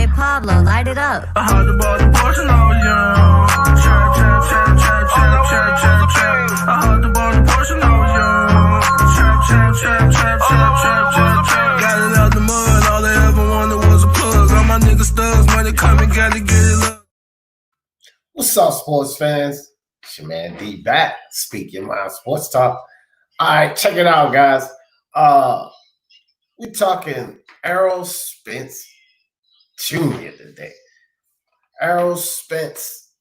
DJ Pablo, light it up. I had to buy the Porsche when I was young. Trap, trap, trap, trap, trap, trap, trap, trap. I had to buy the Porsche when I was young. Trap, trap, trap, trap, trap, trap, trap, trap. Got it out the mud, all they ever wanted was a plug. All my niggas studs, money coming, gotta get it up. What's up, sports fans? It's your man D back, Speak Your Mind Sports Talk. All right, check it out, guys. We're talking Errol Spence Jr. today. Errol Spence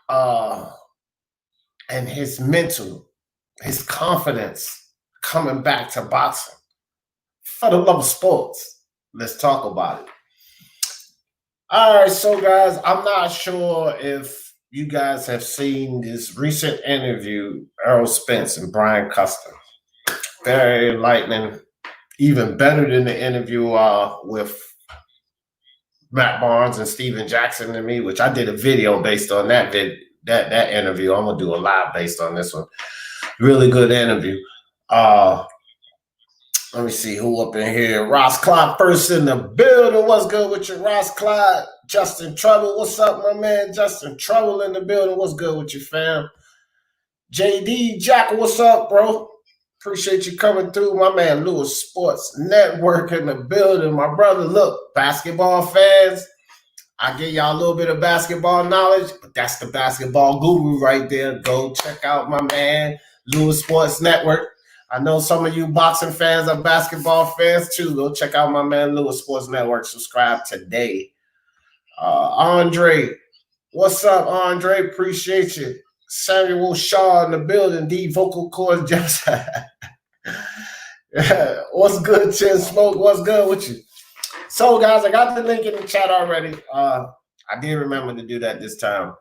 and his mental, his confidence coming back to boxing. For the love of sports, let's talk about it. All right, so guys, I'm not sure if you guys have seen this recent interview, Errol Spence and Brian Custer. Very enlightening, even better than the interview with Matt Barnes and Steven Jackson and me, which I did a video based on that interview. I'm gonna do a live based on this one. Really good interview. Let me see who up in here. Ross Clyde first in the building. What's good with you, Ross Clyde? Justin Trouble. What's up, my man? Justin Trouble in the building. What's good with you, fam? JD Jack, what's up, bro? Appreciate you coming through. My man Lewis Sports Network in the building. My brother, look, basketball fans, I give y'all a little bit of basketball knowledge, but that's the basketball guru right there. Go check out my man Lewis Sports Network. I know some of you boxing fans are basketball fans too. Go check out my man Lewis Sports Network. Subscribe today. Andre, what's up, Andre? Appreciate you. Samuel Shaw in the building. D vocal cords just. What's good, Chin Smoke? What's good with you? So, guys, I got the link in the chat already. I did remember to do that this time.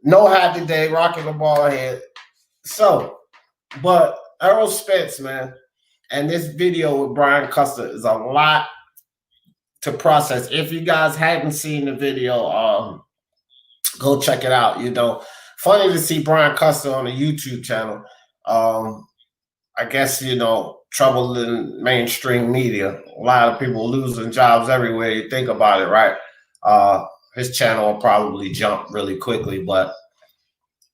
No hat today, rocking the ball head. So, but Errol Spence, man, and this video with Brian Custer is a lot to process. If you guys haven't seen the video, go check it out. You know, funny to see Brian Custer on a YouTube channel. I guess, you know, trouble in mainstream media. A lot of people losing jobs everywhere. You think about it, right? His channel will probably jump really quickly, but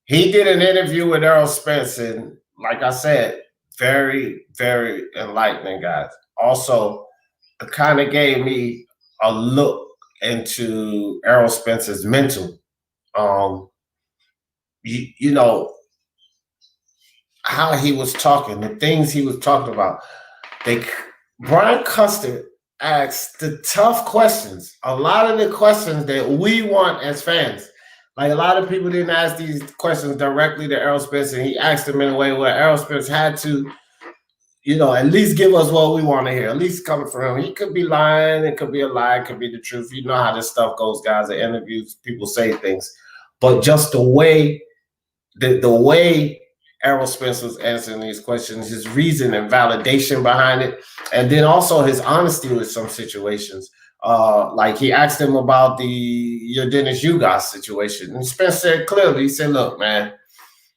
he did an interview with Errol Spence, and like I said, very, very enlightening, guys. Also, it kind of gave me a look into Errol Spence's mental. You know, how he was talking, the things he was talking about. Brian Custer asked the tough questions, a lot of the questions that we want as fans. Like, a lot of people didn't ask these questions directly to Errol Spence, and he asked them in a way where Errol Spence had to, you know, at least give us what we want to hear, at least coming from him. He could be lying, it could be a lie, it could be the truth. You know how this stuff goes, guys. At interviews, people say things. But just the way Errol Spence was answering these questions, his reason and validation behind it, and then also his honesty with some situations. Like, he asked him about your Dennis Ugas situation, and Spence said clearly, he said, look, man,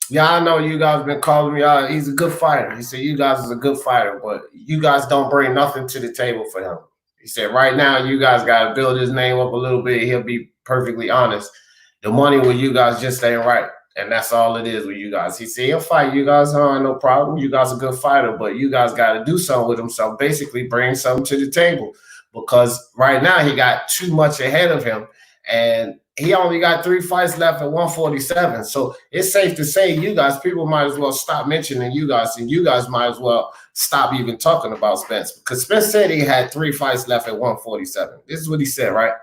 yeah, I know you guys been calling me out. He's a good fighter. He said, you guys is a good fighter, but you guys don't bring nothing to the table for him. He said, right now, you guys got to build his name up a little bit. He'll be perfectly honest. The money with you guys just ain't right. And that's all it is with you guys. He said, he'll fight you guys, no problem. You guys are a good fighter, but you guys got to do something with him. So basically bring something to the table, because right now he got too much ahead of him. And he only got 3 fights left at 147. So it's safe to say you guys, people might as well stop mentioning you guys, and you guys might as well stop even talking about Spence, because Spence said he had 3 fights left at 147. This is what he said, right?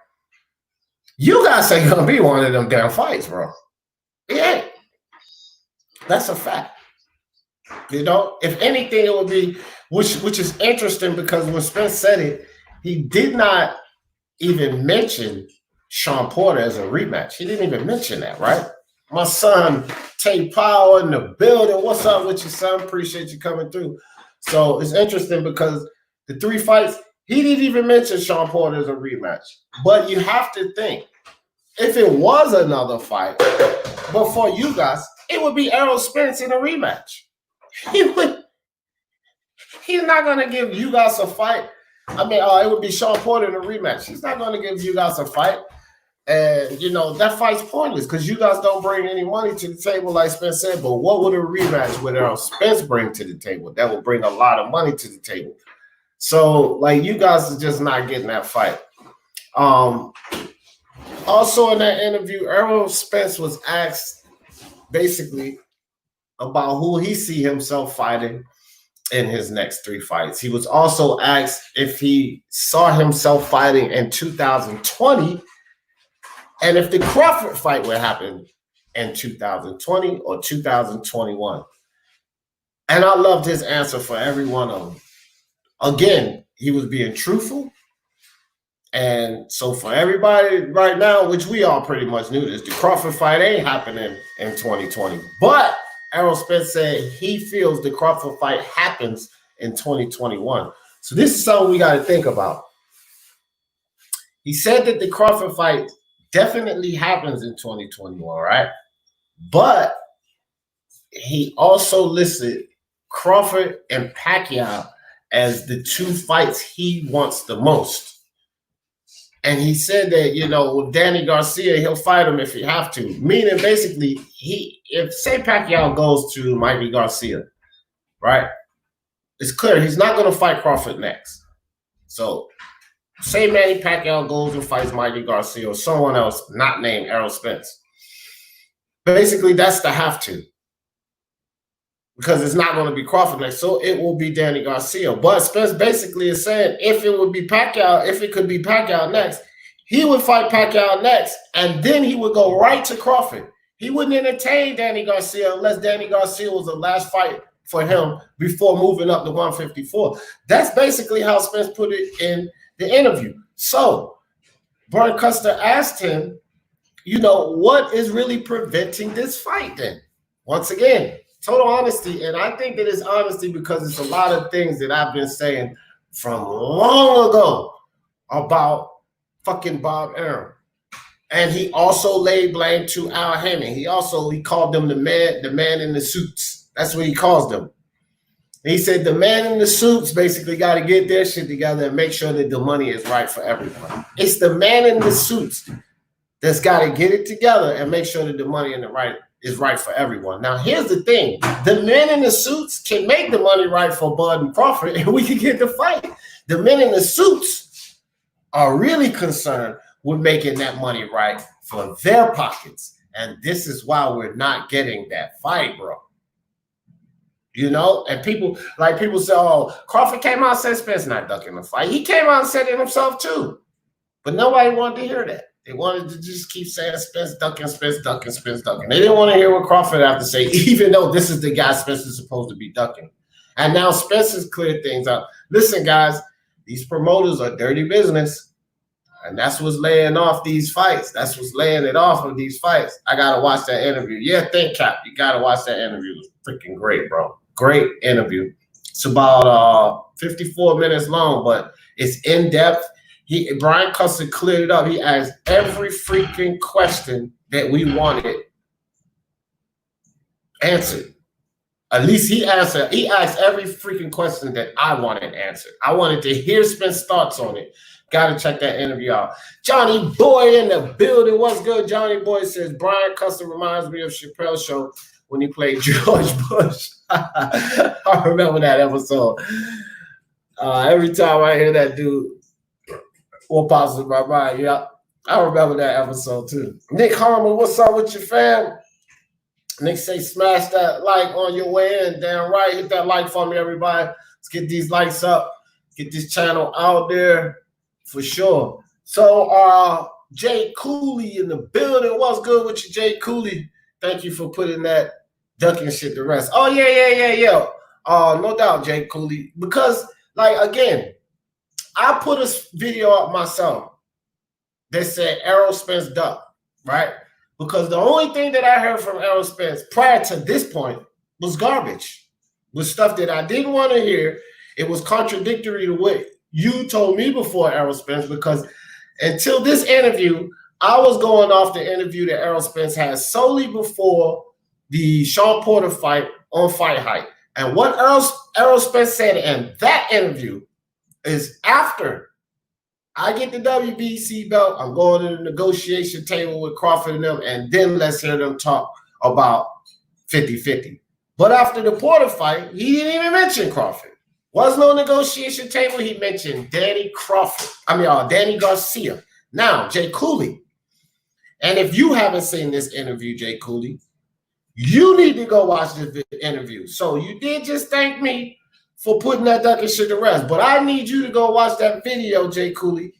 You guys ain't going to be one of them damn fights, bro. He ain't. That's a fact. You know, if anything, it would be, which is interesting, because when Spence said it, he did not even mention Sean Porter as a rematch. He didn't even mention that, right? My son, Tate Powell in the building. What's up with you, son? Appreciate you coming through. So it's interesting because the 3 fights, he didn't even mention Sean Porter as a rematch. But you have to think, if it was another fight, but for you guys, it would be Errol Spence in a rematch. He's not going to give you guys a fight I mean, it would be Sean Porter in a rematch. He's not going to give you guys a fight. And, you know, that fight's pointless because you guys don't bring any money to the table, like Spence said. But what would a rematch with Errol Spence bring to the table? That would bring a lot of money to the table. So, like, you guys are just not getting that fight. Also in that interview, Errol Spence was asked basically about who he see himself fighting in his next 3 fights. He was also asked if he saw himself fighting in 2020 and if the Crawford fight would happen in 2020 or 2021. And I loved his answer for every one of them. Again, he was being truthful. And so for everybody right now, which we all pretty much knew this, the Crawford fight ain't happening in 2020. But Errol Spence said he feels the Crawford fight happens in 2021. So this is something we got to think about. He said that the Crawford fight definitely happens in 2021, right? But he also listed Crawford and Pacquiao as the 2 fights he wants the most. And he said that, you know, with Danny Garcia, he'll fight him if he have to. Meaning, basically, if say Pacquiao goes to Mikey Garcia, right? It's clear he's not going to fight Crawford next. So, say Manny Pacquiao goes and fights Mikey Garcia or someone else not named Errol Spence. Basically, that's the have to. Because it's not going to be Crawford next, so it will be Danny Garcia. But Spence basically is saying if it would be Pacquiao, if it could be Pacquiao next, he would fight Pacquiao next, and then he would go right to Crawford. He wouldn't entertain Danny Garcia unless Danny Garcia was the last fight for him before moving up to 154. That's basically how Spence put it in the interview. So Brian Custer asked him, you know, what is really preventing this fight then? Once again, total honesty, and I think that it's honesty because it's a lot of things that I've been saying from long ago about fucking Bob Arum. And he also laid blame to Al Haymon. He called them the man in the suits. That's what he calls them. And he said the man in the suits basically got to get their shit together and make sure that the money is right for everyone. It's the man in the suits that's got to get it together and make sure that the money is right for everyone. Now, here's the thing. The men in the suits can make the money right for Bud and Crawford, and we can get the fight. The men in the suits are really concerned with making that money right for their pockets. And this is why we're not getting that fight, bro. You know? And people say, oh, Crawford came out and said Spence not ducking the fight. He came out and said it himself too. But nobody wanted to hear that. They wanted to just keep saying Spence ducking, Spence ducking, Spence ducking. They didn't want to hear what Crawford had to say, even though this is the guy Spence is supposed to be ducking. And now Spence has cleared things up. Listen, guys, these promoters are dirty business. And that's what's laying off these fights. That's what's laying it off of these fights. I got to watch that interview. Yeah, think Cap. You got to watch that interview. It was freaking great, bro. Great interview. It's about 54 minutes long, but it's in-depth. Brian Custer cleared it up. He asked every freaking question that we wanted answered. At least he answered. He asked every freaking question that I wanted answered. I wanted to hear Spence's thoughts on it. Got to check that interview out. Johnny Boy in the building. What's good? Johnny Boy says, Brian Custer reminds me of Chappelle's show when he played George Bush. I remember that episode. Every time I hear that dude, what pops in my mind? Yeah, I remember that episode too. Nick Harmon, what's up with your fam? Nick say smash that like on your way in. Damn right. Hit that like for me, everybody. Let's get these likes up. Get this channel out there for sure. So Jay Cooley in the building. What's good with you, Jay Cooley? Thank you for putting that ducking shit to rest. Oh, yeah. No doubt, Jay Cooley. Because, like, again, I put a video up myself that said Errol Spence duck, right? Because the only thing that I heard from Errol Spence prior to this point was garbage, was stuff that I didn't want to hear. It was contradictory to what you told me before, Errol Spence, because until this interview, I was going off the interview that Errol Spence had solely before the Sean Porter fight on Fight Hype. And what Errol Spence said in that interview is after I get the WBC belt, I'm going to the negotiation table with Crawford and them, and then let's hear them talk about 50-50. But after the Porter fight, he didn't even mention Crawford. Was no negotiation table. He mentioned Danny Garcia. Now, Jay Cooley. And if you haven't seen this interview, Jay Cooley, you need to go watch this interview. So you did just thank me for putting that ducking shit to rest, but I need you to go watch that video, Jay Cooley,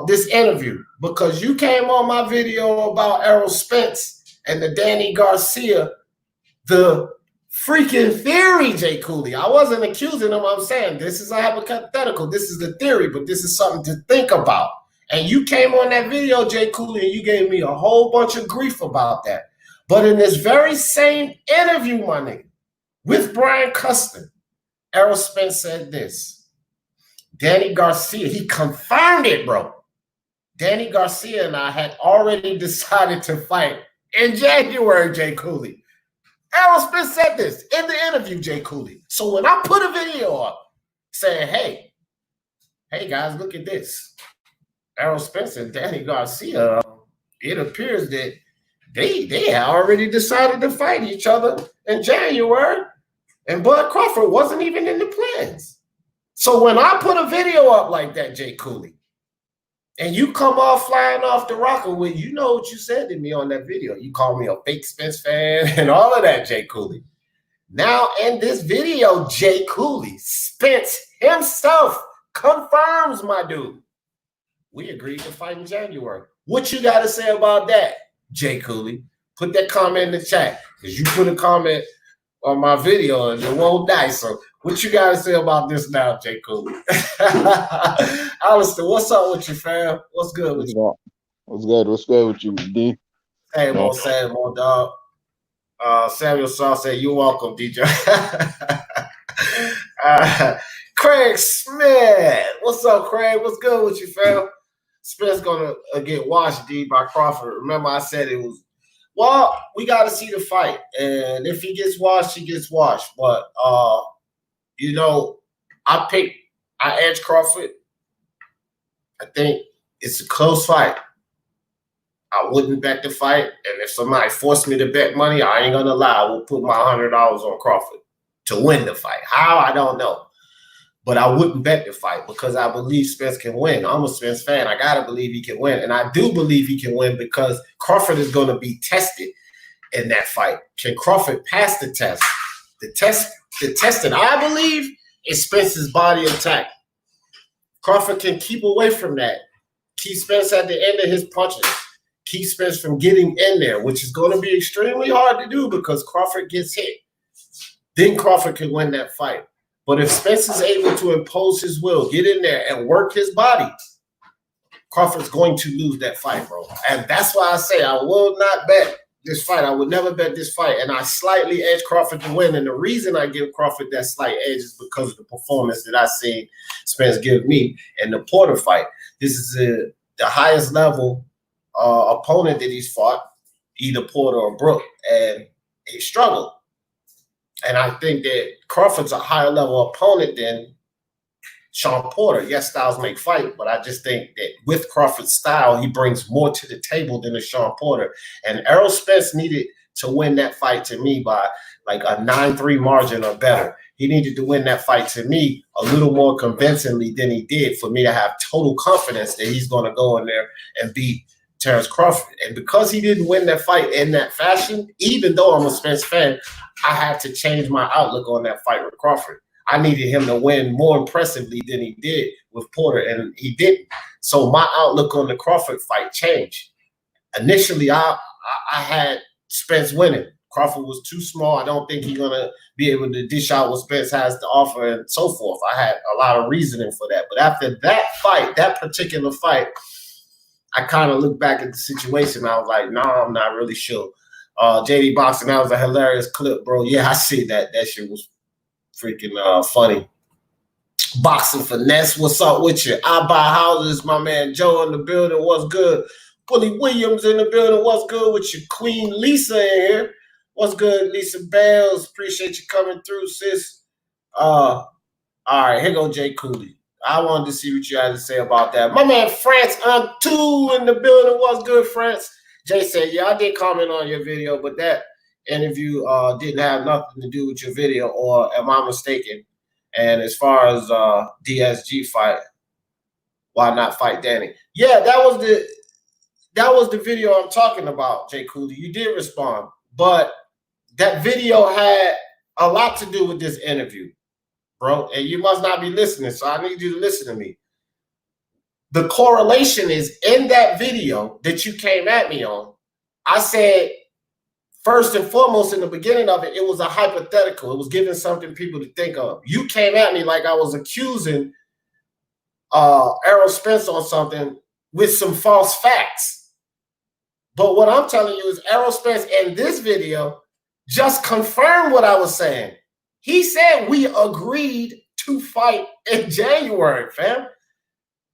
this interview, because you came on my video about Errol Spence and the Danny Garcia, the freaking theory, Jay Cooley. I wasn't accusing him. I'm saying this is a hypothetical. This is the theory, but this is something to think about. And you came on that video, Jay Cooley, and you gave me a whole bunch of grief about that. But in this very same interview, my nigga, with Brian Custer, Errol Spence said this. Danny Garcia, he confirmed it, bro. Danny Garcia and I had already decided to fight in January, Jay Cooley. Errol Spence said this in the interview, Jay Cooley. So when I put a video up saying, hey guys, look at this. Errol Spence and Danny Garcia, it appears that they already decided to fight each other in January, and Bud Crawford wasn't even in the plans. So when I put a video up like that, Jay Cooley, and you come off flying off the rocker with, you know what you said to me on that video. You called me a fake Spence fan and all of that, Jay Cooley. Now in this video, Jay Cooley, Spence himself confirms, my dude, we agreed to fight in January. What you got to say about that, Jay Cooley? Put that comment in the chat, because you put a comment on my video and it won't die. So what you got to say about this now, Jay Cooley? Alistair, what's up with you, fam? What's good with you? What's good? What's good with you, D? Hey, more dog. Samuel Saw said, you're welcome, DJ. Craig Smith. What's up, Craig? What's good with you, fam? Spence gonna get washed, D, by Crawford. Remember I said it was, well, we got to see the fight. And if he gets washed, he gets washed. But, you know, I edge Crawford. I think it's a close fight. I wouldn't bet the fight. And if somebody forced me to bet money, I ain't going to lie. I will put my $100 on Crawford to win the fight. How? I don't know. But I wouldn't bet the fight because I believe Spence can win. I'm a Spence fan. I got to believe he can win. And I do believe he can win because Crawford is going to be tested in that fight. Can Crawford pass the test? The test that I believe is Spence's body attack. Crawford can keep away from that. Keep Spence at the end of his punches. Keep Spence from getting in there, which is going to be extremely hard to do because Crawford gets hit. Then Crawford can win that fight. But if Spence is able to impose his will, get in there and work his body, Crawford's going to lose that fight, bro. And that's why I say I will not bet this fight. I would never bet this fight. And I slightly edge Crawford to win. And the reason I give Crawford that slight edge is because of the performance that I seen Spence give me in the Porter fight. This is the highest level opponent that he's fought, either Porter or Brook, and he struggled. And I think that Crawford's a higher level opponent than Sean Porter. Yes, styles make fight, but I just think that with Crawford's style, he brings more to the table than a Sean Porter. And Errol Spence needed to win that fight to me by like a 9-3 margin or better. He needed to win that fight to me a little more convincingly than he did for me to have total confidence that he's going to go in there and beat Terrence Crawford. And because he didn't win that fight in that fashion, even though I'm a Spence fan, I had to change my outlook on that fight with Crawford. I needed him to win more impressively than he did with Porter, and he didn't. So my outlook on the Crawford fight changed. Initially, I had Spence winning. Crawford was too small. I don't think he's going to be able to dish out what Spence has to offer and so forth. I had a lot of reasoning for that. But after that fight, that particular fight, I kind of looked back at the situation. I was like, nah, I'm not really sure. JD Boxing, that was a hilarious clip, bro. Yeah, I see that. That shit was freaking funny. Boxing Finesse, what's up with you? I buy houses, my man Joe in the building. What's good? Bully Williams in the building. What's good with you? Queen Lisa in here. What's good, Lisa Bales? Appreciate you coming through, sis. All right, here go Jay Cooley. I wanted to see what you had to say about that. My man France on 2 in the building. What's good, France? Jay said, yeah, I did comment on your video, but that interview didn't have nothing to do with your video, or am I mistaken? And as far as DSG fight, why not fight Danny? Yeah, that was the video I'm talking about, Jay Cooley. You did respond, but that video had a lot to do with this interview, bro. And you must not be listening, so I need you to listen to me. The correlation is in that video that you came at me on. I said, first and foremost, in the beginning of it, it was a hypothetical. It was giving something people to think of. You came at me like I was accusing Errol Spence on something with some false facts. But what I'm telling you is Errol Spence in this video just confirmed what I was saying. He said we agreed to fight in January, fam.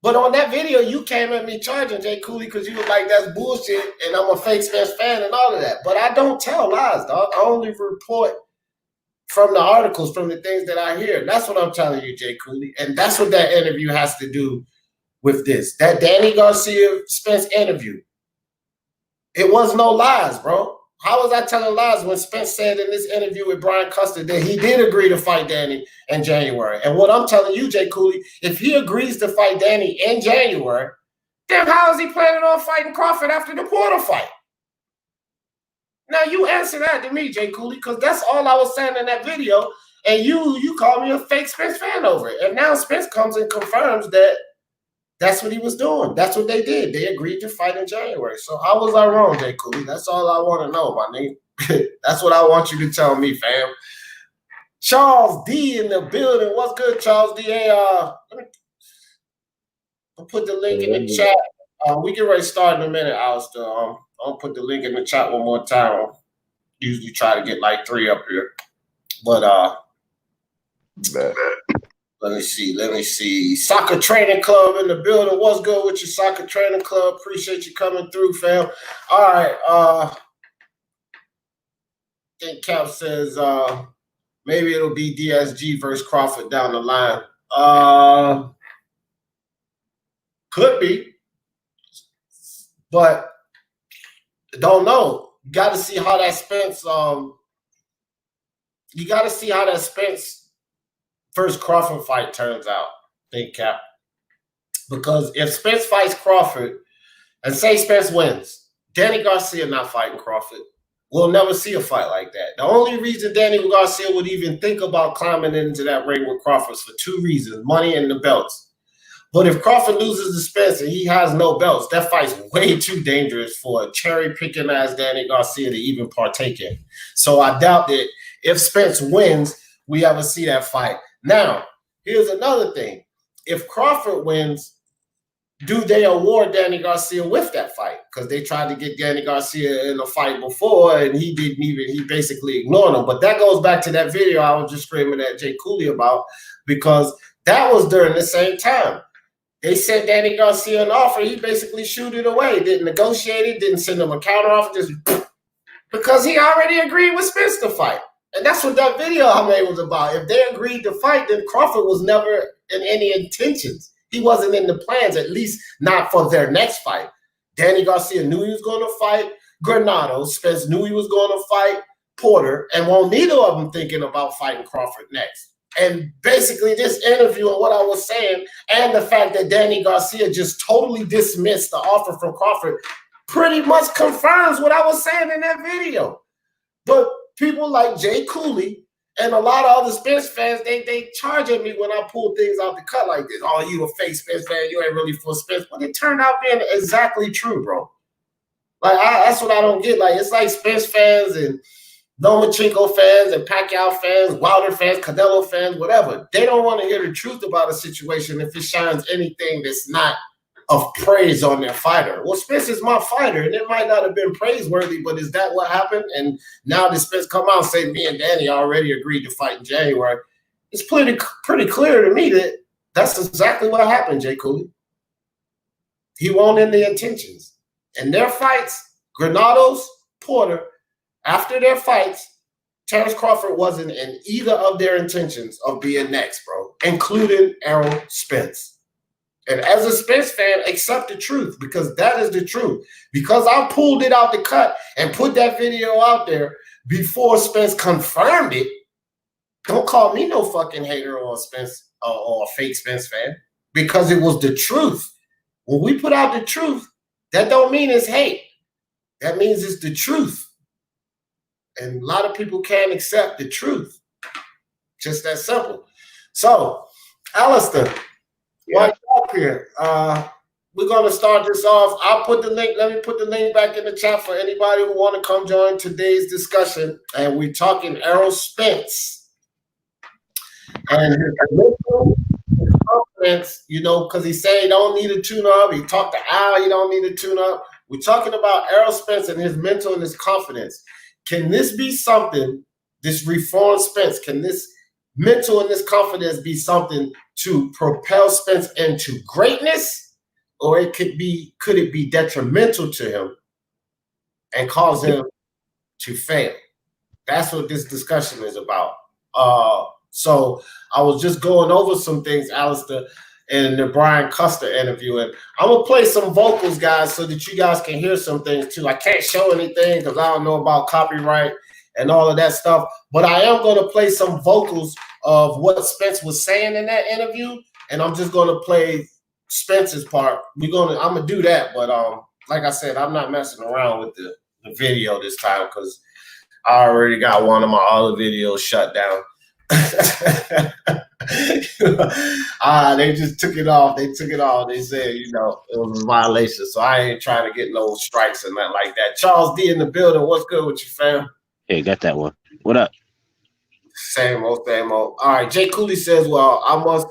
But on that video, you came at me charging, Jay Cooley, because you were like, that's bullshit, and I'm a fake Spence fan and all of that. But I don't tell lies, dog. I only report from the articles, from the things that I hear. That's what I'm telling you, Jay Cooley. And that's what that interview has to do with this. That Danny Garcia Spence interview. It was no lies, bro. How was I telling lies when Spence said in this interview with Brian Custer that he did agree to fight Danny in January? And what I'm telling you, Jay Cooley, if he agrees to fight Danny in January, then how is he planning on fighting Crawford after the Porter fight? Now, you answer that to me, Jay Cooley, because that's all I was saying in that video, and you called me a fake Spence fan over it. And now Spence comes and confirms that that's what he was doing. That's what they did. They agreed to fight in January. So how was I wrong, Jay Cooley? That's all I want to know, my nigga. That's what I want you to tell me, fam. Charles D in the building. What's good, Charles D? Hey, I'll put the link in the chat. We get ready to start in a minute, Alistair. I'll put the link in the chat one more time. I usually try to get like 3 up here. But let me see. Soccer Training Club in the building. What's good with your Soccer Training Club? Appreciate you coming through, fam. All right. I think Cap says maybe it'll be DSG versus Crawford down the line. Could be. But don't know. You got to see how that Spence first Crawford fight turns out, think Cap. Because if Spence fights Crawford, and say Spence wins, Danny Garcia not fighting Crawford, we'll never see a fight like that. The only reason Danny Garcia would even think about climbing into that ring with Crawford is for 2 reasons, money and the belts. But if Crawford loses to Spence and he has no belts, that fight's way too dangerous for a cherry-picking ass Danny Garcia to even partake in. So I doubt that if Spence wins, we ever see that fight. Now, here's another thing. If Crawford wins, do they award Danny Garcia with that fight? Because they tried to get Danny Garcia in a fight before, and he basically ignored him. But that goes back to that video I was just screaming at Jay Cooley about, because that was during the same time. They sent Danny Garcia an offer. He basically shooed it away. Didn't negotiate it, didn't send him a counter offer, just because he already agreed with Spence to fight. And that's what that video I made was about. If they agreed to fight, then Crawford was never in any intentions. He wasn't in the plans, at least not for their next fight. Danny Garcia knew he was going to fight Granado. Spence knew he was going to fight Porter. And won't neither of them thinking about fighting Crawford next. And basically this interview and what I was saying, and the fact that Danny Garcia just totally dismissed the offer from Crawford pretty much confirms what I was saying in that video. But people like Jay Cooley and a lot of other Spence fans, they charge at me when I pull things out the cut like this. Oh, you a fake Spence fan, you ain't really for Spence. But it turned out being exactly true, bro. Like, that's what I don't get. Like, it's like Spence fans and Lomachenko fans and Pacquiao fans, Wilder fans, Canelo fans, whatever. They don't want to hear the truth about a situation if it shines anything that's not of praise on their fighter. Well, Spence is my fighter, and it might not have been praiseworthy, but is that what happened? And now the Spence come out and say, me and Danny already agreed to fight in January. It's pretty clear to me that that's exactly what happened, Jay Cooley. He won't end the intentions. And their fights, Granados, Porter, after their fights, Terrence Crawford wasn't in either of their intentions of being next, bro, including Errol Spence. And as a Spence fan, accept the truth, because that is the truth. Because I pulled it out the cut and put that video out there before Spence confirmed it, don't call me no fucking hater or Spence or a fake Spence fan, because it was the truth. When we put out the truth, that don't mean it's hate. That means it's the truth. And a lot of people can't accept the truth. Just that simple. So, Alistair, while you're up here, we're going to start this off. I'll put the link. Let me put the link back in the chat for anybody who want to come join today's discussion. And we're talking Errol Spence. And his mental confidence, you know, because he said he don't need a tune-up. He talked to Al, he don't need a tune-up. We're talking about Errol Spence and his mental and his confidence. Can this be something, this reformed Spence, can this mental and this confidence be something to propel Spence into greatness? Or could it be detrimental to him and cause him to fail? That's what this discussion is about. So I was just going over some things, Alistair, in the Brian Custer interview. And I'm going to play some vocals, guys, so that you guys can hear some things, too. I can't show anything because I don't know about copyright and all of that stuff. But I am going to play some vocals of what Spence was saying in that interview. And I'm just going to play Spence's part. I'm going to do that. But like I said, I'm not messing around with the video this time because I already got one of my other videos shut down. They just took it off. They took it off. They said, you know, it was a violation. So I ain't trying to get no strikes and nothing like that. Charles D in the building. What's good with you, fam? Hey, got that one. What up? Same old, same old. All right. Jay Cooley says, well, I must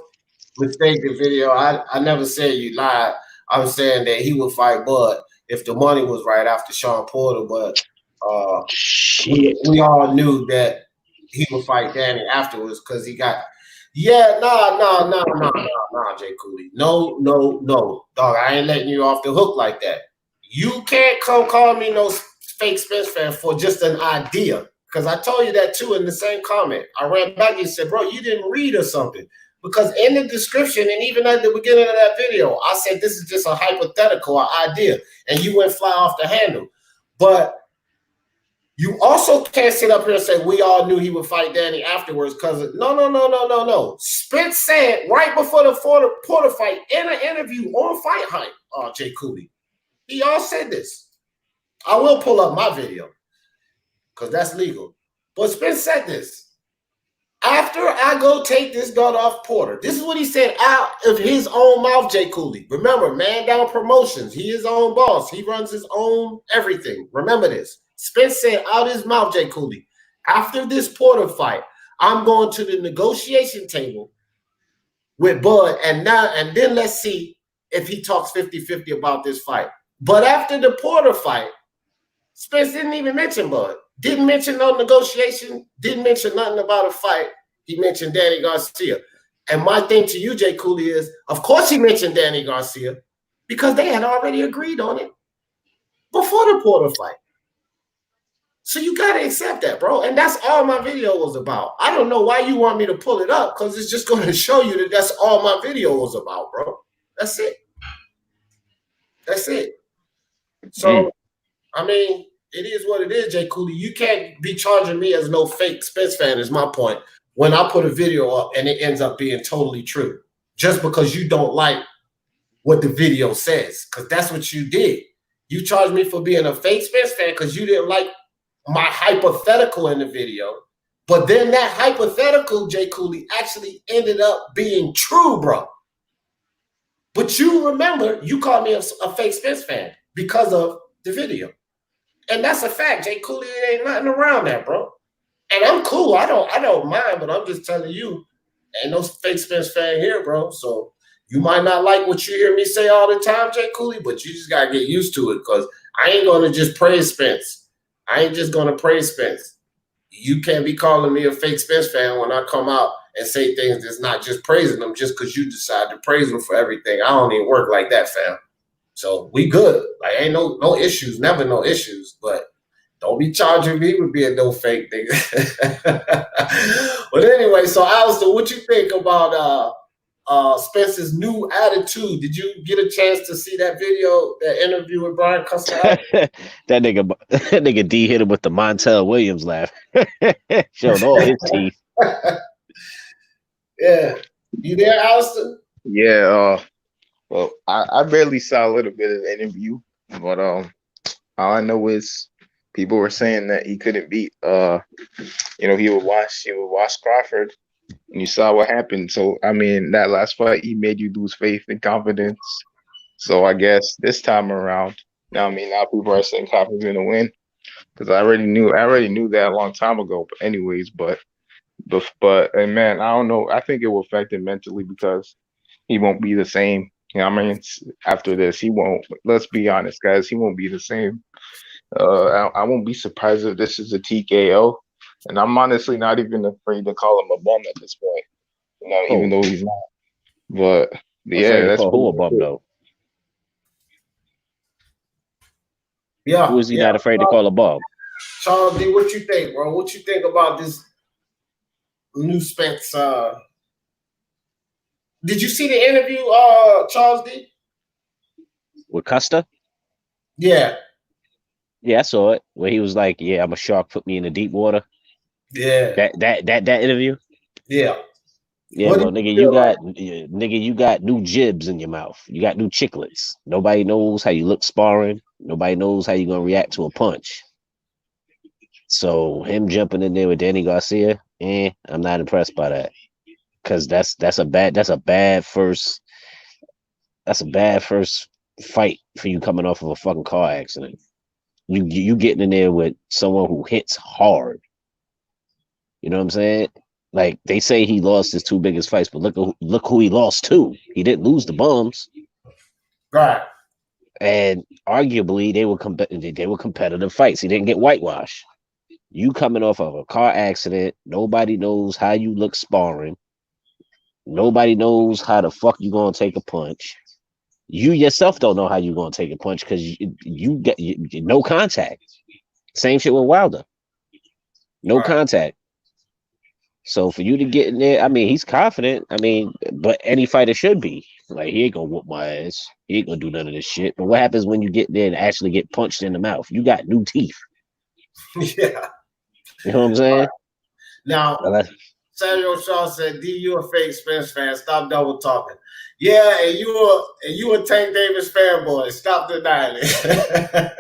mistake the video. I never said you lied. I'm saying that he would fight Bud if the money was right after Sean Porter. But we all knew that he would fight Danny afterwards because he got, nah, Jay Cooley. No, dog, I ain't letting you off the hook like that. You can't come call me no fake Spence fan for just an idea, because I told you that too in the same comment. I ran back and said, bro, you didn't read or something, because in the description and even at the beginning of that video, I said this is just a hypothetical idea, and you went fly off the handle. But you also can't sit up here and say we all knew he would fight Danny afterwards, because no. Spence said right before the Porter fight in an interview on Fight Hype, Jay Cooley, he all said this. I will pull up my video because that's legal. But Spence said this. After I go take this belt off Porter, this is what he said out of his own mouth, Jay Cooley. Remember, Man Down Promotions. He his own boss. He runs his own everything. Remember this. Spence said out his mouth, Jay Cooley, after this Porter fight, I'm going to the negotiation table with Bud, and then let's see if he talks 50-50 about this fight. But after the Porter fight, Spence didn't even mention Bud. Didn't mention no negotiation. Didn't mention nothing about a fight. He mentioned Danny Garcia. And my thing to you, Jay Cooley, is, of course he mentioned Danny Garcia because they had already agreed on it before the Porter fight. So you got to accept that, bro. And that's all my video was about. I don't know why you want me to pull it up, because it's just going to show you that that's all my video was about, bro. That's it. That's it. So, I mean, it is what it is, Jay Cooley. You can't be charging me as no fake Spence fan, is my point, when I put a video up and it ends up being totally true, just because you don't like what the video says, because that's what you did. You charged me for being a fake Spence fan because you didn't like my hypothetical in the video, but then that hypothetical, Jay Cooley, actually ended up being true, bro. But you remember, you called me a fake Spence fan because of the video. And that's a fact, Jay Cooley. It ain't nothing around that, bro. And I'm cool. I don't mind, but I'm just telling you, ain't no fake Spence fan here, bro. So you might not like what you hear me say all the time, Jay Cooley, but you just got to get used to it, because I ain't going to just praise Spence. I ain't just going to praise Spence. You can't be calling me a fake Spence fan when I come out and say things that's not just praising them just because you decide to praise them for everything. I don't even work like that, fam. So we good. Like, ain't no issues, never no issues. But Don't be charging me with being no fake nigga. But anyway, so Alistair, what you think about Spence's new attitude? Did you get a chance to see that video, that interview with Brian Custer? that nigga D hit him with the Montel Williams laugh. Showed all his teeth. Yeah. You there, Alistair? Yeah, well, I barely saw a little bit of the interview, but all I know is people were saying that he couldn't beat he would watch Crawford, and you saw what happened. So I mean, that last fight he made you lose faith and confidence. So I guess this time around, now people are saying Crawford's gonna win, because I already knew that a long time ago. But anyways, but and man, I don't know. I think it will affect him mentally, because he won't be the same. You know what I mean? After this, he won't. Let's be honest, guys. He won't be the same. I won't be surprised if this is a TKO. And I'm honestly not even afraid to call him a bum at this point. Even though he's not. But yeah, that's who a bum though. Yeah. Who is he not afraid to call a bum? Charles D, what you think, bro? What you think about this new Spence? Did you see the interview, Charles D? With Custer? Yeah. Yeah, I saw it. Where he was like, "Yeah, I'm a shark. Put me in the deep water." Yeah. That interview. Yeah. Yeah, well, nigga, you got new jibs in your mouth. You got new chiclets. Nobody knows how you look sparring. Nobody knows how you're gonna react to a punch. So him jumping in there with Danny Garcia, I'm not impressed by that. Because that's a bad first fight for you coming off of a fucking car accident. You getting in there with someone who hits hard. You know what I'm saying? Like, they say he lost his two biggest fights, but look who he lost to. He didn't lose the bums. Right. And arguably they were competitive fights. He didn't get whitewashed. You coming off of a car accident, nobody knows how you look sparring. Nobody knows how the fuck you gonna take a punch. You yourself don't know how you gonna take a punch, because you get no contact. Same shit with Wilder. No contact. So for you to get in there, I mean, he's confident. I mean, but any fighter should be. Like, he ain't gonna whoop my ass. He ain't gonna do none of this shit. But what happens when you get there and actually get punched in the mouth? You got new teeth. Yeah. You know what I'm saying? Now, Samuel Shaw said, D, you a fake Spence fan. Stop double talking. Yeah, and you a Tank Davis fanboy. Stop denying it.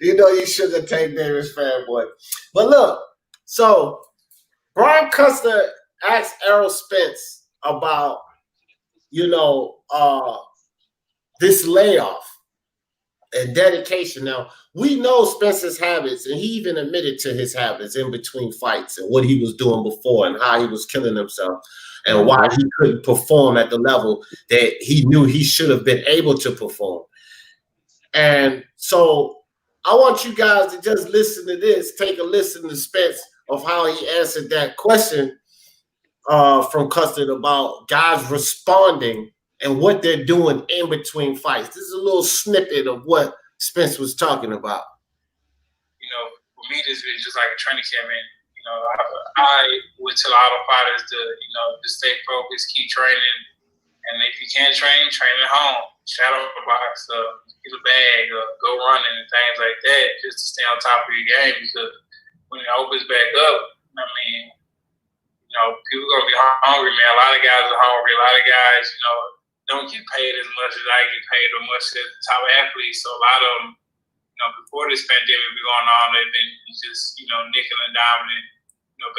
You know you should have Tank Davis fanboy. But look, so Brian Custer asked Errol Spence about, this layoff and dedication. Now, we know Spence's habits, and he even admitted to his habits in between fights and what he was doing before and how he was killing himself and why he couldn't perform at the level that he knew he should have been able to perform. And so I want you guys to just listen to this, take a listen to Spence of how he answered that question from Custer about guys responding and what they're doing in between fights. This is a little snippet of what Spence was talking about. For me, this is just like a training camp. And, I would tell all the fighters to stay focused, keep training. And if you can't train at home, shadow box, get a bag, go running and things like that, just to stay on top of your game. Because when it opens back up, people are going to be hungry, man. A lot of guys are hungry. A lot of guys, don't get paid as much as I get paid or much as the top athletes. So a lot of them, before this pandemic be going on, they've been just, nickel and diming and,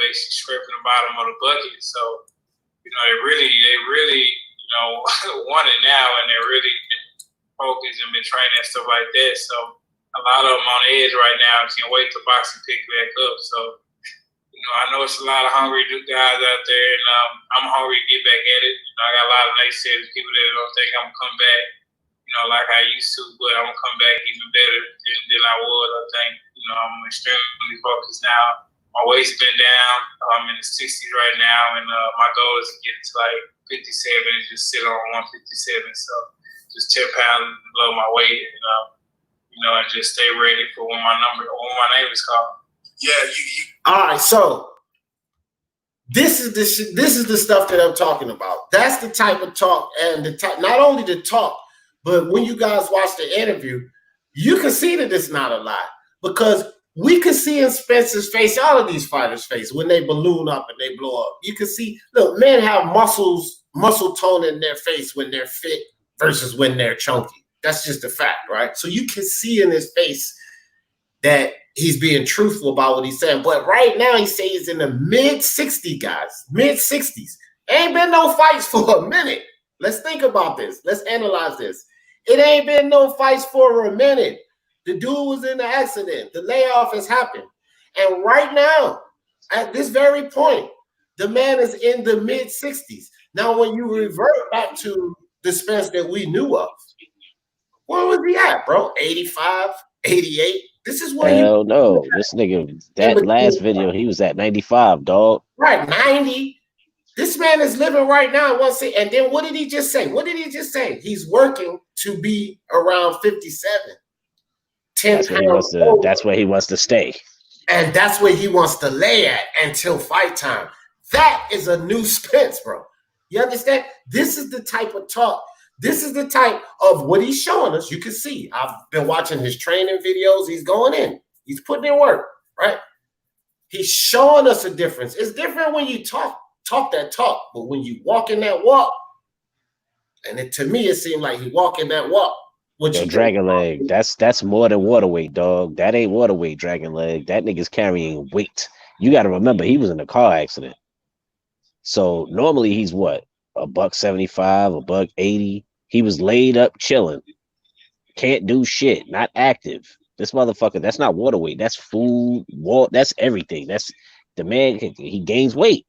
basically scraping the bottom of the bucket. So, they really want it now, and they're really been focused and been training and stuff like that. So a lot of them on the edge right now can't wait to box and pick back up. So, I know it's a lot of hungry guys out there, and I'm hungry to get back at it. I got a lot of naysayers, people that don't think I'm going to come back, like I used to, but I'm going to come back even better than I was. I think, I'm extremely focused now. My weight's been down. I'm in the 60s right now, and my goal is to get to like 57 and just sit on 157. So just 10 pounds below my weight. And, and just stay ready for when my name is called. Yeah. All right. So this is the stuff that I'm talking about. That's the type of talk, and not only the talk, but when you guys watch the interview, you can see that it's not a lie, because we can see in Spence's face, all of these fighters' face, when they balloon up and they blow up. You can see, look, men have muscle tone in their face when they're fit versus when they're chunky. That's just a fact, right? So you can see in his face that he's being truthful about what he's saying. But right now, he says he's in the mid-60s, guys. Mid-60s. Ain't been no fights for a minute. Let's think about this. Let's analyze this. It ain't been no fights for a minute. The dude was in the accident. The layoff has happened. And right now, at this very point, the man is in the mid-60s. Now, when you revert back to the Spence that we knew of, where was he at, bro? 85, 88? This is what Hell no. This nigga, that last video, he was at 95, dog. Right, 90. This man is living right now. And then what did he just say? What did he just say? He's working to be around 57. 10 that's pounds that's where he wants to stay. And that's where he wants to lay at until fight time. That is a new Spence, bro. You understand? This is the type of talk. This is the type of what he's showing us. You can see. I've been watching his training videos. He's going in. He's putting in work, right? He's showing us a difference. It's different when you talk that talk, but when you walk in that walk, and to me, it seemed like he walking that walk. Yo, dragon leg, that's more than water weight, dog. That ain't water weight, dragon leg. That nigga's carrying weight. You got to remember, he was in a car accident. So normally he's what? $175, $180. He was laid up chilling. Can't do shit. Not active. This motherfucker, that's not water weight. That's food, water, that's everything. That's the man, he gains weight.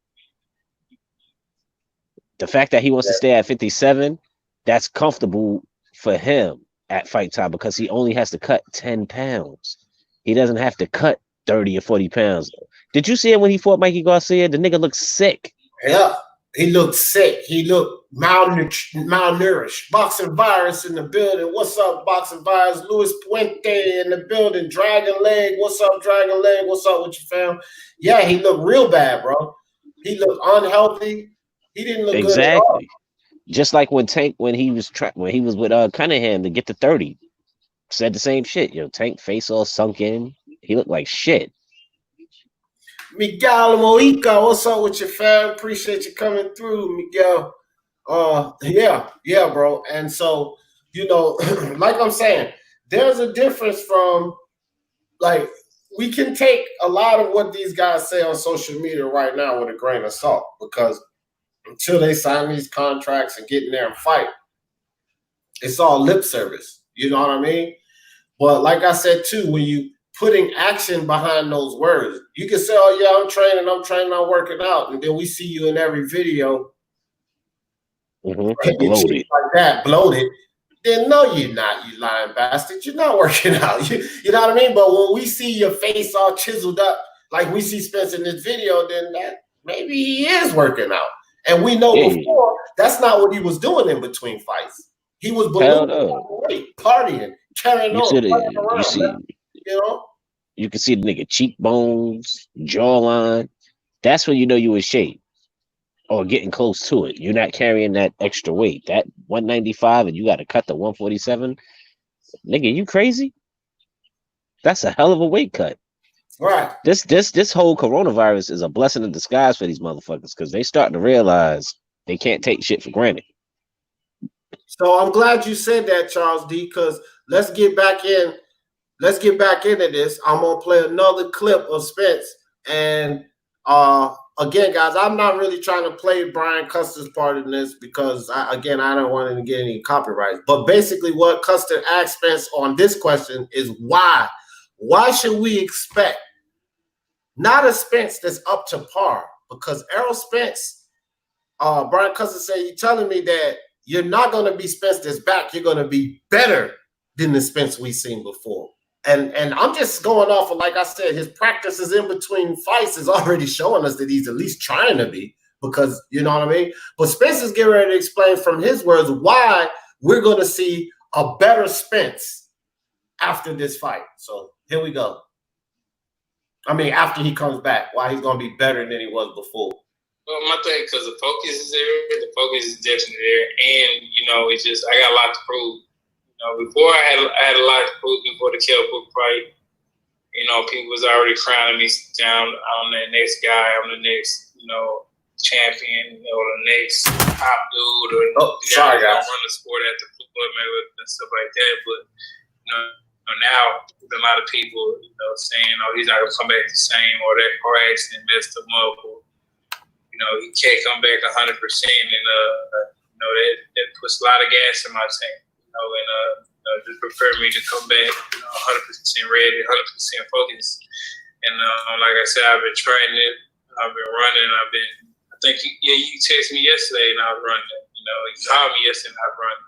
The fact that he wants to stay at 57, that's comfortable for him at fight time because he only has to cut 10 pounds. He doesn't have to cut 30 or 40 pounds. Did you see him when he fought Mikey Garcia? The nigga looked sick. Yeah, he looked sick. He looked malnourished. Boxing Virus in the building. What's up, Boxing Virus? Luis Puente in the building. Dragon Leg. What's up, Dragon Leg? What's up with you, fam? Yeah, he looked real bad, bro. He looked unhealthy. He didn't look good at all. Just like when Tank, when he was with Cunningham to get to 30, said the same shit. Yo, Tank face all sunk in. He looked like shit. Miguel Moica, what's up with your fam? Appreciate you coming through, Miguel. Yeah, bro. And so, like I'm saying, there's a difference from, like, we can take a lot of what these guys say on social media right now with a grain of salt, because until they sign these contracts and get in there and fight, it's all lip service. You know what I mean? But like I said, too, when you putting action behind those words, you can say, oh, yeah, I'm training, I'm working out. And then we see you in every video bloated. Like that, bloated. Then no, you're not, you lying bastard. You're not working out. You know what I mean? But when we see your face all chiseled up, like we see Spence in this video, then that maybe he is working out. And we know before that's not what he was doing in between fights. He was partying, carrying on. You can see the nigga cheekbones, jawline. That's when you know you in shape or getting close to it. You're not carrying that extra weight. That 195 and you got to cut the 147. Nigga, you crazy? That's a hell of a weight cut. Right. This whole coronavirus is a blessing in disguise for these motherfuckers because they starting to realize they can't take shit for granted. So I'm glad you said that, Charles D, because let's get back in. Let's get back into this. I'm gonna play another clip of Spence. And again, guys, I'm not really trying to play Brian Custer's part in this because I don't want him to get any copyrights. But basically what Custer asked Spence on this question is why? Why should we expect not a Spence that's up to par? Because Errol Spence, Brian Custer said, you're telling me that you're not going to be Spence that's back. You're going to be better than the Spence we've seen before. And I'm just going off of, like I said, his practices in between fights is already showing us that he's at least trying to be, because you know what I mean? But Spence is getting ready to explain from his words why we're going to see a better Spence after this fight. So here we go. I mean, after he comes back, why he's going to be better than he was before. Well, my thing, because the focus is there, the focus is definitely there, and it's just I got a lot to prove. Before I had a lot to prove before the Kell Brook fight. People was already crowning me down. I'm the next guy. I'm the next, champion. The next top dude, or sorry, guys. Run the sport at the Floyd Mayweather and stuff like that. But now there's a lot of people, saying, "Oh, he's not gonna come back the same," or that car accident messed him up, or he can't come back 100%, and that puts a lot of gas in my tank, and just prepare me to come back, 100% ready, 100% focused. And like I said, I've been training, I've been running, I think you texted me yesterday and I was running. You called me yesterday and I was running.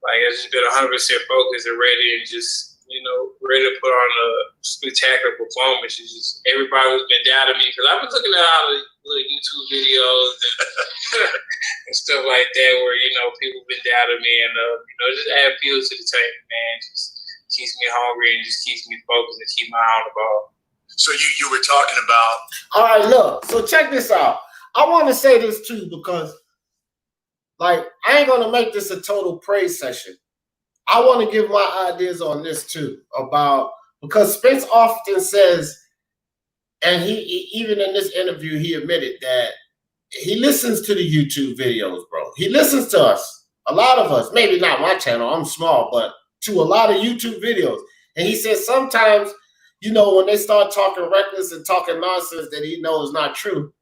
Like I've just been 100% focused and ready, and just ready to put on a spectacular performance. It's just everybody who's been doubting me, because I've been looking at all the little YouTube videos and, and stuff like that, where people been doubting me, and just add fuel to the tank, man. Just keeps me hungry and just keeps me focused and keep my eye on the ball. So you were talking about. All right, look. So check this out. I want to say this too, because I ain't gonna make this a total praise session. I want to give my ideas on this too, because Spence often says, and he even in this interview, he admitted that he listens to the YouTube videos, bro. He listens to us, a lot of us, maybe not my channel, I'm small, but to a lot of YouTube videos. And he says sometimes, when they start talking reckless and talking nonsense that he knows is not true,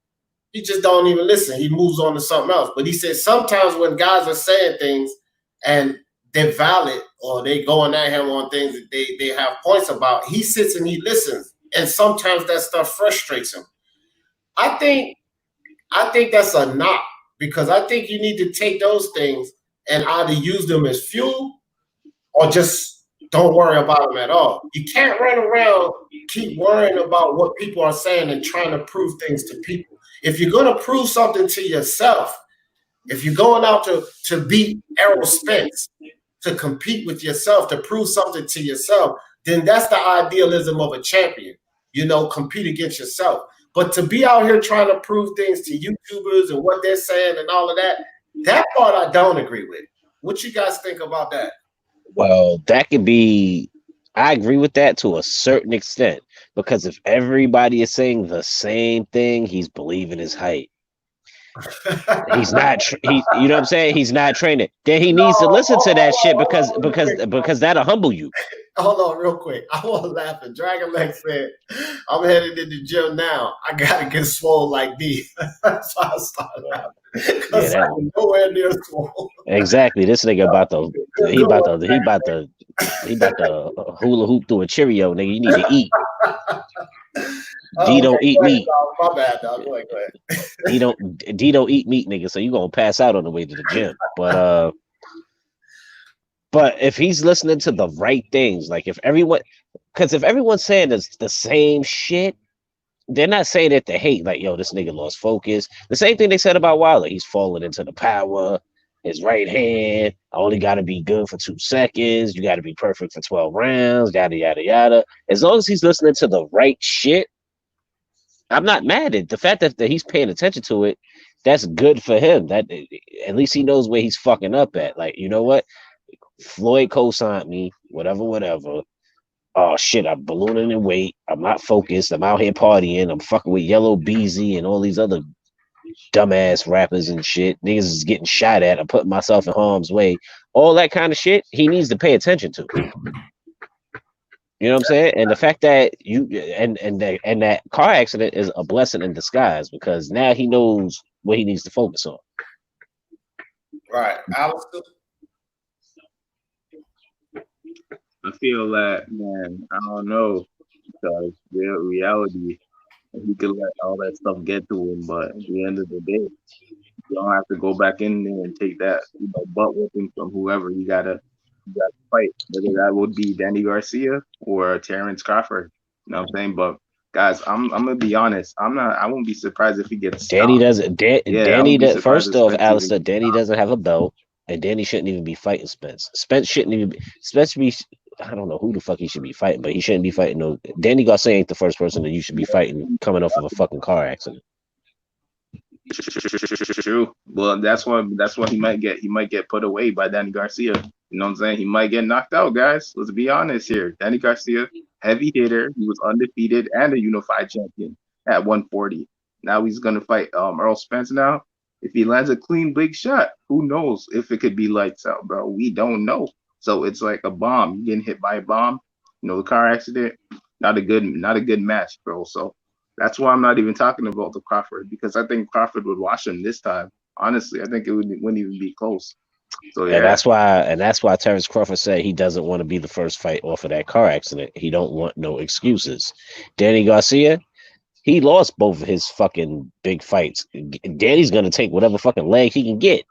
he just don't even listen. He moves on to something else. But he says sometimes when guys are saying things and they're valid, or they going at him on things that they have points about, he sits and he listens, and sometimes that stuff frustrates him. I think that's a knock, because I think you need to take those things and either use them as fuel or just don't worry about them at all. You can't run around keep worrying about what people are saying and trying to prove things to people. If you're going to prove something to yourself, if you're going out to beat Errol Spence, to compete with yourself, to prove something to yourself, then that's the idealism of a champion, compete against yourself. But to be out here trying to prove things to YouTubers and what they're saying and all of that part I don't agree with. What you guys think about that? Well, that could be, I agree with that to a certain extent, because if everybody is saying the same thing, he's believing his hype. He's not, you know what I'm saying? He's not training. Then he needs to listen to that shit because that'll humble you. Hold on, real quick. I want to laugh. And Dragon Leg said, "I'm headed to the gym now. I gotta get swole like D." That's why I started laughing. Because I'm nowhere near swole. Exactly. This nigga about to hula hoop through a Cheerio, nigga. You need to eat. D don't eat meat. My bad, dog. Go ahead. D don't eat meat, nigga. So you gonna pass out on the way to the gym. But if he's listening to the right things, like if everyone's saying the same shit, they're not saying it to hate. Like, yo, this nigga lost focus. The same thing they said about Wilder. He's falling into the power. His right hand, I only got to be good for 2 seconds. You got to be perfect for 12 rounds, yada, yada, yada. As long as he's listening to the right shit, I'm not mad at the fact that he's paying attention to it. That's good for him. That at least he knows where he's fucking up at. Like, you know what? Floyd co-signed me, whatever. Oh shit, I'm ballooning in weight. I'm not focused. I'm out here partying. I'm fucking with Yellow Beezy and all these other dumbass rappers and shit. Niggas is getting shot at. I'm putting myself in harm's way. All that kind of shit, he needs to pay attention to. You know what I'm saying? And the fact that that car accident is a blessing in disguise, because now he knows what he needs to focus on. Right. Alistair? I feel that, man, I don't know, because reality, he could let all that stuff get to him, but at the end of the day, you don't have to go back in there and take that butt whipping from whoever. You gotta fight, whether that would be Danny Garcia or Terrence Crawford. You know what I'm saying? But guys, I'm gonna be honest. I won't be surprised if he gets stopped. Danny doesn't. First off, Alistair, Danny doesn't have a belt, and Danny shouldn't even be fighting Spence. Spence shouldn't even be. Spence should be I don't know who the fuck he should be fighting, but he shouldn't be fighting. No, Danny Garcia ain't the first person that you should be fighting coming off of a fucking car accident. True. Well, that's why he might get put away by Danny Garcia. You know what I'm saying? He might get knocked out, guys. Let's be honest here. Danny Garcia, heavy hitter. He was undefeated and a unified champion at 140. Now he's gonna fight Errol Spence now. If he lands a clean big shot, who knows if it could be lights out, bro? We don't know. So it's like a bomb. You're getting hit by a bomb. You know, the car accident, not a good match, bro. So that's why I'm not even talking about the Crawford, because I think Crawford would wash him this time. Honestly, I think wouldn't even be close. So yeah, and that's why Terrence Crawford said he doesn't want to be the first fight off of that car accident. He don't want no excuses. Danny Garcia, he lost both of his fucking big fights. Danny's gonna take whatever fucking leg he can get.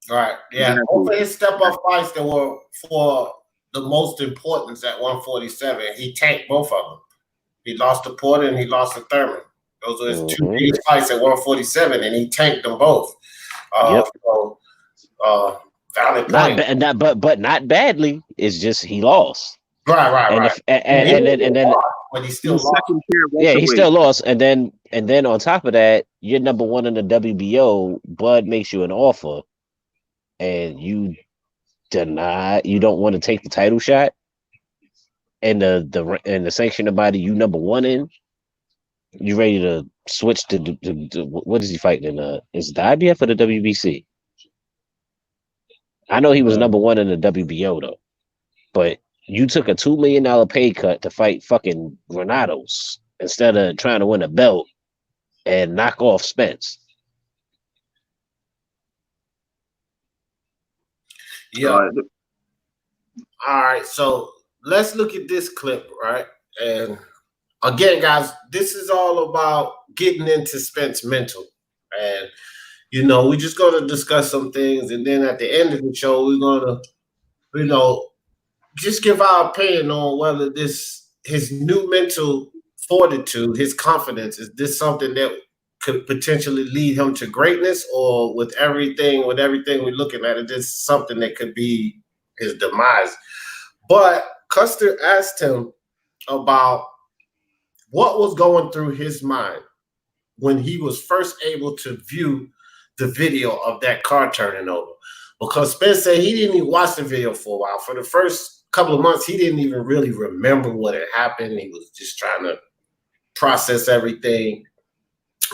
Right. Yeah. Both of his step-up fights that were for the most importance at 147, he tanked both of them. He lost to Porter and he lost to Thurman. Those were his two biggest fights at 147, and he tanked them both. So, valid point. But not badly. It's just he lost. Right. And then but he still lost. He still lost. And then on top of that, you're number one in the WBO. Bud makes you an offer, and you don't want to take the title shot. And the sanctioning body you number one in, you ready to switch to what is he fighting in? Is it the IBF or the WBC? I know he was number one in the WBO though, but you took a $2 million pay cut to fight fucking Granados instead of trying to win a belt and knock off Spence. Yeah. All right, so let's look at this clip, right? And again, guys, this is all about getting into Spence mental. And, you know, we're just going to discuss some things. And then at the end of the show, we're going to, you know, just give our opinion on whether his new mental fortitude, his confidence, is this something that could potentially lead him to greatness, or with everything we're looking at, it is something that could be his demise. But Custer asked him about what was going through his mind when he was first able to view the video of that car turning over. Because Spence said he didn't even watch the video for a while. For the first couple of months, he didn't even really remember what had happened. He was just trying to process everything,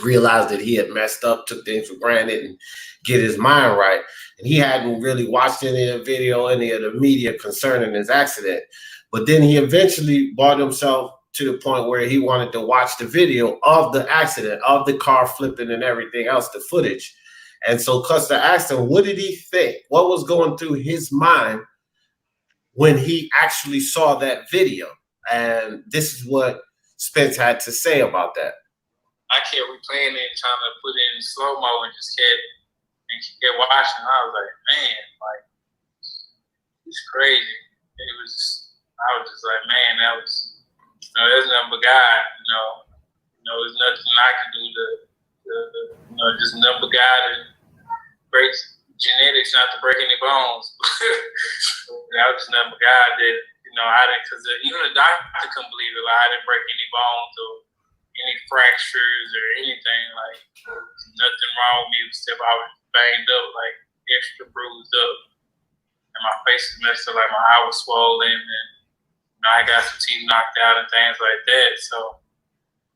realized that he had messed up, took things for granted, and get his mind right. And he hadn't really watched any of the video, any of the media concerning his accident. But then he eventually brought himself to the point where he wanted to watch the video of the accident, of the car flipping and everything else, the footage. And so Custer asked him, what did he think? What was going through his mind when he actually saw that video? And this is what Spence had to say about that. I kept replaying it, trying to put it in slow-mo, and just kept watching. I was like, man, like, it's crazy. I was just like, man, that was, you know, there's nothing but God, you know, there's nothing I can do to you know, just nothing but God and great genetics not to break any bones. That was just nothing but God that, you know, I didn't, because even the doctor couldn't believe it. Like, I didn't break any bones or any fractures or anything. Like, nothing wrong with me except I was banged up, like extra bruised up, and my face was messed up, like my eye was swollen, and you know, I got some teeth knocked out and things like that. So,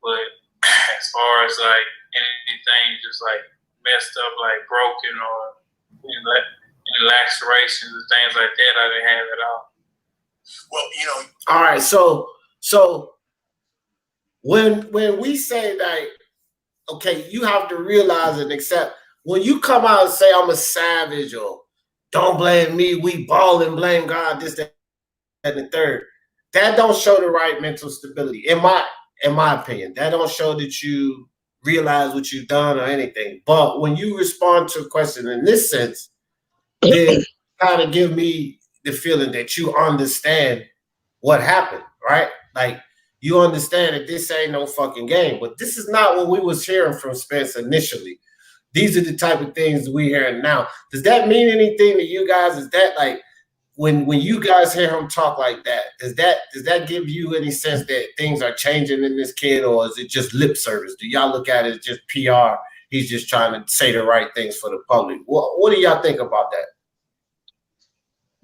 but as far as like anything just like messed up, like broken or any lacerations and things like that, I didn't have at all. Well, you know. All right, so when we say that, okay, you have to realize and accept, when you come out and say I'm a savage or don't blame me, we ball and blame God, this, that, and the third, that don't show the right mental stability. In my opinion, that don't show that you realize what you've done or anything. But when you respond to a question in this sense, then kind of give me the feeling that you understand what happened, right? Like, you understand that this ain't no fucking game. But this is not what we was hearing from Spence initially. These are the type of things we hearing now. Does that mean anything to you guys? Is that like, when you guys hear him talk like that, does that give you any sense that things are changing in this kid, or is it just lip service? Do y'all look at it as just PR? He's just trying to say the right things for the public. What do y'all think about that?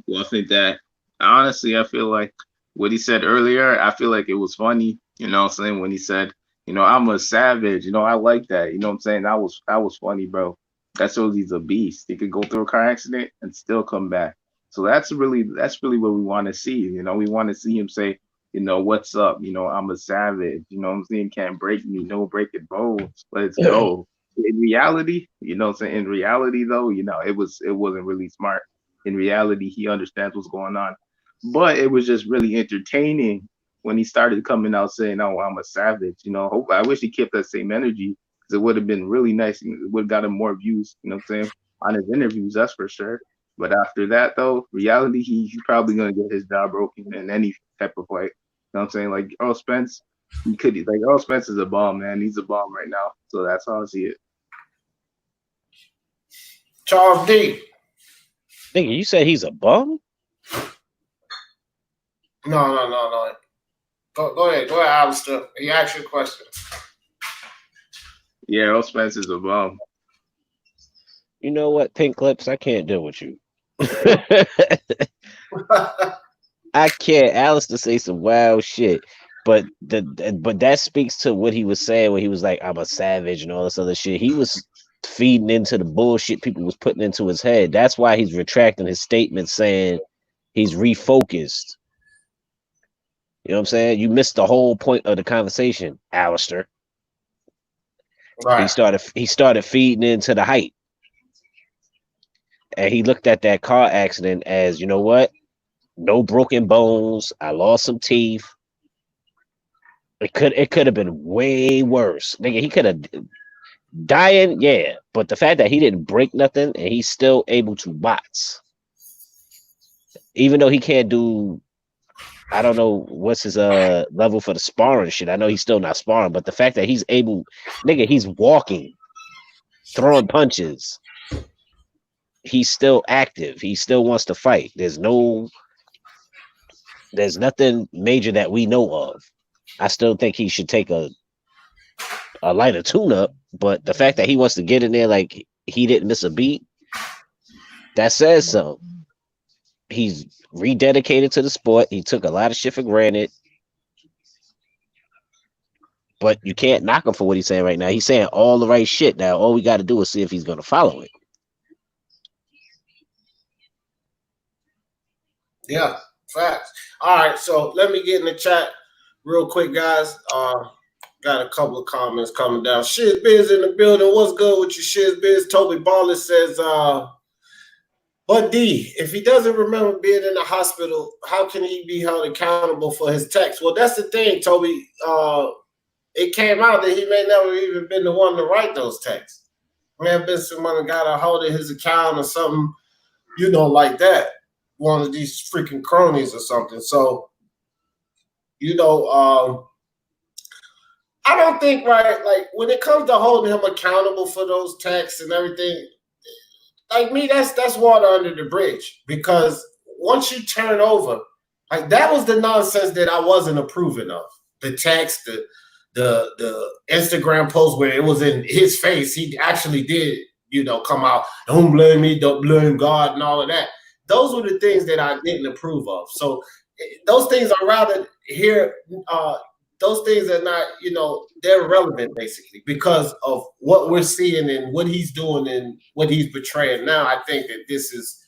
Well, I think that honestly, I feel like what he said earlier, I feel like it was funny, you know what I'm saying, when he said, you know, I'm a savage, you know, I like that, you know what I'm saying? That was funny, bro. That shows he's a beast. He could go through a car accident and still come back. So that's really what we want to see. You know, we want to see him say, you know, what's up? You know, I'm a savage. You know what I'm saying? Can't break me. No breaking bones. Let's go. In reality, you know what I'm saying? In reality, though, you know, it wasn't really smart. In reality, he understands what's going on. But it was just really entertaining when he started coming out saying, "Oh, I'm a savage." You know, I wish he kept that same energy, because it would have been really nice. It would have gotten more views, you know what I'm saying, on his interviews, that's for sure. But after that, though, reality, he's probably going to get his jaw broken in any type of way. You know what I'm saying? Like Errol Spence, Errol Spence is a bomb, man. He's a bomb right now. So that's how I see it. Charles D. Nigga, you said he's a bum? No. Go ahead, Alistair. He asked you a question. Yeah, Errol Spence is a bum. You know what, Pink Clips? I can't deal with you. I can't. Alistair say some wild shit, but that speaks to what he was saying when he was like, "I'm a savage" and all this other shit. He was feeding into the bullshit people was putting into his head. That's why he's retracting his statement, saying he's refocused. You know what I'm saying? You missed the whole point of the conversation, Alistair. Right. He started feeding into the hype. And he looked at that car accident as, you know what? No broken bones. I lost some teeth. It could have been way worse. Nigga, he could have dying, yeah. But the fact that he didn't break nothing and he's still able to box. Even though he can't do, I don't know what's his level for the sparring shit. I know he's still not sparring, but the fact that he's able, nigga, he's walking, throwing punches. He's still active. He still wants to fight. There's nothing major that we know of. I still think he should take a lighter tune-up, but the fact that he wants to get in there like he didn't miss a beat, that says so. He's rededicated to the sport. He took a lot of shit for granted. But you can't knock him for what he's saying right now. He's saying all the right shit. Now, all we got to do is see if he's going to follow it. Yeah, facts. All right, so let me get in the chat real quick, guys. Got a couple of comments coming down. Shiz Biz in the building. What's good with you, Shiz Biz? Toby Baller says, but D, if he doesn't remember being in the hospital, how can he be held accountable for his text? Well, that's the thing, Toby. It came out that he may never even been the one to write those texts. May have been someone that got a hold of his account or something, you know, like that. One of these freaking cronies or something. So, you know, I don't think, right, like when it comes to holding him accountable for those texts and everything, like me, that's water under the bridge, because once you turn over, like that was the nonsense that I wasn't approving of. The text, the Instagram post where it was in his face, he actually did, you know, come out, don't blame me, don't blame God and all of that. Those were the things that I didn't approve of. So those things are rather here. Those things are not, you know, they're relevant basically because of what we're seeing and what he's doing and what he's portraying now. I think that this is,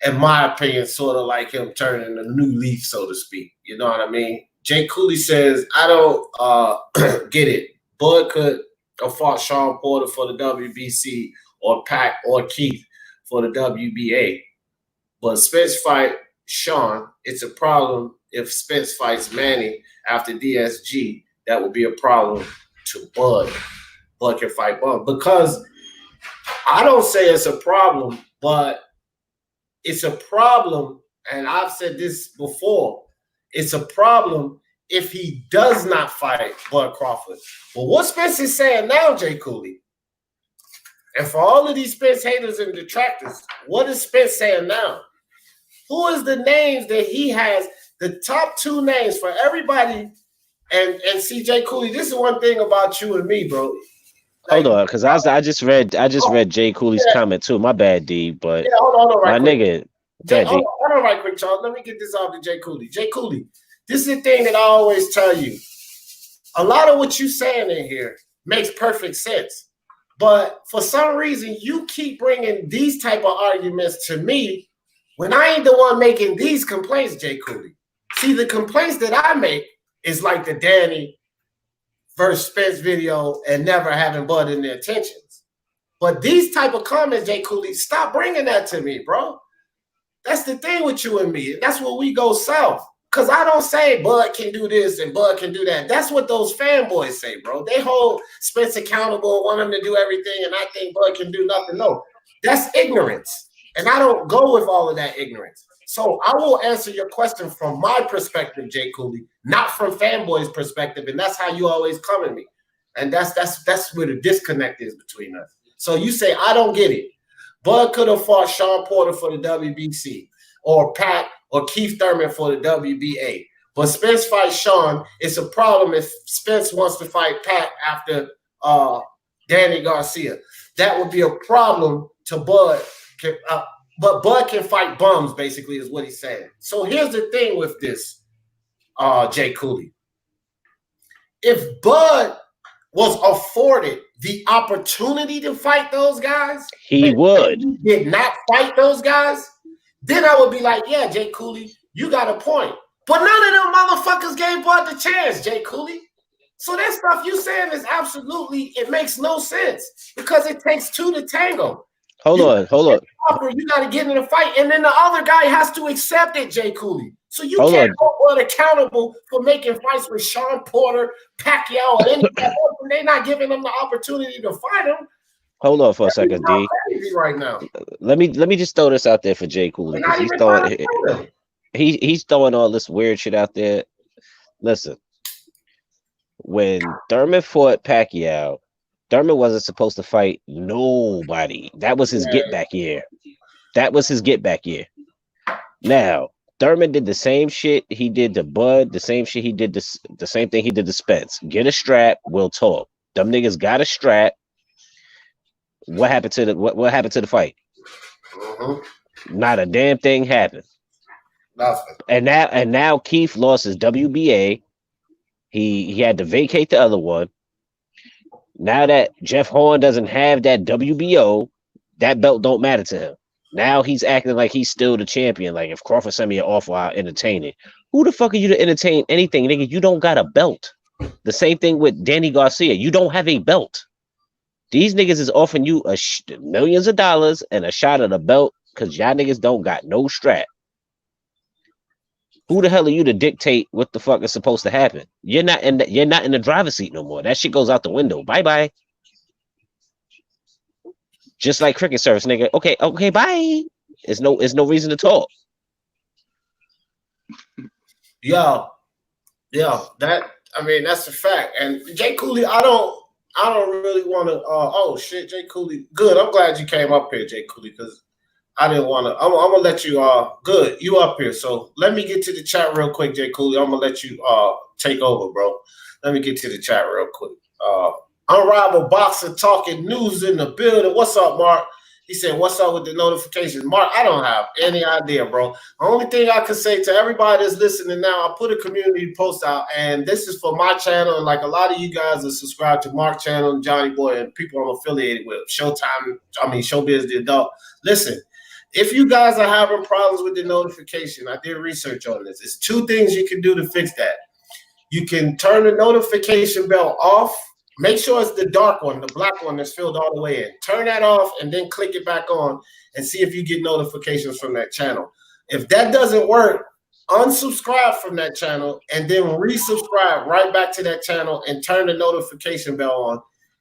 in my opinion, sort of like him turning a new leaf, so to speak. You know what I mean? Jay Cooley says, I don't get it. Bud could have fought Sean Porter for the WBC or Pac or Keith for the WBA. But Spence fight Sean, it's a problem. If Spence fights Manny after DSG, that would be a problem to Bud. Bud can fight Bud. Because I don't say it's a problem, but it's a problem, and I've said this before, it's a problem if he does not fight Bud Crawford. Well, what Spence is saying now, Jay Cooley, and for all of these Spence haters and detractors, what is Spence saying now? Who is the names that he has? The top 2 names for everybody. And CJ Cooley, this is one thing about you and me, bro. Hold on, because I just read Jay Cooley's comment too. My bad, D. But hold on, my quick. nigga, Hold on, right quick, Charles. Let me get this off to Jay Cooley. Jay Cooley, this is the thing that I always tell you. A lot of what you saying in here makes perfect sense, but for some reason you keep bringing these type of arguments to me when I ain't the one making these complaints, Jay Cooley. See, the complaints that I make is like the Danny versus Spence video and never having Bud in their attentions. But these type of comments, Jay Cooley, stop bringing that to me, bro. That's the thing with you and me. That's where we go south. Because I don't say Bud can do this and Bud can do that. That's what those fanboys say, bro. They hold Spence accountable, want him to do everything, and I think Bud can do nothing. No, that's ignorance. And I don't go with all of that ignorance. So I will answer your question from my perspective, Jay Cooley, not from fanboys' perspective. And that's how you always come at me. And that's where the disconnect is between us. So you say, I don't get it. Bud could have fought Sean Porter for the WBC or Pat or Keith Thurman for the WBA. But Spence fights Sean. It's a problem if Spence wants to fight Pat after Danny Garcia. That would be a problem to Bud. But Bud can fight bums, basically, is what he's saying. So here's the thing with this, Jay Cooley. If Bud was afforded the opportunity to fight those guys, he would. He did not fight those guys, then I would be like, yeah, Jay Cooley, you got a point. But none of them motherfuckers gave Bud the chance, Jay Cooley. So that stuff you saying is absolutely, it makes no sense because it takes 2 to tango. Hold on. You got to get in the fight, and then the other guy has to accept it, Jay Cooley. So you can't hold Bud accountable for making fights with Sean Porter, Pacquiao, and anybody. They're not giving them the opportunity to fight him. Hold on for a second, D. Right now. Let me just throw this out there for Jay Cooley because he's throwing all this weird shit out there. Listen, when Thurman fought Pacquiao, Thurman wasn't supposed to fight nobody. That was his get back year. Now, Thurman did the same shit he did to Bud, the same shit he did the same thing he did to Spence. Get a strap, we'll talk. Them niggas got a strap. What happened to the fight? Not a damn thing happened. Nothing. And now Keith lost his WBA. He had to vacate the other one. Now that Jeff Horn doesn't have that WBO, that belt don't matter to him. Now he's acting like he's still the champion. Like if Crawford sent me an offer, I'll entertain it. Who the fuck are you to entertain anything, nigga? You don't got a belt. The same thing with Danny Garcia. You don't have a belt. These niggas is offering you millions of dollars and a shot at a belt because y'all niggas don't got no strap. Who the hell are you to dictate what the fuck is supposed to happen? You're not in the driver's seat no more. That shit goes out the window. Bye bye. Just like cricket service, nigga. Okay, bye. There's no reason to talk. Yo, that's a fact. And Jay Cooley, I don't really want to. Oh shit, Jay Cooley. Good. I'm glad you came up here, Jay Cooley, because I didn't want to. I'm gonna let you. Good. You up here. So let me get to the chat real quick, Jay Cooley. I'm gonna let you take over, bro. Let me get to the chat real quick. Unrivaled Boxer talking news in the building. What's up, Mark? He said, what's up with the notifications? Mark, I don't have any idea, bro. The only thing I can say to everybody that's listening now, I put a community post out, and this is for my channel. And like a lot of you guys are subscribed to Mark's channel and Johnny Boy and people I'm affiliated with, Showbiz the Adult. Listen, if you guys are having problems with the notification, I did research on this. There's 2 things you can do to fix that. You can turn the notification bell off. Make sure it's the dark one, the black one that's filled all the way in. Turn that off and then click it back on and see if you get notifications from that channel. If that doesn't work, unsubscribe from that channel and then resubscribe right back to that channel and turn the notification bell on.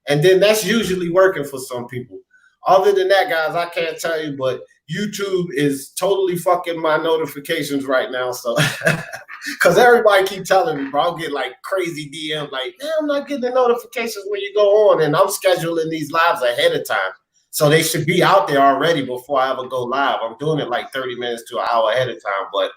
And then that's usually working for some people. Other than that, guys, I can't tell you, but YouTube is totally fucking my notifications right now. So, because everybody keep telling me, bro, I'll get like crazy DM, like, man, I'm not getting the notifications when you go on. And I'm scheduling these lives ahead of time. So they should be out there already before I ever go live. I'm doing it like 30 minutes to an hour ahead of time, but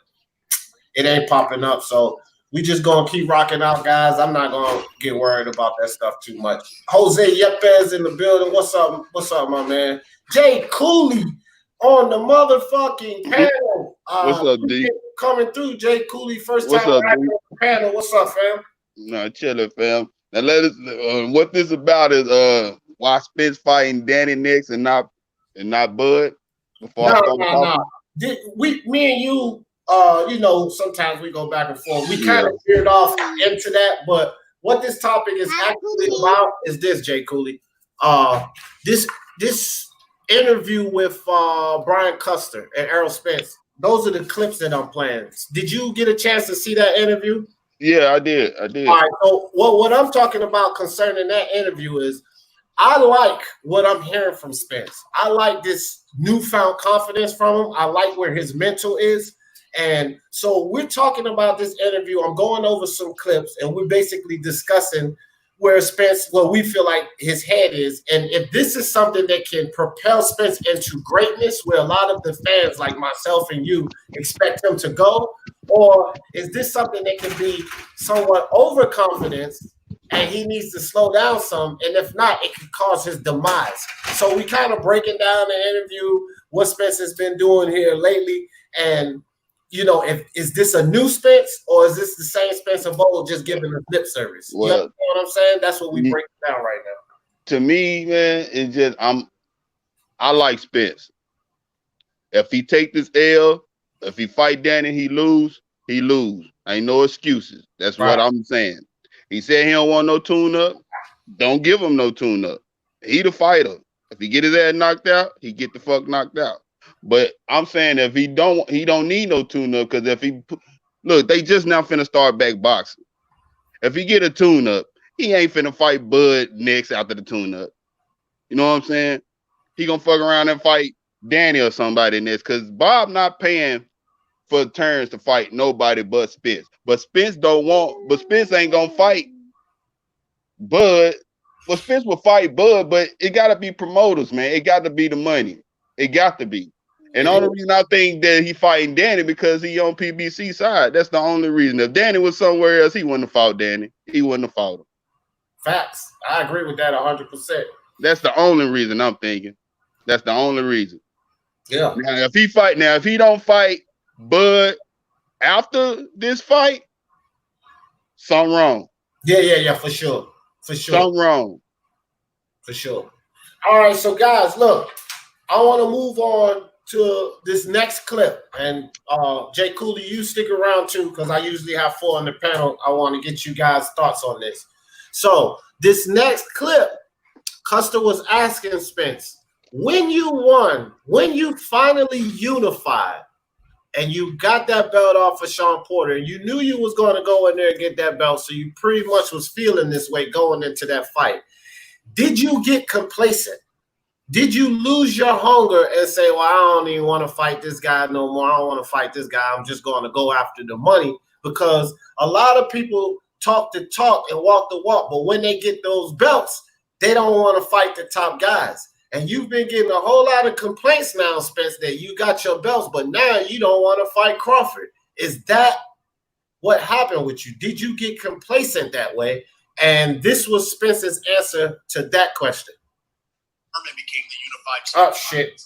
it ain't popping up. So we just gonna keep rocking out, guys. I'm not gonna get worried about that stuff too much. Jose Yepes in the building. What's up? What's up, my man? Jay Cooley on the motherfucking panel. What's up, D? Coming through, Jay Cooley. First What's time up, on D? the panel. What's up, fam? No, chilling, fam. Now let us. What this about is why Spence fighting Danny next and not Bud. Before I start talking. Me and you, you know, sometimes we go back and forth. We kind of veered off into that, but what this topic is actually about is this, Jay Cooley. This interview with Brian Custer and Errol Spence. Those are the clips that I'm playing. Did you get a chance to see that interview? Yeah, I did. All right. So what I'm talking about concerning that interview is I like what I'm hearing from Spence. I like this newfound confidence from him. I like where his mental is. And so we're talking about this interview. I'm going over some clips, and we're basically discussing where Spence, where we feel like his head is. And if this is something that can propel Spence into greatness, where a lot of the fans like myself and you expect him to go, or is this something that can be somewhat overconfidence and he needs to slow down some? And if not, it could cause his demise. So we kind of breaking down the interview, what Spence has been doing here lately. And, you know, is this a new Spence or is this the same Spence of old just giving a lip service? Well, you know what I'm saying? That's what we break down right now. To me, man, it's just I like Spence. If he take this L, if he fight Danny, he lose. Ain't no excuses. That's right. What I'm saying. He said he don't want no tune-up. Don't give him no tune-up. He the fighter. If he get his ass knocked out, he get the fuck knocked out. But I'm saying if he don't need no tune-up, because if he look, they just now finna start back boxing. If he get a tune-up, he ain't finna fight Bud next after the tune-up. You know what I'm saying? He gonna fuck around and fight Danny or somebody next, because Bob not paying for turns to fight nobody but Spence. But Spence ain't gonna fight Bud. Well, Spence will fight Bud, but it gotta be promoters, man. It got to be the money. It got to be. And the only reason I think that he fighting Danny because he on PBC side. That's the only reason. If Danny was somewhere else, he wouldn't have fought Danny. He wouldn't have fought him. Facts. I agree with that 100%. That's the only reason I'm thinking. That's the only reason. Yeah. Now, if he don't fight Bud after this fight, something wrong. Yeah, for sure. Something wrong. For sure. All right, so guys, look, I want to move on to this next clip. And Jay Cooley, you stick around too, because I usually have 4 on the panel. I want to get you guys' thoughts on this. So this next clip, Custer was asking Spence, when you won, when you finally unified, and you got that belt off of Sean Porter, and you knew you was going to go in there and get that belt, so you pretty much was feeling this way going into that fight. Did you get complacent? Did you lose your hunger and say, well, I don't even want to fight this guy no more. I don't want to fight this guy. I'm just going to go after the money? Because a lot of people talk the talk and walk the walk, but when they get those belts, they don't want to fight the top guys. And you've been getting a whole lot of complaints now, Spence, that you got your belts, but now you don't want to fight Crawford. Is that what happened with you? Did you get complacent that way? And this was Spence's answer to that question. Oh, shit.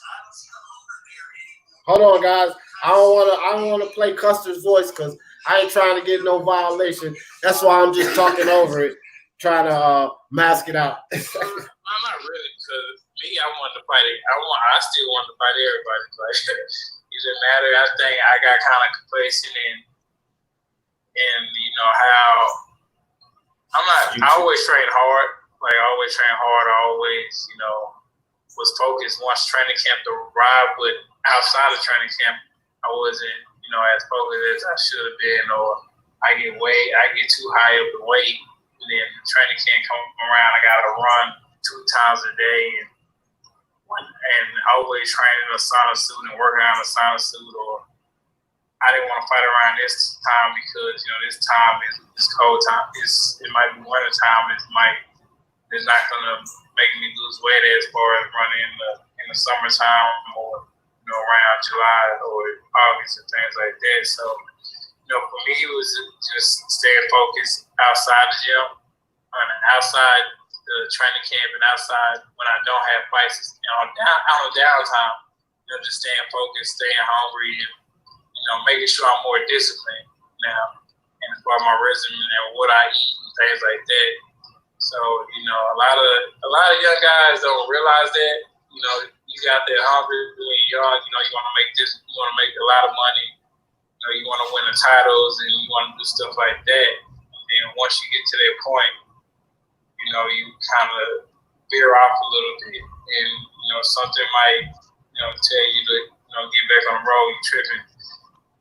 Hold on, guys. I don't want to play Custer's voice because I ain't trying to get no violation. That's why I'm just talking over it, trying to mask it out. I'm not really, because me, I wanted to fight it. I still want to fight everybody. Like, it doesn't matter. I think I got kind of complacent in you know how I always train hard. Like, I always train hard. I always, you know, was focused once training camp to ride, but outside of training camp, I wasn't, you know, as focused as I should have been, or I get too high up the weight, and then training camp come around, I got to run 2 times a day, and always training in a sauna suit and working out in a sauna suit, or I didn't want to fight around this time because, you know, this time is cold time. It might be winter time. It's not going to making me lose weight as far as running in the summertime or around July or August and things like that. So for me, it was just staying focused outside the gym, outside the training camp, and outside when I don't have fights. On downtime, just staying focused, staying hungry, and making sure I'm more disciplined now, and as far as my regimen and what I eat and things like that. So a lot of young guys don't realize that. You got that hungry when you're young. You want to make this. You want to make a lot of money. You want to win the titles, and you want to do stuff like that. And once you get to that point, you kind of veer off a little bit, and something might tell you to get back on the road. You tripping,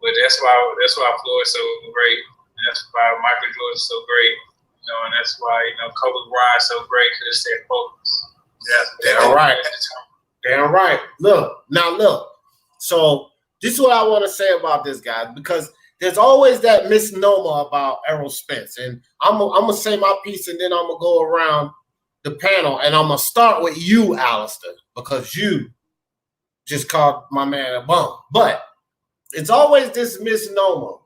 but that's why Floyd's so great. And that's why Michael Jordan's so great. And that's why Kobe Bryant's so great because they're focused. Yeah, damn right. Damn right. Look. So this is what I want to say about this guy, because there's always that misnomer about Errol Spence, and I'm gonna say my piece, and then I'm gonna go around the panel, and I'm gonna start with you, Alistair, because you just called my man a bum. But it's always this misnomer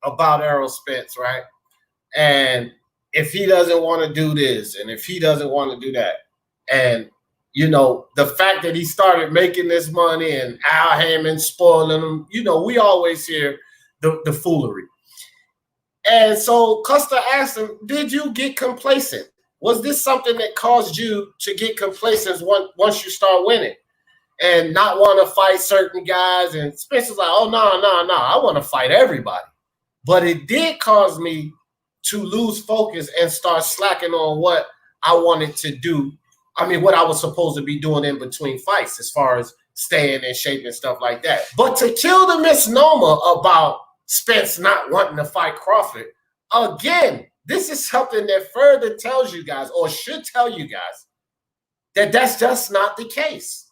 about Errol Spence, right? And if he doesn't want to do this, and if he doesn't want to do that, and the fact that he started making this money and Al Hammond spoiling him, we always hear the foolery. And so Custer asked him, did you get complacent? Was this something that caused you to get complacent once you start winning and not want to fight certain guys? And Spencer's like, oh, no, I want to fight everybody. But it did cause me to lose focus and start slacking on what I wanted to do. I mean, what I was supposed to be doing in between fights as far as staying in shape and stuff like that. But to kill the misnomer about Spence not wanting to fight Crawford, again, this is something that further tells you guys, or should tell you guys, that that's just not the case.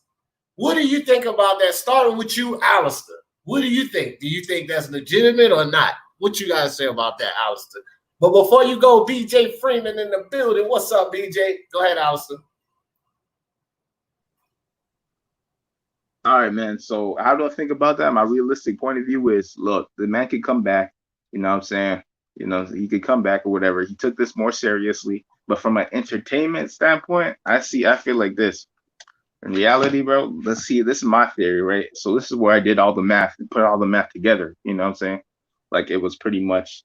What do you think about that? Starting with you, Alistair. What do you think? Do you think that's legitimate or not? What you guys say about that, Alistair? But before you go, BJ Freeman in the building. What's up, BJ? Go ahead, Alistair. All right, man. So how do I think about that? My realistic point of view is, look, the man could come back. You know what I'm saying? He could come back or whatever. He took this more seriously. But from an entertainment standpoint, I feel like this. In reality, bro, let's see. This is my theory, right? So this is where I did all the math and put all the math together. You know what I'm saying? Like it was pretty much,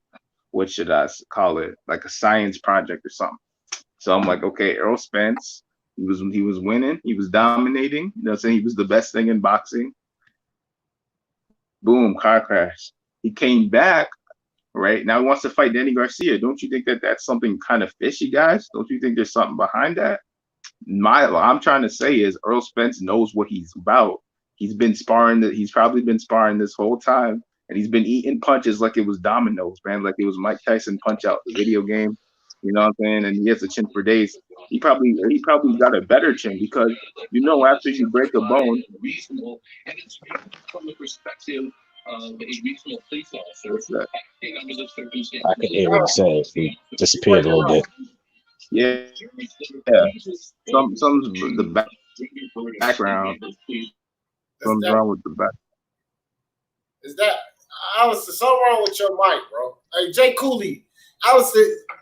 what should I call it? Like a science project or something. So I'm like, okay, Errol Spence. He was winning. He was dominating. You know what I'm saying? He was the best thing in boxing. Boom, car crash. He came back, right? Now he wants to fight Danny Garcia. Don't you think that that's something kind of fishy, guys? Don't you think there's something behind that? What I'm trying to say is Errol Spence knows what he's about. He's been sparring. He's probably been sparring this whole time, and he's been eating punches like it was dominoes, man. Like it was Mike Tyson Punch Out, the video game. You know what I'm saying? And he has a chin for days. He probably got a better chin because after you break a bone, reasonable, and it's from the perspective of a reasonable police officer. I can hear what he says. He disappeared a little bit. Yeah. Some the background. Something's wrong with the back. Is that something wrong with your mic, bro? Hey, Jay Cooley.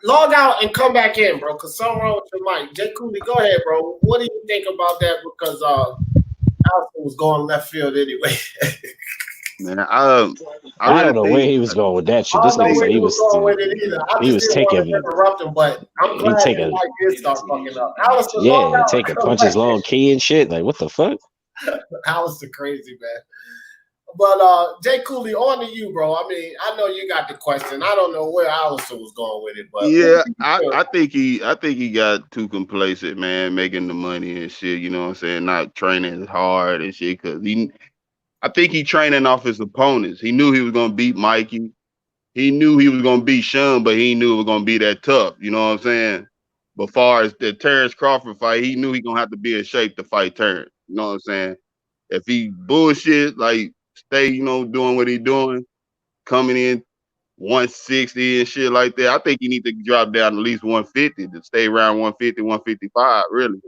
Log out and come back in, bro, because something wrong with your mic. Jay Cooley, go ahead, bro. What do you think about that? Because Alistair was going left field anyway. Man, I don't know where he was going with that shit. This nigga said he was taking. Interrupt him, but I'm glad he did start fucking up. Alistair, yeah, taking punches long key and shit. Like, what the fuck? Alistair crazy, man. But Jay Cooley, on to you, bro. I mean, I know you got the question. I don't know where Alistair was going with it, but yeah, I think he got too complacent, man, making the money and shit. You know what I'm saying? Not training as hard and shit. Because I think he training off his opponents. He knew he was gonna beat Mikey. He knew he was gonna beat Sean, but he knew it was gonna be that tough. You know what I'm saying? But far as the Terrence Crawford fight, he knew he gonna have to be in shape to fight Terrence. You know what I'm saying? If he bullshit, like stay, doing what he doing, coming in 160 and shit like that, I think he need to drop down at least 150 to stay around 150, 155, really.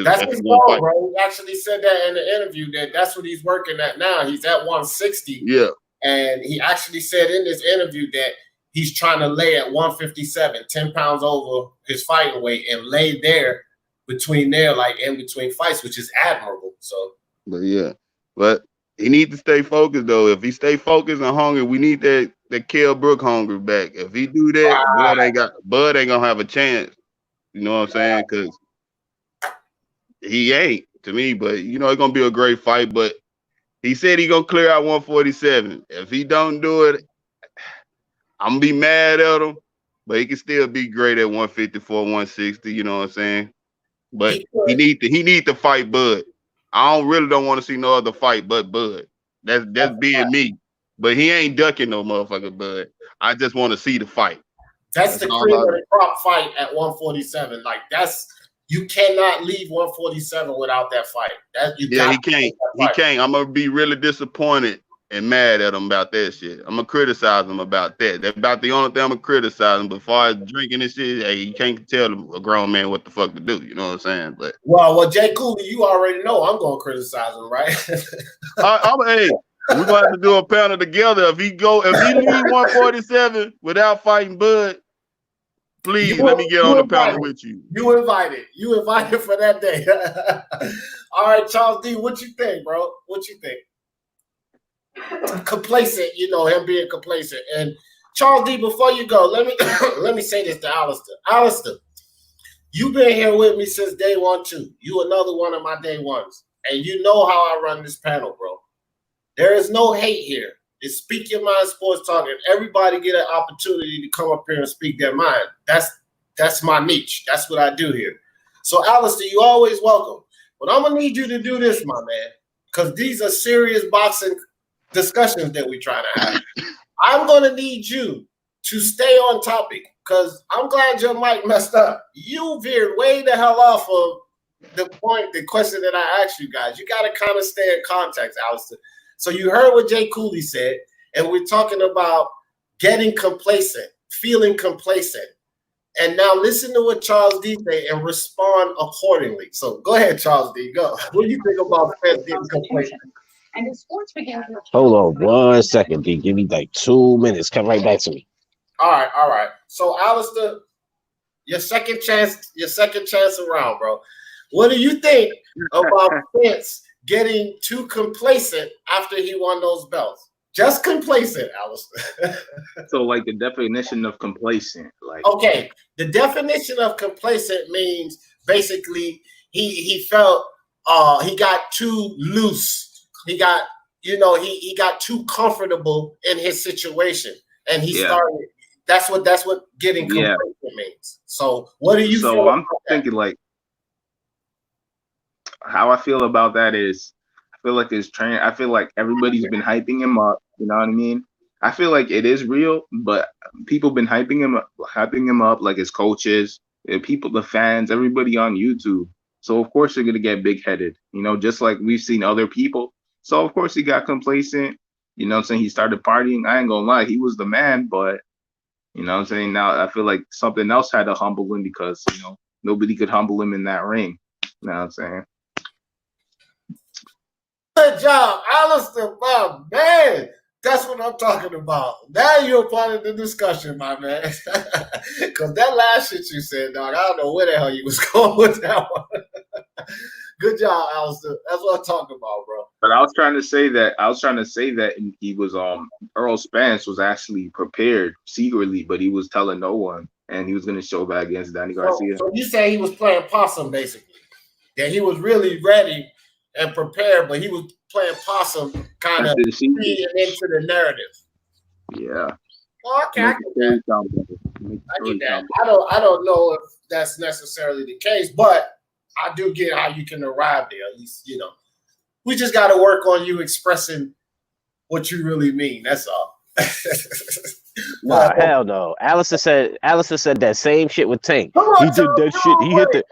That's if his he gonna goal, fight. bro. He actually said that in the interview that's what he's working at now. He's at 160. Yeah. And he actually said in this interview that he's trying to lay at 157, 10 pounds over his fighting weight, and lay there between there, like in between fights, which is admirable. So, but he needs to stay focused though. If he stay focused and hungry, we need that Kell Brook hunger back. If he do that, Bud ain't gonna have a chance. You know what I'm saying? Because he ain't to me. But you know, it's gonna be a great fight. But he said he gonna clear out 147. If he don't do it, I'm gonna be mad at him. But he can still be great at 154, 160. You know what I'm saying? But he need to fight Bud. I don't want to see no other fight but Bud. That's being me. But he ain't ducking no motherfucker Bud. I just want to see the fight. That's the cream of the crop fight at 147. Like you cannot leave 147 without that fight. He can't. He can't. I'm gonna be really disappointed and mad at him about that shit. I'm gonna criticize him about that. That's about the only thing I'm gonna criticize him. But as far as drinking and shit, hey, you can't tell a grown man what the fuck to do. You know what I'm saying? But well, Jay Cooley, you already know I'm gonna criticize him, right? Hey, we're gonna have to do a panel together. If he leave 147 without fighting Bud, please let me get on the panel with you. You invited for that day. All right, Charles D, what you think, bro? What you think? Complacent, him being complacent. And Charles D, before you go, let me say this to Alistair. Alistair, you've been here with me since day one too. You another one of my day ones. And you know how I run this panel, bro. There is no hate here. It's Speak Your Mind Sports Talk, and everybody get an opportunity to come up here and speak their mind. That's my niche. That's what I do here. So, Alistair, you always welcome. But I'm going to need you to do this, my man, because these are serious boxing discussions that we're trying to have. I'm going to need you to stay on topic, because I'm glad your mic messed up. You veered way the hell off of the question that I asked you guys. You got to kind of stay in context, Alistair. So you heard what Jay Cooley said, and we're talking about getting complacent, feeling complacent. And now listen to what Charles D say and respond accordingly. So go ahead, Charles D. Go. What do you think about Spence getting complacent? Hold on 1 second, D. Give me like 2 minutes. Come right back to me. All right. So Alistair, your second chance around, bro. What do you think about Spence getting too complacent after he won those belts? Just complacent, Alistair. So, like, the definition of complacent, like, okay, the definition of complacent means basically he felt he got too loose. He got he got too comfortable in his situation, and he started. That's what getting complacent means. So, what do you? So I'm thinking like. How I feel about that is, I feel like I feel like everybody's been hyping him up. You know what I mean? I feel like it is real, but people been hyping him up, like his coaches, people, the fans, everybody on YouTube. So of course they're gonna get big headed, just like we've seen other people. So of course he got complacent. You know what I'm saying? He started partying. I ain't gonna lie, he was the man, but you know what I'm saying? Now I feel like something else had to humble him because nobody could humble him in that ring. You know what I'm saying? Good job, Alistair, my man. That's what I'm talking about. Now you're part of the discussion, my man. Because that last shit you said, dog, I don't know where the hell you was going with that one. Good job, Alistair. That's what I'm talking about, bro. But I was trying to say that he was Errol Spence was actually prepared secretly, but he was telling no one, and he was going to show back against Danny Garcia. So you say he was playing possum, basically. That he was really ready and prepared, but he was playing possum, kind of feeding into the narrative. Yeah. Okay, I get that. I don't know if that's necessarily the case, but I do get how you can arrive there. At least, we just got to work on you expressing what you really mean. That's all. Nah, hell no. Alistair said that same shit with Tank. He did that shit. He hit the.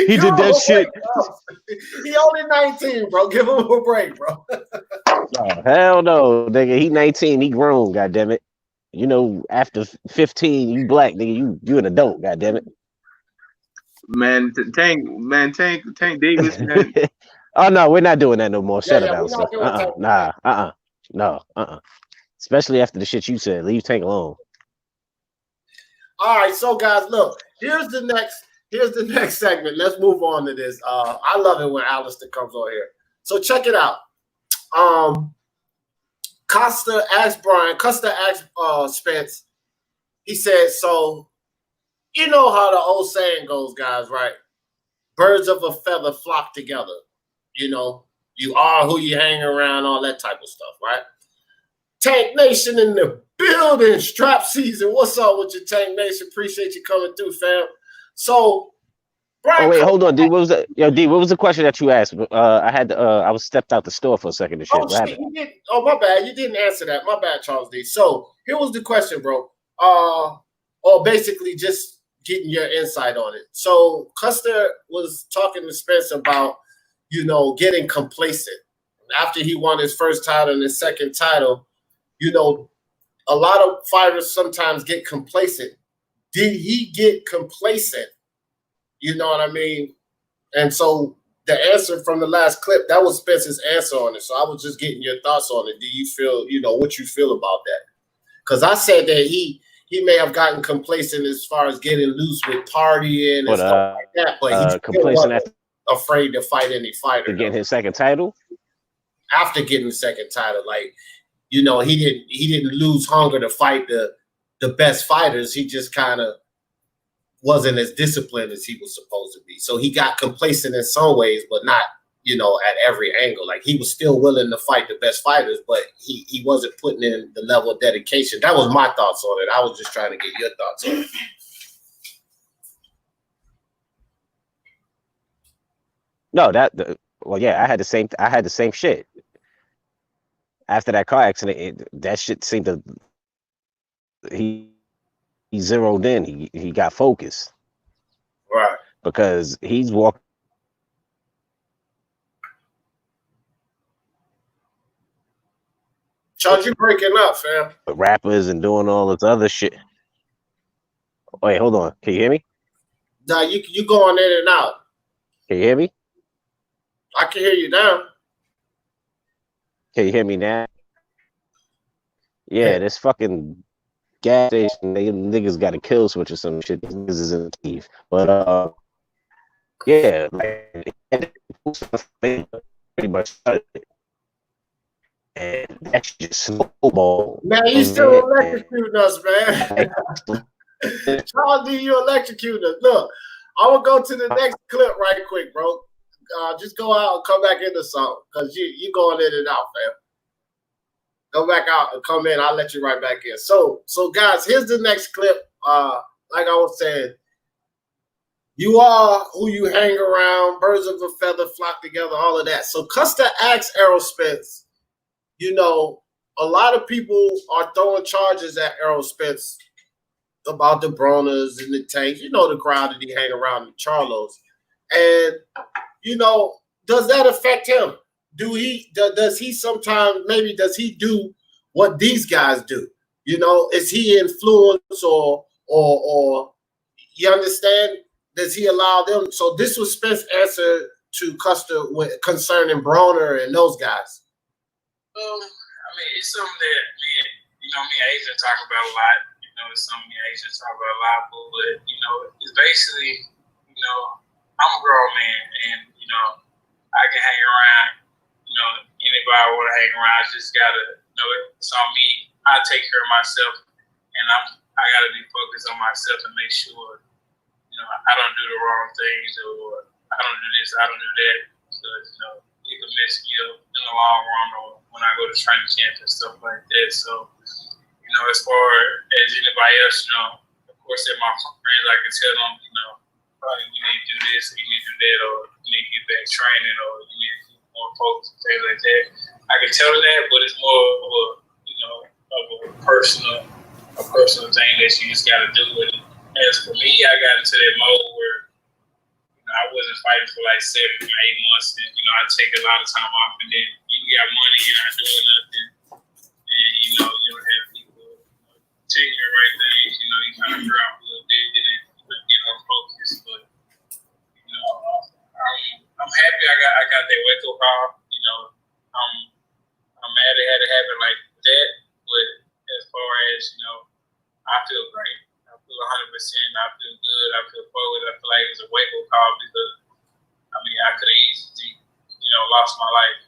He did that shit. He only 19, bro. Give him a break, bro. Oh, hell no, nigga. He 19. He grown. Goddamn it. After 15, you black nigga. You an adult. Goddamn it. Tank Davis, man. Oh no, we're not doing that no more. Shut it Yeah, down, we're sir. not doing Tank. No. Especially after the shit you said. Leave Tank alone. All right, so guys, look, here's the next segment. Let's move on to this. I love it when Alistair comes on here. So check it out. Custer asked Spence. He said, so you know how the old saying goes, guys, right? Birds of a feather flock together. You know, you are who you hang around, all that type of stuff, right? Tank Nation in the building, strap season. What's up with your Tank Nation? Appreciate you coming through, fam. So, Brian. Oh wait, hold on, D. What was the D? What was the question that you asked? I was stepped out the store for a second. And shit. Oh shit, you did. Oh my bad, you didn't answer that. My bad, Charles D. So here was the question, bro. Or basically just getting your insight on it. So Custer was talking to Spence about, you know, getting complacent after he won his first title and his second title. You know, a lot of fighters sometimes get complacent. Did he get complacent? You know what I mean? And so the answer from the last clip, that was Spence's answer on it. So I was just getting your thoughts on it. Do you feel, you know, what you feel about that? Because I said that he may have gotten complacent as far as getting loose with partying and stuff like that, but he complacent wasn't afraid to fight any fighter. To get his second title? After getting the second title, like, you know, he didn't lose hunger to fight the best fighters. He just kind of wasn't as disciplined as he was supposed to be. So he got complacent in some ways, but not, you know, at every angle. Like, he was still willing to fight the best fighters, but he wasn't putting in the level of dedication. That was my thoughts on it. I was just trying to get your thoughts on it. No, I had the same shit. After that car accident, that shit seemed to he zeroed in. He got focused. Right. Because he's walking. Charles, you breaking up, fam. Rappers and doing all this other shit. Wait, hold on. Can you hear me? Nah, you going in and out. Can you hear me? I can hear you now. Can you hear me now? Yeah, this fucking gas station, they niggas got a kill switch or some shit. These niggas is in the teeth. But yeah, like, pretty much started it. And that's just snowball. Man, you still electrocuting us, man. Charles D, you electrocuting us. Look, I'm gonna go to the next clip right quick, bro. Just go out and come back in the song, because you going in and out, fam. Go back out and come in. I'll let you right back in. So guys, here's the next clip. Like I was saying, you are who you hang around. Birds of a feather flock together. All of that. So Custer asked Errol Spence. You know, a lot of people are throwing charges at Errol Spence about the Bronas and the Tanks. You know, the crowd that he hang around, the Charlos. And, you know, does that affect him? Does he sometimes, maybe does he do what these guys do? You know, is he influenced or you understand? Does he allow them? So this was Spence's answer to Custer concerning Broner and those guys. I mean, it's something that me and Asia talk about a lot. You know, it's something me and Asia talk about a lot. But you know, it's basically, you know, I'm a grown man, and you know, I can hang around. You know, anybody want to hang around. I just gotta, you know, it's on me. I take care of myself, and I gotta be focused on myself and make sure, you know, I don't do the wrong things, or I don't do this, I don't do that, because you know, it can mess me up in the long run, or when I go to training camp and stuff like that. So, you know, as far as anybody else, you know, of course, they're my friends. I can tell them, you know, probably you need to do this, or you need to do that, or you need to get back training, or you need to get more focus and things like that. I can tell them that, but it's more of a, you know, of a personal thing that you just got to do with it. As for me, I got into that mode where, you know, I wasn't fighting for like 7 or 8 months, and you know, I take a lot of time off, and then you got money, you're not doing nothing, and you know, you don't have people taking the right things. You know, you kind of drop a little bit and you get on focus. But I feel great. I feel 100%. I feel good. I feel forward. I feel like it was a wake-up call because, I mean, I could have easily, lost my life.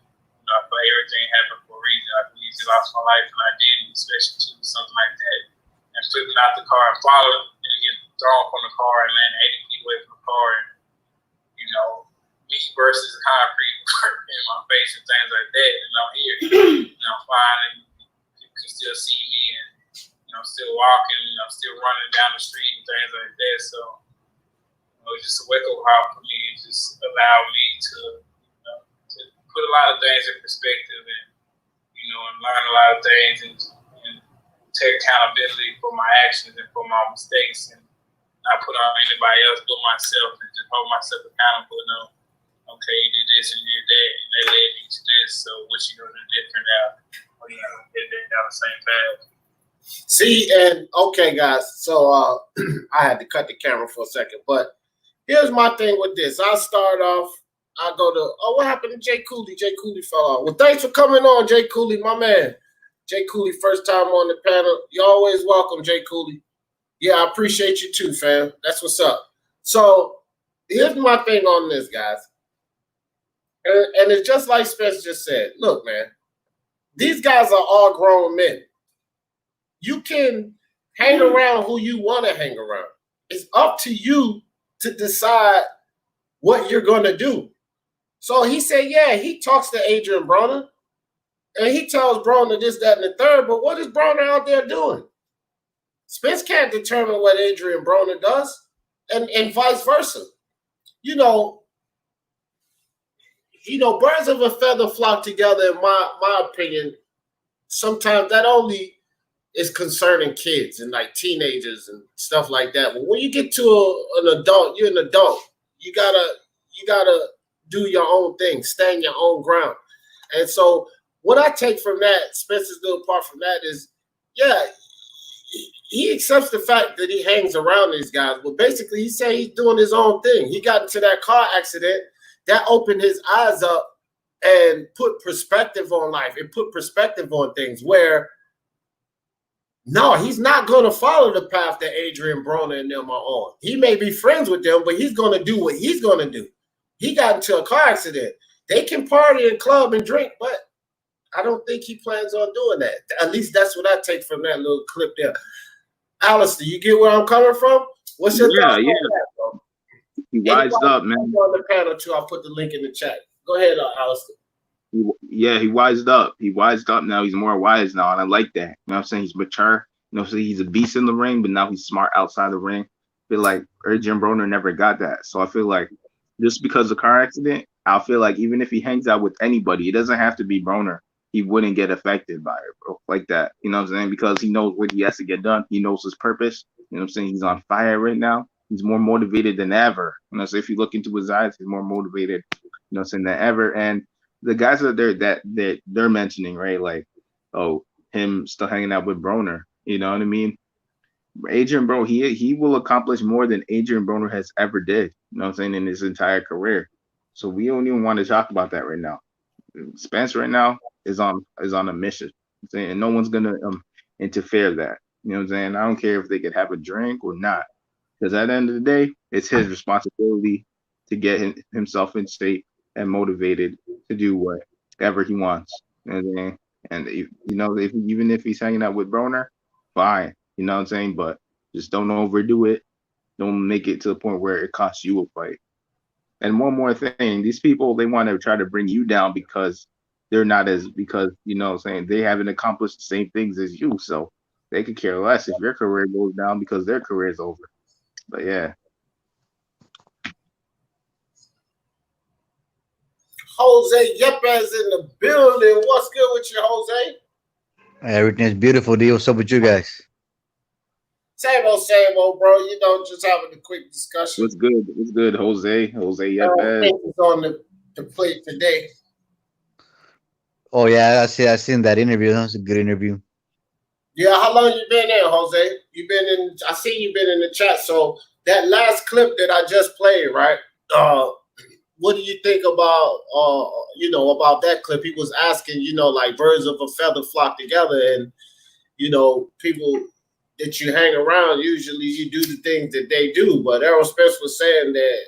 I feel like everything happened for a reason. I could easily lost my life, and I didn't, especially to something like that. And flipping out the car and falling and getting thrown from the car and landing 80 feet away from the car, and me versus concrete in my face and things like that. And I'm here, I'm fine, and you can still see me, and still walking, still running down the street and things like that. So it was just a wake up call for me. It just allowed me to put a lot of things in perspective, and and learn a lot of things, and take accountability for my actions and for my mistakes, and not put on anybody else but myself, and just hold myself accountable. Okay, you did this and you did that, and that led you to this. So what you gonna do different now? Or you gonna get down the same path? See, and okay, guys. So I had to cut the camera for a second, but here's my thing with this. I'll start off. I go to, what happened to Jay Cooley? Jay Cooley fell off. Well, thanks for coming on, Jay Cooley, my man. Jay Cooley, first time on the panel. You're always welcome, Jay Cooley. Yeah, I appreciate you too, fam. That's what's up. So here's my thing on this, guys. And it's just like Spence just said. Look, man, these guys are all grown men. You can hang around who you want to hang around. It's up to you to decide what you're going to do. So he said, yeah, he talks to Adrian Broner, and he tells Broner this, that, and the third, but what is Broner out there doing? Spence can't determine what Adrian Broner does, and vice versa. Birds of a feather flock together, in my opinion. Sometimes that only is concerning kids and like teenagers and stuff like that. But when you get to an adult, you're an adult. You gotta do your own thing, stand your own ground. And so what I take from that, Spencer's little part from that is, yeah, he accepts the fact that he hangs around these guys, but basically he said he's doing his own thing. He got into that car accident. That opened his eyes up and put perspective on life. It put perspective on things where, no, he's not going to follow the path that Adrian Broner and them are on. He may be friends with them, but he's going to do what he's going to do. He got into a car accident. They can party and club and drink, but I don't think he plans on doing that. At least that's what I take from that little clip there. Alistair, you get where I'm coming from? What's your thoughts on that, bro? He wised up, man. On the panel too, I'll put the link in the chat. Go ahead, Alistair. Yeah, he wised up. He wised up now. He's more wise now, and I like that. You know what I'm saying? He's mature. So he's a beast in the ring, but now he's smart outside the ring. I feel like Adrian Broner never got that. So I feel like just because of the car accident, I feel like even if he hangs out with anybody, it doesn't have to be Broner. He wouldn't get affected by it, bro, like that. You know what I'm saying? Because he knows what he has to get done. He knows his purpose. You know what I'm saying? He's on fire right now. He's more motivated than ever. You know, so if you look into his eyes, he's more motivated, than ever. And the guys that they're mentioning, right? Like, oh, him still hanging out with Broner. You know what I mean? Adrian Broner, he will accomplish more than Adrian Broner has ever did. You know what I'm saying? In his entire career. So we don't even want to talk about that right now. Spence right now is on a mission. And no one's gonna interfere that. You know what I'm saying? I don't care if they could have a drink or not. Because at the end of the day, it's his responsibility to get himself in shape and motivated to do whatever he wants. You know what I'm saying? And even if he's hanging out with Broner, fine. You know what I'm saying? But just don't overdo it. Don't make it to the point where it costs you a fight. And one more thing, these people, they want to try to bring you down because they're not because you know what I'm saying, they haven't accomplished the same things as you. So they could care less if your career goes down because their career is over. But yeah. Jose Yepes in the building. What's good with you, Jose? Everything's beautiful, D. What's up with you guys? Same old, bro. Just having a quick discussion. What's good, Jose? Jose Yepes. Is on the plate today. Oh yeah, I seen that interview. That was a good interview. Yeah, how long you been in, Jose? I see you been in the chat. So that last clip that I just played, right? What do you think about about that clip? He was asking, like birds of a feather flock together, and people that you hang around, usually you do the things that they do. But Errol Spence was saying that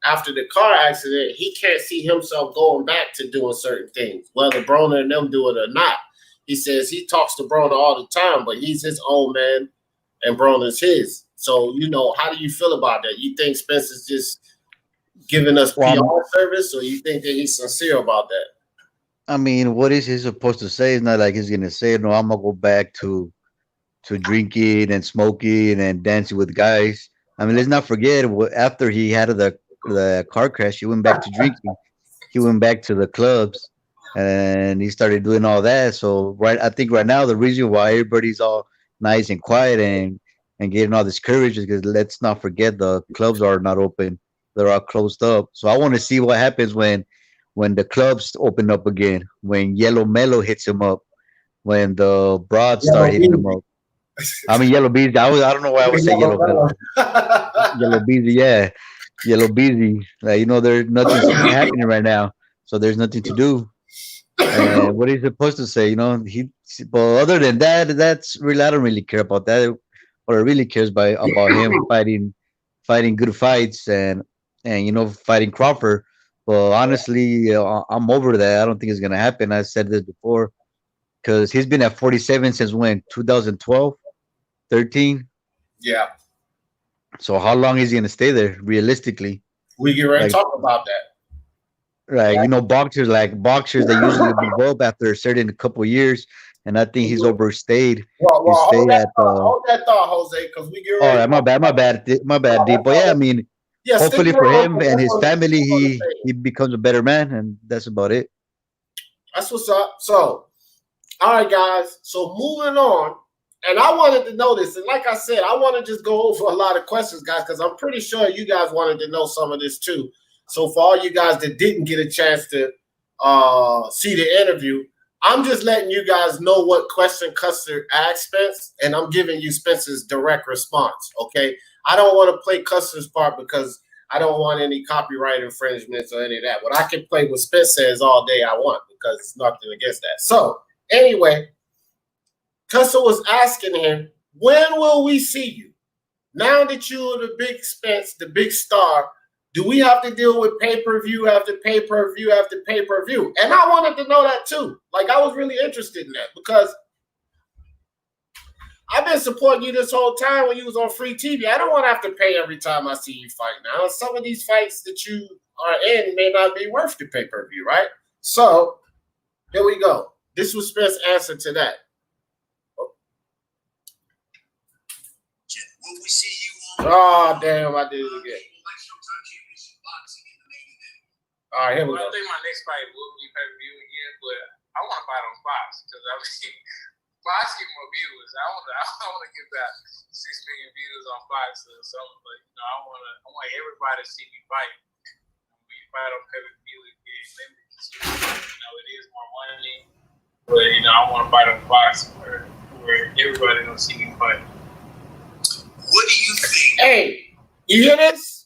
after the car accident, he can't see himself going back to doing certain things, whether Broner and them do it or not. He says he talks to Broner all the time, but he's his own man and Broner's his. So, you know, how do you feel about that? You think Spence is just giving us PR service, or you think that he's sincere about that? I mean, what is he supposed to say? It's not like he's gonna say, "No, I'm gonna go back to drinking and smoking and dancing with guys." I mean, let's not forget after he had the car crash, he went back to drinking. He went back to the clubs, and he started doing all that. So I think right now the reason why everybody's all nice and quiet and getting all this courage is because let's not forget the clubs are not open; they're all closed up. So I want to see what happens when the clubs open up again, when Yellow Mellow hits him up, when the broads start hitting him up. I mean, Yellow Beezy. I don't know why I would say Yellow Mellow. Yellow Beezy, yeah. Yellow Beezy. Like, you know, there's nothing happening right now, so there's nothing to do. And what is he supposed to say? You know, but other than that, that's really, I don't really care about that. What I really cares about him fighting good fights and you know, fighting Crawford. Well, honestly, I'm over that. I don't think it's gonna happen. I said this before, because he's been at 47 since when? 2012, 13. Yeah. So how long is he gonna stay there? Realistically, we get ready to talk about that. Right. Yeah. You know, boxers they usually move up after a certain couple of years, and I think he's overstayed. Well, hold that thought, Jose, because we get ready. All right, my bad, D. But yeah, I mean, yeah, hopefully for him and his family, he becomes a better man, and that's about it. That's what's up. So, all right, guys. So moving on, and I wanted to know this, and like I said, I want to just go over a lot of questions, guys, because I'm pretty sure you guys wanted to know some of this too. So for all you guys that didn't get a chance to see the interview, I'm just letting you guys know what question Custer asked Spence, and I'm giving you Spence's direct response, okay? I don't want to play Custer's part because I don't want any copyright infringements or any of that. But I can play what Spence says all day I want because it's nothing against that. So anyway, Custer was asking him, when will we see you? Now that you're the big Spence, the big star, do we have to deal with pay-per-view after pay-per-view after pay-per-view? And I wanted to know that too. Like, I was really interested in that because I've been supporting you this whole time when you was on free TV. I don't want to have to pay every time I see you fight now. Some of these fights that you are in may not be worth the pay-per-view, right? So, here we go. This was Spence's answer to that. Will we see you on? Oh, damn, I did it again. All right, here we go. I think my next fight will be pay-per-view again, but I want to fight on Fox because I mean, Fox get more viewers. I want to get that 6 million views on Fox or something, but you know, I want everybody to see me fight. When you fight on pay-per-view again, you know, it is more money, but you know, I want to fight on Fox where everybody gonna see me fight. What do you think? Hey, you hear this?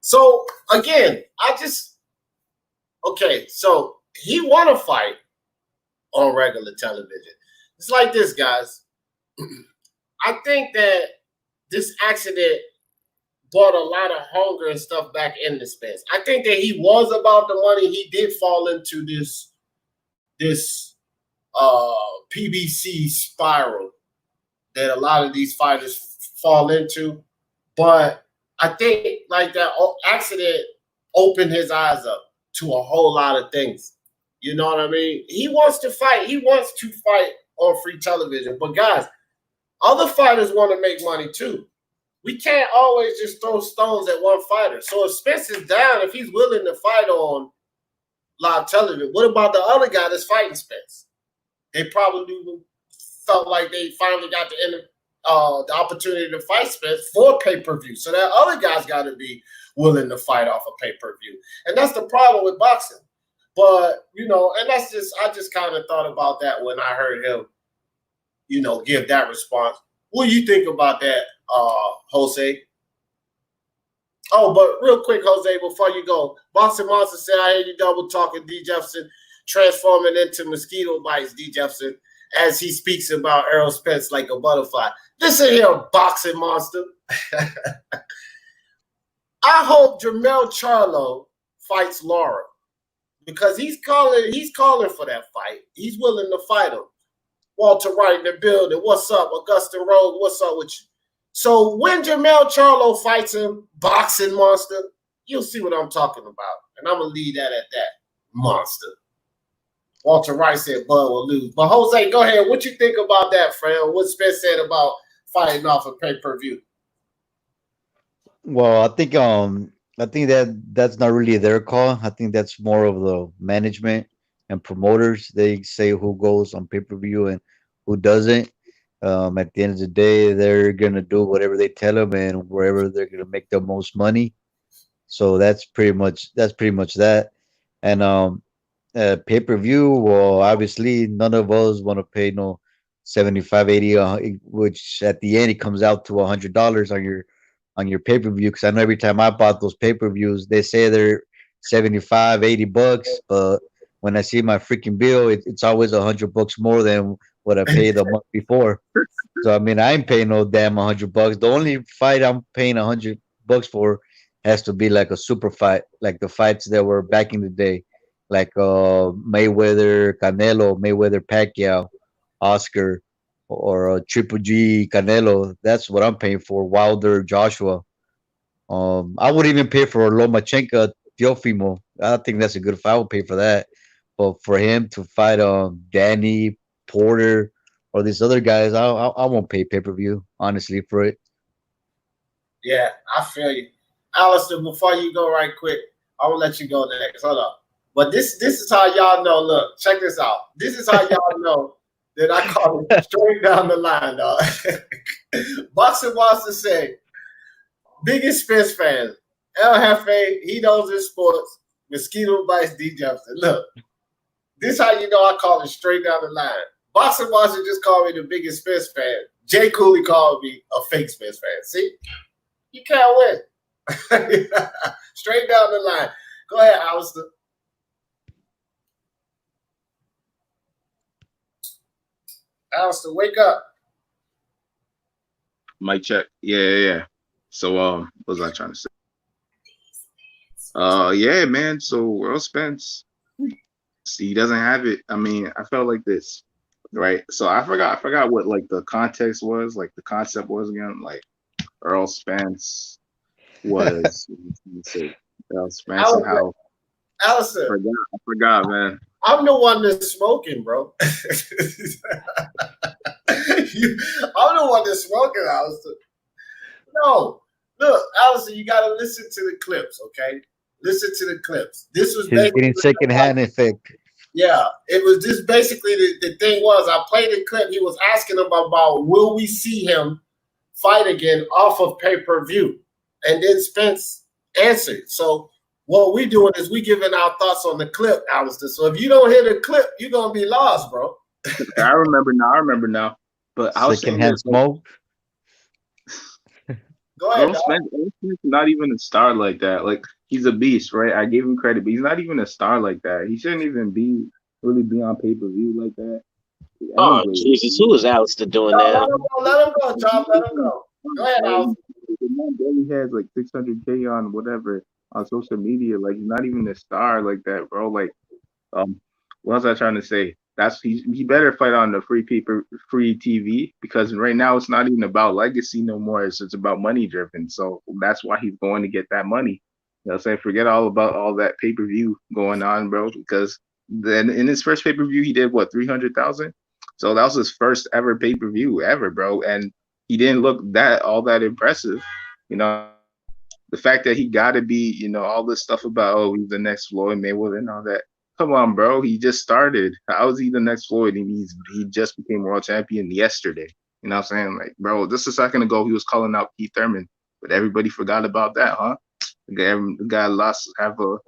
So, again, so he want to fight on regular television. It's like this, guys. I think that this accident brought a lot of hunger and stuff back in the Spence. I think that he was about the money. He did fall into this PBC spiral that a lot of these fighters fall into. But I think like that accident opened his eyes up to a whole lot of things. You know what I mean? He wants to fight. He wants to fight on free television. But guys, other fighters want to make money too. We can't always just throw stones at one fighter. So if Spence is down, if he's willing to fight on live television, what about the other guy that's fighting Spence? They probably felt like they finally got the opportunity to fight Spence for pay-per-view. So that other guy's got to be willing to fight off a pay-per-view. And that's the problem with boxing. But, you know, and I just kind of thought about that when I heard him, you know, give that response. What do you think about that, Jose? Oh, but real quick, Jose, before you go, Boxing Monster said, I hear you double talking, D. Jefferson, transforming into mosquito bites, D. Jefferson. as he speaks about Errol Spence like a butterfly. Listen here, boxing monster. I hope Jermell Charlo fights Laura because he's calling for that fight. He's willing to fight him. Walter Wright in the building. What's up, Augusta Road? What's up with you? So when Jermell Charlo fights him, boxing monster, you'll see what I'm talking about. And I'm going to leave that at that, monster. Walter Wright said Bud will lose. But Jose, go ahead. What you think about that, friend? What Spence said about fighting off a pay-per-view? Well, I think that's not really their call. I think that's more of the management and promoters. They say who goes on pay-per-view and who doesn't. At the end of the day, they're gonna do whatever they tell them and wherever they're gonna make the most money. So that's pretty much that. And pay-per-view, well, obviously none of us want to pay no 75, 80, which at the end it comes out to $100 on your pay-per-view. Because I know every time I bought those pay-per-views, they say they're 75, 80 bucks, but when I see my freaking bill, it's always $100 more than what I paid the month before. So I mean, I ain't paying no damn $100. The only fight I'm paying $100 for has to be like a super fight, like the fights that were back in the day, like Mayweather, Canelo, Mayweather, Pacquiao, Oscar, or Triple G, Canelo. That's what I'm paying for. Wilder, Joshua. I would even pay for Lomachenko, Teofimo. I think that's a good fight. I would pay for that. But for him to fight Danny, Porter, or these other guys, I won't pay pay-per-view, honestly, for it. Yeah, I feel you. Alistair, before you go right quick, I will let you go next. Hold up. But this is how y'all know. Look, check this out. This is how y'all know that I call it straight down the line, dog. Boxing Monster said, biggest Spence fan. El Jefe, he knows his sports. Mosquito bites D. Jefferson. Look, this is how you know I call it straight down the line. Boxing Monster just called me the biggest Spence fan. Jay Cooley called me a fake Spence fan. See? You can't win. Straight down the line. Go ahead, Alistair. Alistair, wake up. Mic check. Yeah. So what was I trying to say? Yeah, man. So Errol Spence, he doesn't have it. I mean, I felt like this, right? So I forgot what like the context was, like the concept was again. Like Errol Spence was Errol Spence and how Alistair. I forgot, man. I'm the one that's smoking, bro. I'm the one that's smoking, Alistair. No, look, Alistair, you got to listen to the clips, okay? Listen to the clips. This was He's getting secondhand effect. Yeah, it was just basically the thing was I played the clip. He was asking him about will we see him fight again off of pay-per-view, and then Spence answered. So what we doing is we giving our thoughts on the clip, Alistair. So if you don't hear the clip, you're gonna be lost, bro. I remember now. But I was secondhand smoke. Go ahead. Spence not even a star like that. Like he's a beast, right? I gave him credit, but he's not even a star like that. He shouldn't even really be on pay-per-view like that. Oh Jesus, who is Alistair doing now? Let him go, Tom. Let him go. Go ahead, Alistair. The man barely has like 600K on whatever on social media. Like he's not even a star like that, bro. Like, what was I trying to say? He better fight on the free TV because right now it's not even about legacy no more. It's about money driven. So that's why he's going to get that money. You know what I'm saying? Forget all about all that pay-per-view going on, bro. Because then in his first pay-per-view, he did what, 300,000? So that was his first ever pay-per-view ever, bro. And he didn't look all that impressive. You know, the fact that he got to be, you know, all this stuff about, he's the next Floyd Mayweather and all that. Come on, bro. He just started. How is he the next Floyd? And he just became world champion yesterday. You know what I'm saying? Like, bro, just a second ago, he was calling out Keith Thurman, but everybody forgot about that, huh? The guy lost half a, you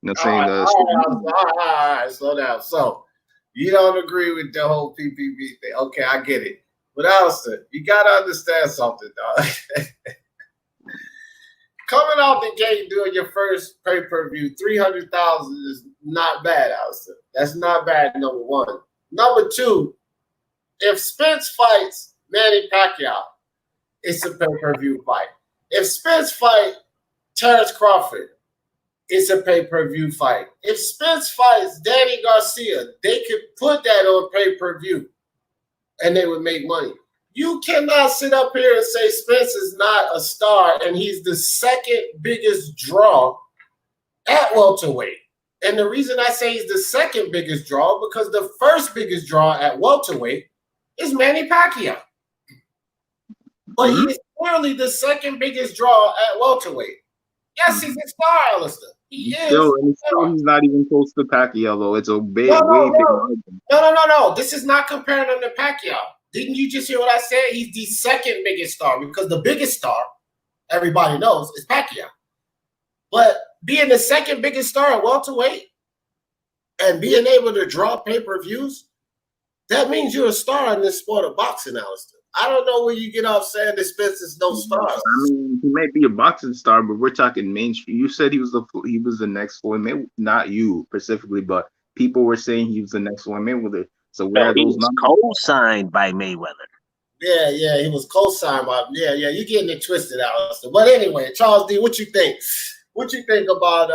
know what I'm saying? All right, slow down. So, you don't agree with the whole PPV thing. Okay, I get it. But Alistair, you got to understand something, dog. Coming off the gate doing your first pay-per-view, 300,000 is not bad, Alistair. That's not bad, number one. Number two, if Spence fights Manny Pacquiao, it's a pay-per-view fight. If Spence fight Terrence Crawford, it's a pay-per-view fight. If Spence fights Danny Garcia, they could put that on pay-per-view and they would make money. You cannot sit up here and say Spence is not a star and he's the second biggest draw at welterweight. And the reason I say he's the second biggest draw because the first biggest draw at welterweight is Manny Pacquiao. But he is clearly the second biggest draw at welterweight. Yes, he's a star, Alistair. He is. He's not even close to Pacquiao, though. It's a big, way big margin. No. This is not comparing him to Pacquiao. Didn't you just hear what I said? He's the second biggest star because the biggest star, everybody knows, is Pacquiao. But being the second biggest star at welterweight and being able to draw pay-per-views, that means you're a star in this sport of boxing, Alistair. I don't know where you get off saying that Spence is no star. I mean, he might be a boxing star, but we're talking mainstream. You said he was the next Floyd Mayweather, not you specifically, but people were saying he was the next Floyd Mayweather. So where are those numbers? Co-signed by Mayweather. Yeah, he was co-signed by. Yeah, you're getting it twisted, Alistair. But anyway, Charles D, what you think? What you think about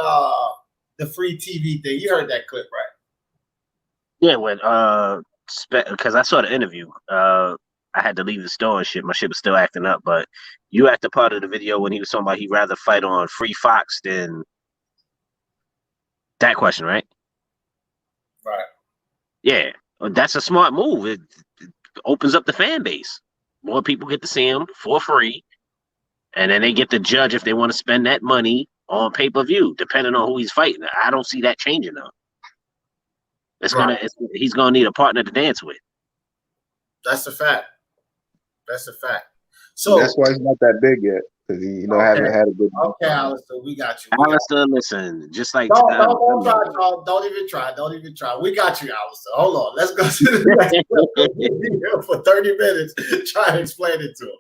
the free TV thing? You heard that clip, right? Yeah, when because I saw the interview. I had to leave the store and shit. My shit was still acting up, but you acted part of the video when he was talking about he'd rather fight on Free Fox than that question, right? Right. Yeah, that's a smart move. It opens up the fan base. More people get to see him for free, and then they get to judge if they want to spend that money on pay-per-view, depending on who he's fighting. I don't see that changing though. He's gonna need a partner to dance with. That's a fact. That's a fact. So that's why he's not that big yet, because he haven't had a good. Okay, Alistair, we got you. Alistair, listen, just like don't even try. We got you, Alistair. Hold on, let's go to the next video for 30 minutes. Try to explain it to him.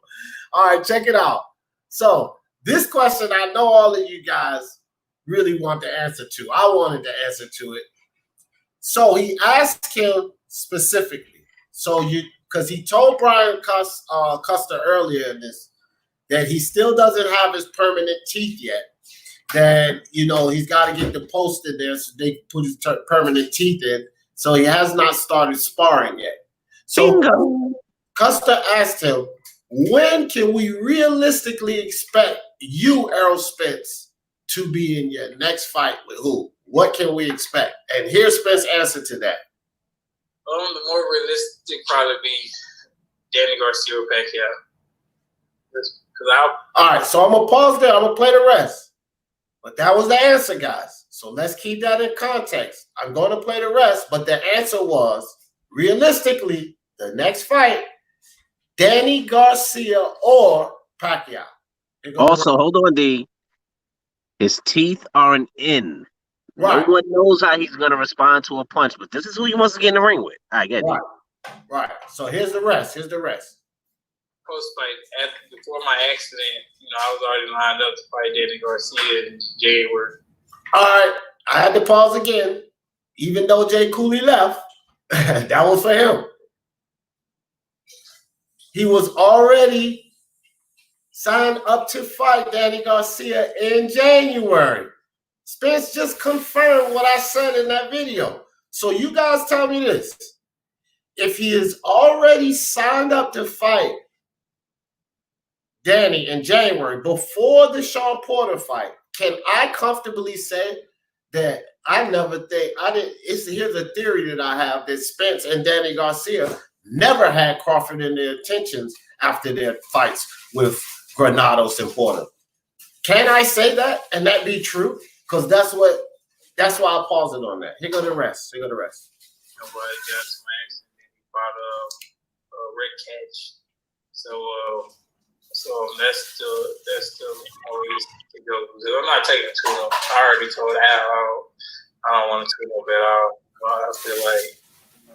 All right, check it out. So this question, I know all of you guys really want the answer to. I wanted the answer to it. So he asked him specifically. Because he told Brian Custer earlier in this that he still doesn't have his permanent teeth yet. That, he's got to get the post in there so they put his permanent teeth in. So he has not started sparring yet. So Custer asked him, when can we realistically expect you, Errol Spence, to be in your next fight with who? What can we expect? And here's Spence's answer to that. The more realistic probably be Danny Garcia or Pacquiao. All right, so I'm going to pause there. I'm going to play the rest. But that was the answer, guys. So let's keep that in context. I'm going to play the rest, but the answer was, realistically, the next fight, Danny Garcia or Pacquiao. Also, hold on, D. His teeth aren't in. Right. No one knows how he's going to respond to a punch, but this is who he wants to get in the ring with. I get it. Right. So here's the rest. Post-fight, before my accident, I was already lined up to fight Danny Garcia in January. All right. I had to pause again. Even though Jay Cooley left, that was for him. He was already signed up to fight Danny Garcia in January. Spence just confirmed what I said in that video. So you guys tell me this. If he is already signed up to fight Danny in January before the Sean Porter fight, can I comfortably say that here's a theory that I have, that Spence and Danny Garcia never had Crawford in their intentions after their fights with Granados and Porter. Can I say that and that be true? Because that's why I paused it on that. Here go the rest. Nobody got some accident. He bought a Rick Catch. So that's still always to go. I'm not taking it too long. I already told Al I don't want to take no bet out. I feel like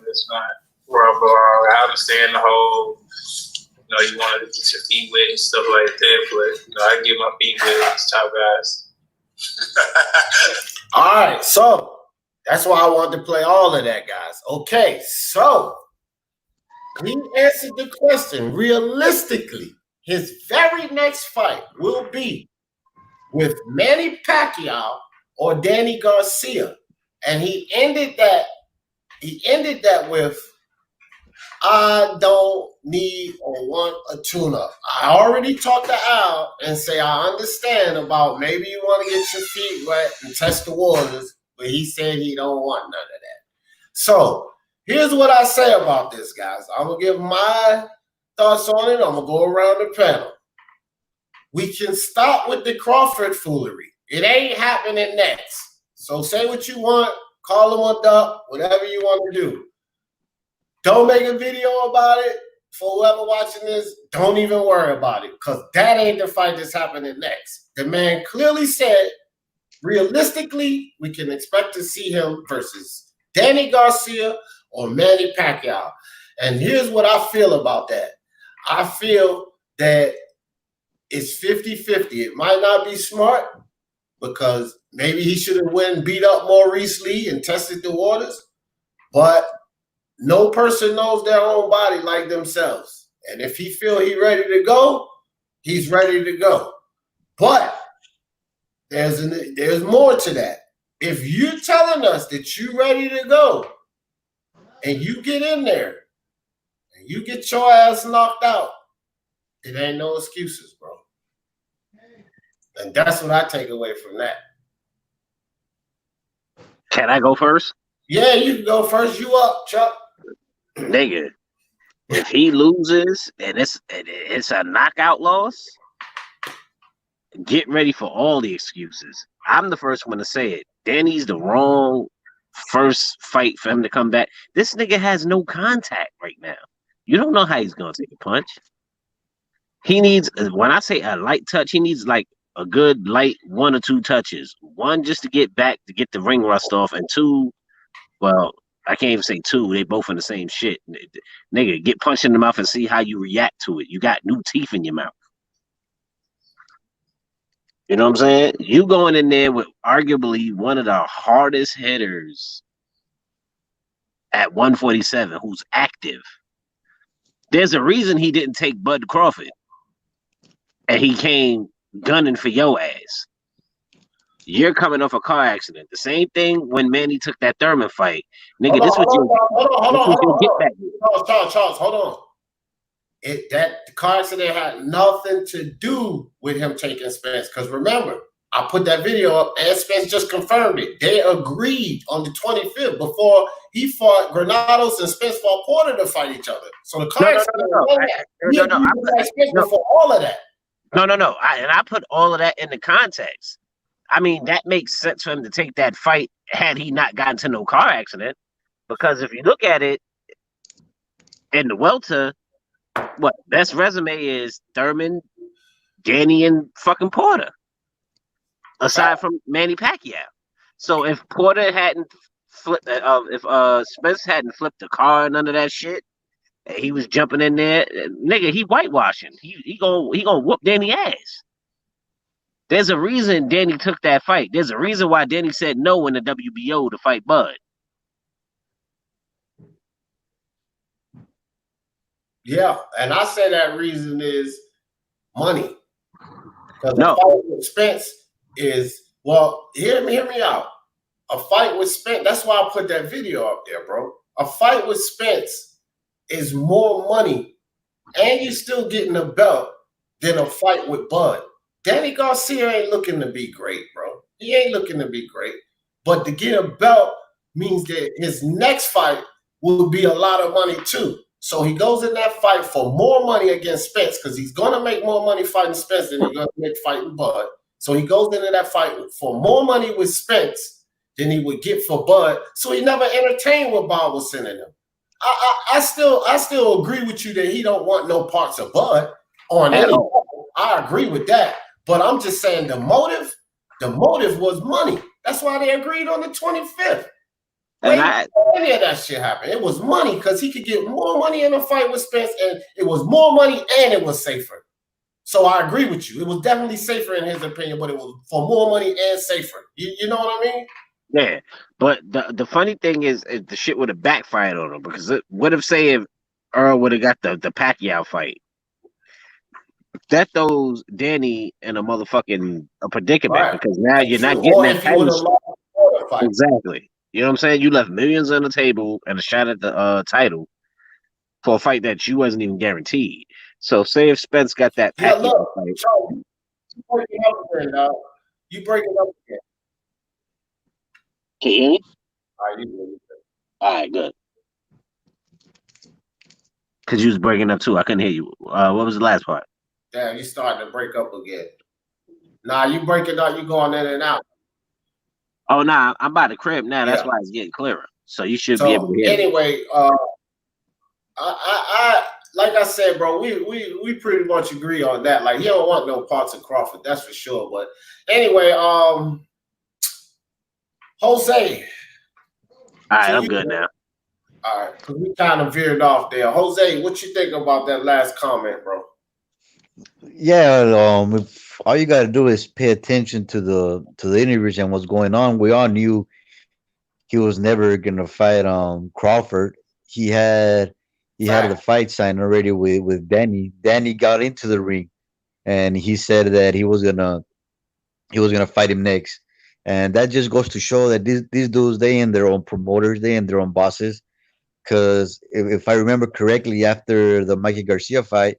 it's not rubber. I understand the whole, you want to get your feet wet and stuff like that, but I get my feet wet with these top guys. All right, so that's why I wanted to play all of that, guys. Okay, so he answered the question. Realistically, his very next fight will be with Manny Pacquiao or Danny Garcia. And he ended that with, I don't need or want a tune-up. I already talked to Al and say I understand about maybe you want to get your feet wet and test the waters, but he said he don't want none of that. So here's what I say about this, guys. I'm going to give my thoughts on it. I'm going to go around the panel. We can stop with the Crawford foolery. It ain't happening next. So say what you want, call him a duck, whatever you want to do. Don't make a video about it. For whoever watching this, don't even worry about it, because that ain't the fight that's happening next. The man clearly said, realistically, we can expect to see him versus Danny Garcia or Manny Pacquiao. And here's what I feel about that. I feel that it's 50-50. It might not be smart because maybe he should have went and beat up Maurice Lee and tested the waters, but no person knows their own body like themselves. And if he feel he's ready to go, he's ready to go. But there's more to that. If you're telling us that you're ready to go and you get in there and you get your ass knocked out, it ain't no excuses, bro. And that's what I take away from that. Can I go first? Yeah, you can go first. You up, Chuck. Nigga, if he loses and it's a knockout loss, get ready for all the excuses. I'm the first one to say it. Danny's the wrong first fight for him to come back. This nigga has no contact right now. You don't know how he's gonna take a punch. He needs, when I say a light touch, he needs like a good light 1 or 2 touches. 1 just to get back, to get the ring rust off, and 2, well, I can't even say 2. They both in the same shit. Nigga, get punched in the mouth and see how you react to it. You got new teeth in your mouth. You know what I'm saying? You going in there with arguably one of the hardest hitters at 147 who's active. There's a reason he didn't take Bud Crawford. And he came gunning for your ass. You're coming off a car accident. The same thing when Manny took that Thurman fight. Nigga, this was your get back. Charles, hold on. The car accident had nothing to do with him taking Spence. Because remember, I put that video up and Spence just confirmed it. They agreed on the 25th before he fought Granados and Spence fought Porter to fight each other. So the car accident before all of that. No. I put all of that into context. I mean, that makes sense for him to take that fight had he not gotten to no car accident. Because if you look at it, in the welter, what best resume is Thurman, Danny, and fucking Porter, aside from Manny Pacquiao. So if Porter hadn't flipped, if Spence hadn't flipped the car and none of that shit, he was jumping in there, nigga. He whitewashing. He gonna whoop Danny ass. There's a reason Danny took that fight. There's a reason why Danny said no in the WBO to fight Bud. Yeah, and I say that reason is money. Because No. a fight with Spence is, well, hear me out. A fight with Spence, that's why I put that video up there, bro. A fight with Spence is more money, and you're still getting a belt than a fight with Bud. Danny Garcia ain't looking to be great, bro. He ain't looking to be great. But to get a belt means that his next fight will be a lot of money too. So he goes in that fight for more money against Spence because he's going to make more money fighting Spence than he's going to make fighting Bud. So he goes into that fight for more money with Spence than he would get for Bud. So he never entertained what Bud was sending him. I still agree with you that he don't want no parts of Bud on any level. I agree with that. But I'm just saying the motive was money. That's why they agreed on the 25th. Any of that shit happened. It was money because he could get more money in a fight with Spence, and it was more money and it was safer. So I agree with you. It was definitely safer in his opinion, but it was for more money and safer. You know what I mean? Yeah, but the funny thing is the shit would have backfired on him because it would have said Earl would have got the Pacquiao fight. That throws Danny in a motherfucking predicament Right. because now That's you're not true. getting Or that if he would have title. lost the Porter fight. Exactly. You know what I'm saying? You left millions on the table and a shot at the title for a fight that you wasn't even guaranteed. So say if Spence got that Yeah, Pacquiao look, fight. Joe, you break it up again, dog. You break it up again. Can you hear me? All right, you do it. All right, good. Because you was breaking up too. I couldn't hear you. What was the last part? Damn, you starting to break up again. Nah, you break it up, you going in and out. Oh, nah, I'm by the crib now. That's Yeah. why it's getting clearer. So you should be able So to hear me. anyway, I like I said, bro, we pretty much agree on that. Like, he don't want no parts of Crawford, that's for sure. But anyway, Jose. All right, I'm good now. All right, because we kind of veered off there. Jose, what you think about that last comment, bro? Yeah, if all you got to do is pay attention to the interviews and what's going on. We all knew he was never gonna fight Crawford. He had the fight signed already with Danny. Danny got into the ring and he said that he was gonna fight him next. And that just goes to show that these dudes, they ain't their own promoters, they ain't their own bosses. Because if I remember correctly, after the Mikey Garcia fight,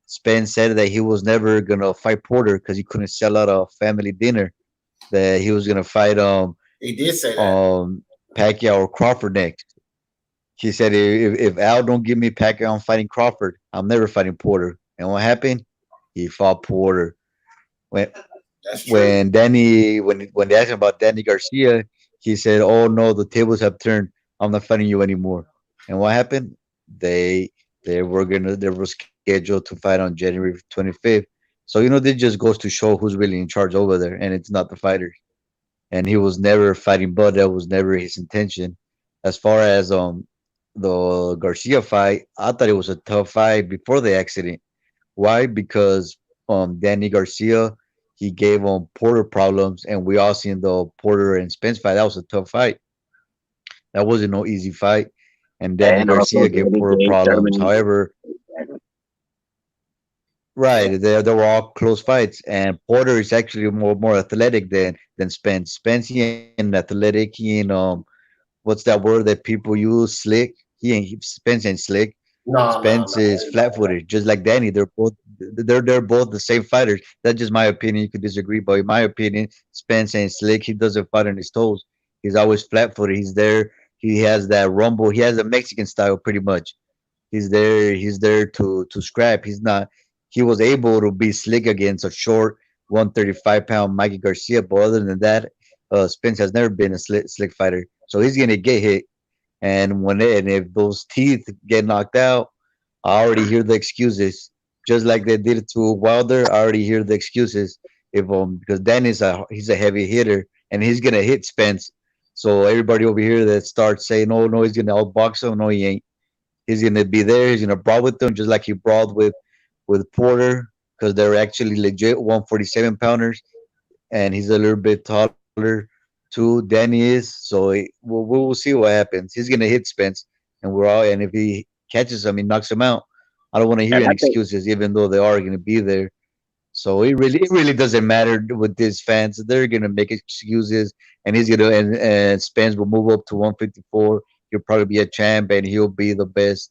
Spence said that he was never gonna fight Porter because he couldn't sell out a family dinner. That he was gonna fight He did say that. Pacquiao or Crawford next. He said if Al don't give me Pacquiao, I'm fighting Crawford. I'm never fighting Porter. And what happened? He fought Porter. When That's true. when they asked him about Danny Garcia, he said, "Oh no, the tables have turned. I'm not fighting you anymore." And what happened? They they were scheduled to fight on January 25th. So this just goes to show who's really in charge over there, and it's not the fighters. And he was never fighting Bud. That was never his intention. As far as the Garcia fight, I thought it was a tough fight before the accident. Why? Because Danny Garcia, he gave Porter problems, and we all seen the Porter and Spence fight. That was a tough fight. That wasn't no easy fight. And Danny And also Garcia gave Danny Porter gave problems. Germany. However, right, they were all close fights, and Porter is actually more athletic than Spence. Spence, he ain't athletic. He ain't what's that word that people use? Slick. Spence ain't slick. No. Spence is flat-footed, just like Danny. They're both the same fighters. That's just my opinion. You could disagree, but in my opinion, Spence ain't slick. He doesn't fight on his toes. He's always flat-footed. He's there. He has that rumble. He has a Mexican style, pretty much. He's there. He's there to scrap. He's not. He was able to be slick against a short 135-pound Mikey Garcia, but other than that, Spence has never been a slick fighter. So he's gonna get hit. And if those teeth get knocked out, I already hear the excuses. Just like they did it to Wilder, I already hear the excuses. If because he's a heavy hitter and he's gonna hit Spence. So everybody over here that starts saying, "Oh no, he's gonna outbox him," no, he ain't. He's gonna be there. He's gonna brawl with them, just like he brawled with Porter, because they're actually legit 147 pounders, and he's a little bit taller too. Danny is. So we'll see what happens. He's gonna hit Spence, and if he catches him, he knocks him out. I don't want to hear And any I think excuses, even though they are gonna be there. So it really doesn't matter with these fans. They're gonna make excuses, and and Spence will move up to 154. He'll probably be a champ, and he'll be the best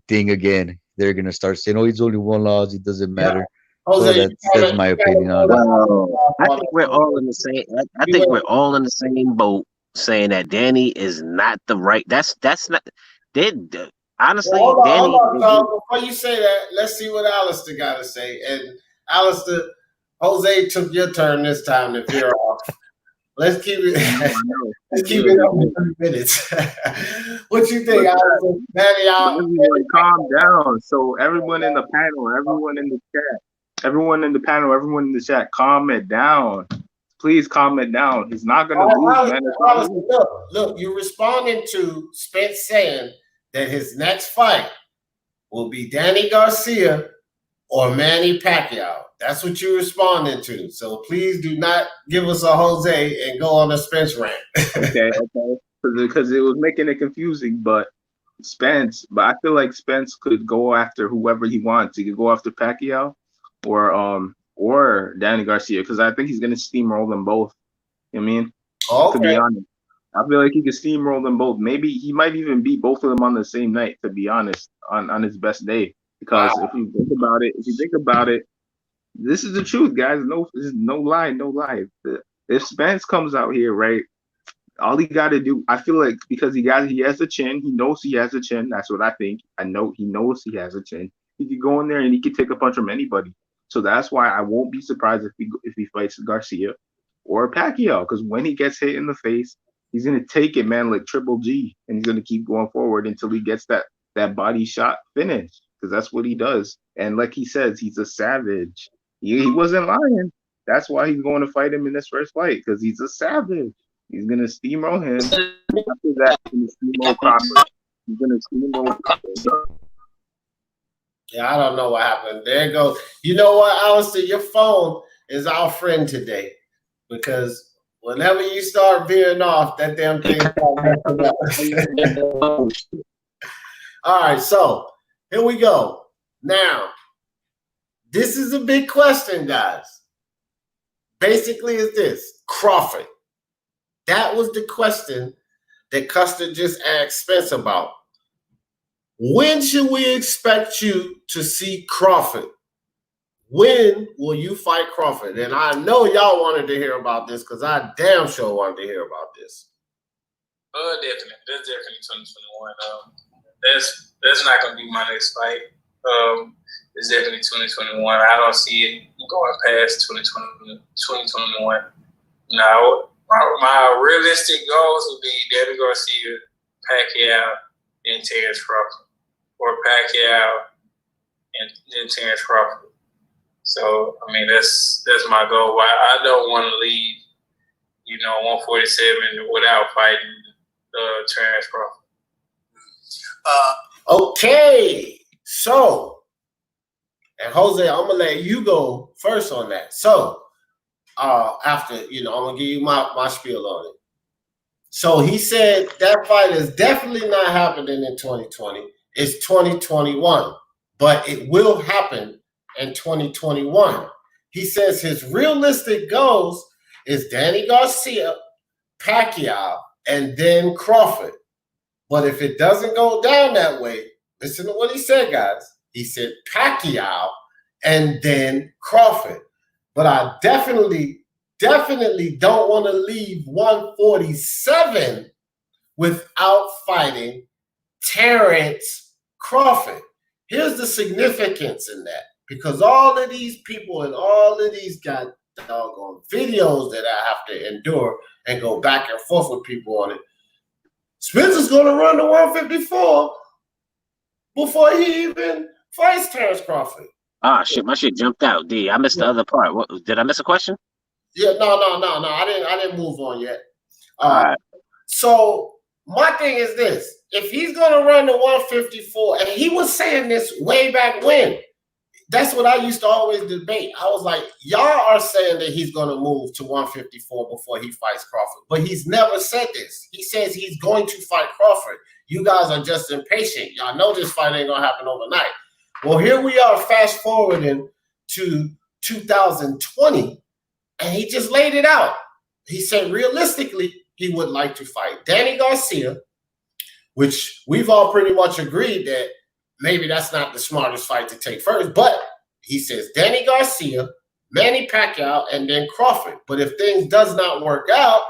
thing again. They're gonna start saying, "Oh, he's only one loss. It doesn't Yeah. matter." So Jose, that's my opinion on it. well, I think we're all in the same. I think we're all in the same boat, saying that Danny is not the right. That's not. They honestly, Hold Danny. on, Tom. Before you say that, let's see what Alistair got to say. And Alistair, Jose took your turn this time to veer off. Let's keep it. Let's keep it up to 3 minutes. What you think, Alistair? Danny, Everyone calm down. So everyone in the panel, everyone in the chat, everyone in the panel, everyone in the chat, calm it down. Please calm it down. He's not gonna lose, man. Look, you're responding to Spence saying that his next fight will be Danny Garcia or Manny Pacquiao. That's what you're responding to. So please do not give us a Jose and go on a Spence rant. Okay. Because it was making it confusing, but Spence, but I feel like Spence could go after whoever he wants. He could go after Pacquiao or Danny Garcia, because I think he's gonna steamroll them both. You know what I mean? To be Okay. honest. I feel like he could steamroll them both. Maybe he might even beat both of them on the same night, to be honest, on his best day. Because if you think about it, this is the truth, guys. No, this is no lie, no lie. If Spence comes out here, right, all he got to do, I feel like, because he has a chin. He knows he has a chin. That's what I think. I know he knows he has a chin. He could go in there and he could take a punch from anybody. So that's why I won't be surprised if he fights Garcia or Pacquiao, because when he gets hit in the face, he's gonna take it, man, like Triple G, and he's gonna keep going forward until he gets that body shot finish, because that's what he does. And like he says, he's a savage. He wasn't lying. That's why he's going to fight him in this first fight, because he's a savage. He's gonna steamroll him. After that, he's gonna steamroll Crawford. He's gonna steamroll Crawford. Yeah, I don't know what happened. There it goes. You know what, Alistair? Your phone is our friend today, because whenever you start veering off, that damn thing starts messing up. All right, so here we go. Now, this is a big question, guys. Basically, is this Crawford? That was the question that Custer just asked Spence about. When should we expect you to see Crawford? When will you fight Crawford? And I know y'all wanted to hear about this, because I damn sure wanted to hear about this. Definitely. That's definitely 2021. That's not gonna be my next fight. It's definitely 2021. I don't see it going past 2021. Now, my realistic goals would be Danny Garcia, Pacquiao, and Terrence Crawford, or Pacquiao and then Terrence Crawford. So I mean, that's my goal. I don't want to leave, 147 without fighting Terrence Crawford. Okay, so, and Jose, I'm gonna let you go first on that. So, after, I'm gonna give you my spiel on it. So he said that fight is definitely not happening in 2020. It's 2021, but it will happen in 2021. He says his realistic goals is Danny Garcia, Pacquiao, and then Crawford. But if it doesn't go down that way, listen to what he said, guys. He said Pacquiao and then Crawford. But I definitely don't want to leave 147 without fighting Terrence Crawford. Here's the significance in that, because all of these people and all of these got doggone videos that I have to endure and go back and forth with people on it. Spencer's going to run to 154 before he even fights Terrence Crawford. Ah, shit, my shit jumped out. D, I missed the other part. What, did I miss a question? Yeah, no. I didn't move on yet. All right. So my thing is this: if he's gonna run to 154, and he was saying this way back when, that's what I used to always debate. I was like, y'all are saying that he's gonna move to 154 before he fights Crawford, but he's never said this. He says he's going to fight Crawford. You guys are just impatient. Y'all know this fight ain't gonna happen overnight. Well, here we are, fast forwarding to 2020. And he just laid it out. He said realistically, he would like to fight Danny Garcia, which we've all pretty much agreed that maybe that's not the smartest fight to take first. But he says Danny Garcia, Manny Pacquiao, and then Crawford. But if things does not work out,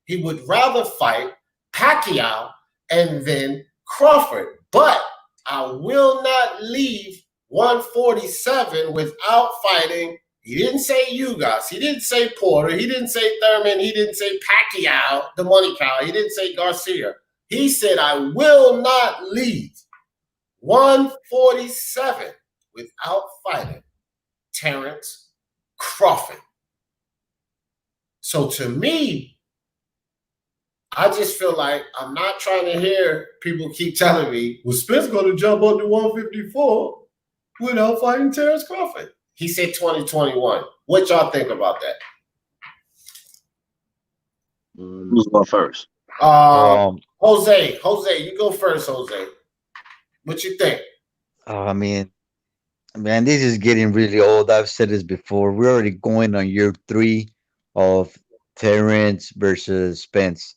he would rather fight Pacquiao and then Crawford. But I will not leave 147 without fighting. He didn't say Ugas. He didn't say Porter. He didn't say Thurman. He didn't say Pacquiao, the money cow. He didn't say Garcia. He said, I will not leave 147 without fighting Terrence Crawford. So to me, I just feel like I'm not trying to hear people keep telling me, well, Spence going to jump up to 154 without fighting Terrence Crawford. He said 2021. What y'all think about that? Who's going first? Jose, you go first, Jose. What you think? I mean, man, this is getting really old. I've said this before. We're already going on year 3 of Terrence versus Spence.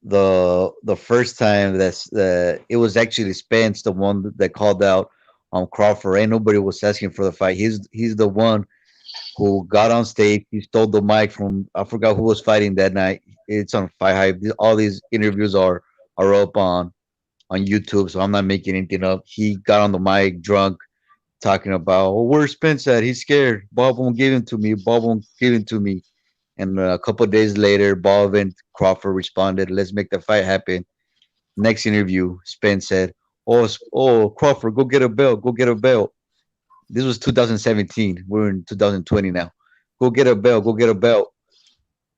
The first time it was actually Spence, the one that called out on Crawford. Ain't nobody was asking for the fight. He's the one who got on stage. He stole the mic from, I forgot who was fighting that night. It's on Fight Hype. All these interviews are up on YouTube, so I'm not making anything up. He got on the mic drunk, talking about, oh, where's Spence at? He's scared. Bob won't give him to me. Bob won't give him to me. And a couple of days later, Bob and Crawford responded, let's make the fight happen. Next interview, Spence said, oh, Crawford, go get a belt. Go get a belt. This was 2017. We're in 2020 now. Go get a belt. Go get a belt.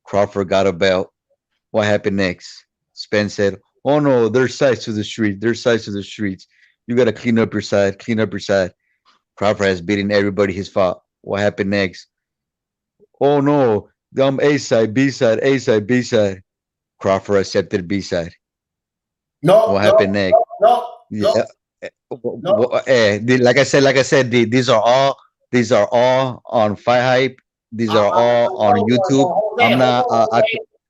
Crawford got a belt. What happened next? Spence said, oh, no, there's sides to the streets. There's sides to the streets. You got to clean up your side. Clean up your side. Crawford has beaten everybody he's fought. What happened next? Oh, no. I'm A side, B side, A side, B side. Crawford accepted B side. No. What happened next? No. Yeah. Like I said, these are all on Fight Hype. These are all on YouTube. I'm not.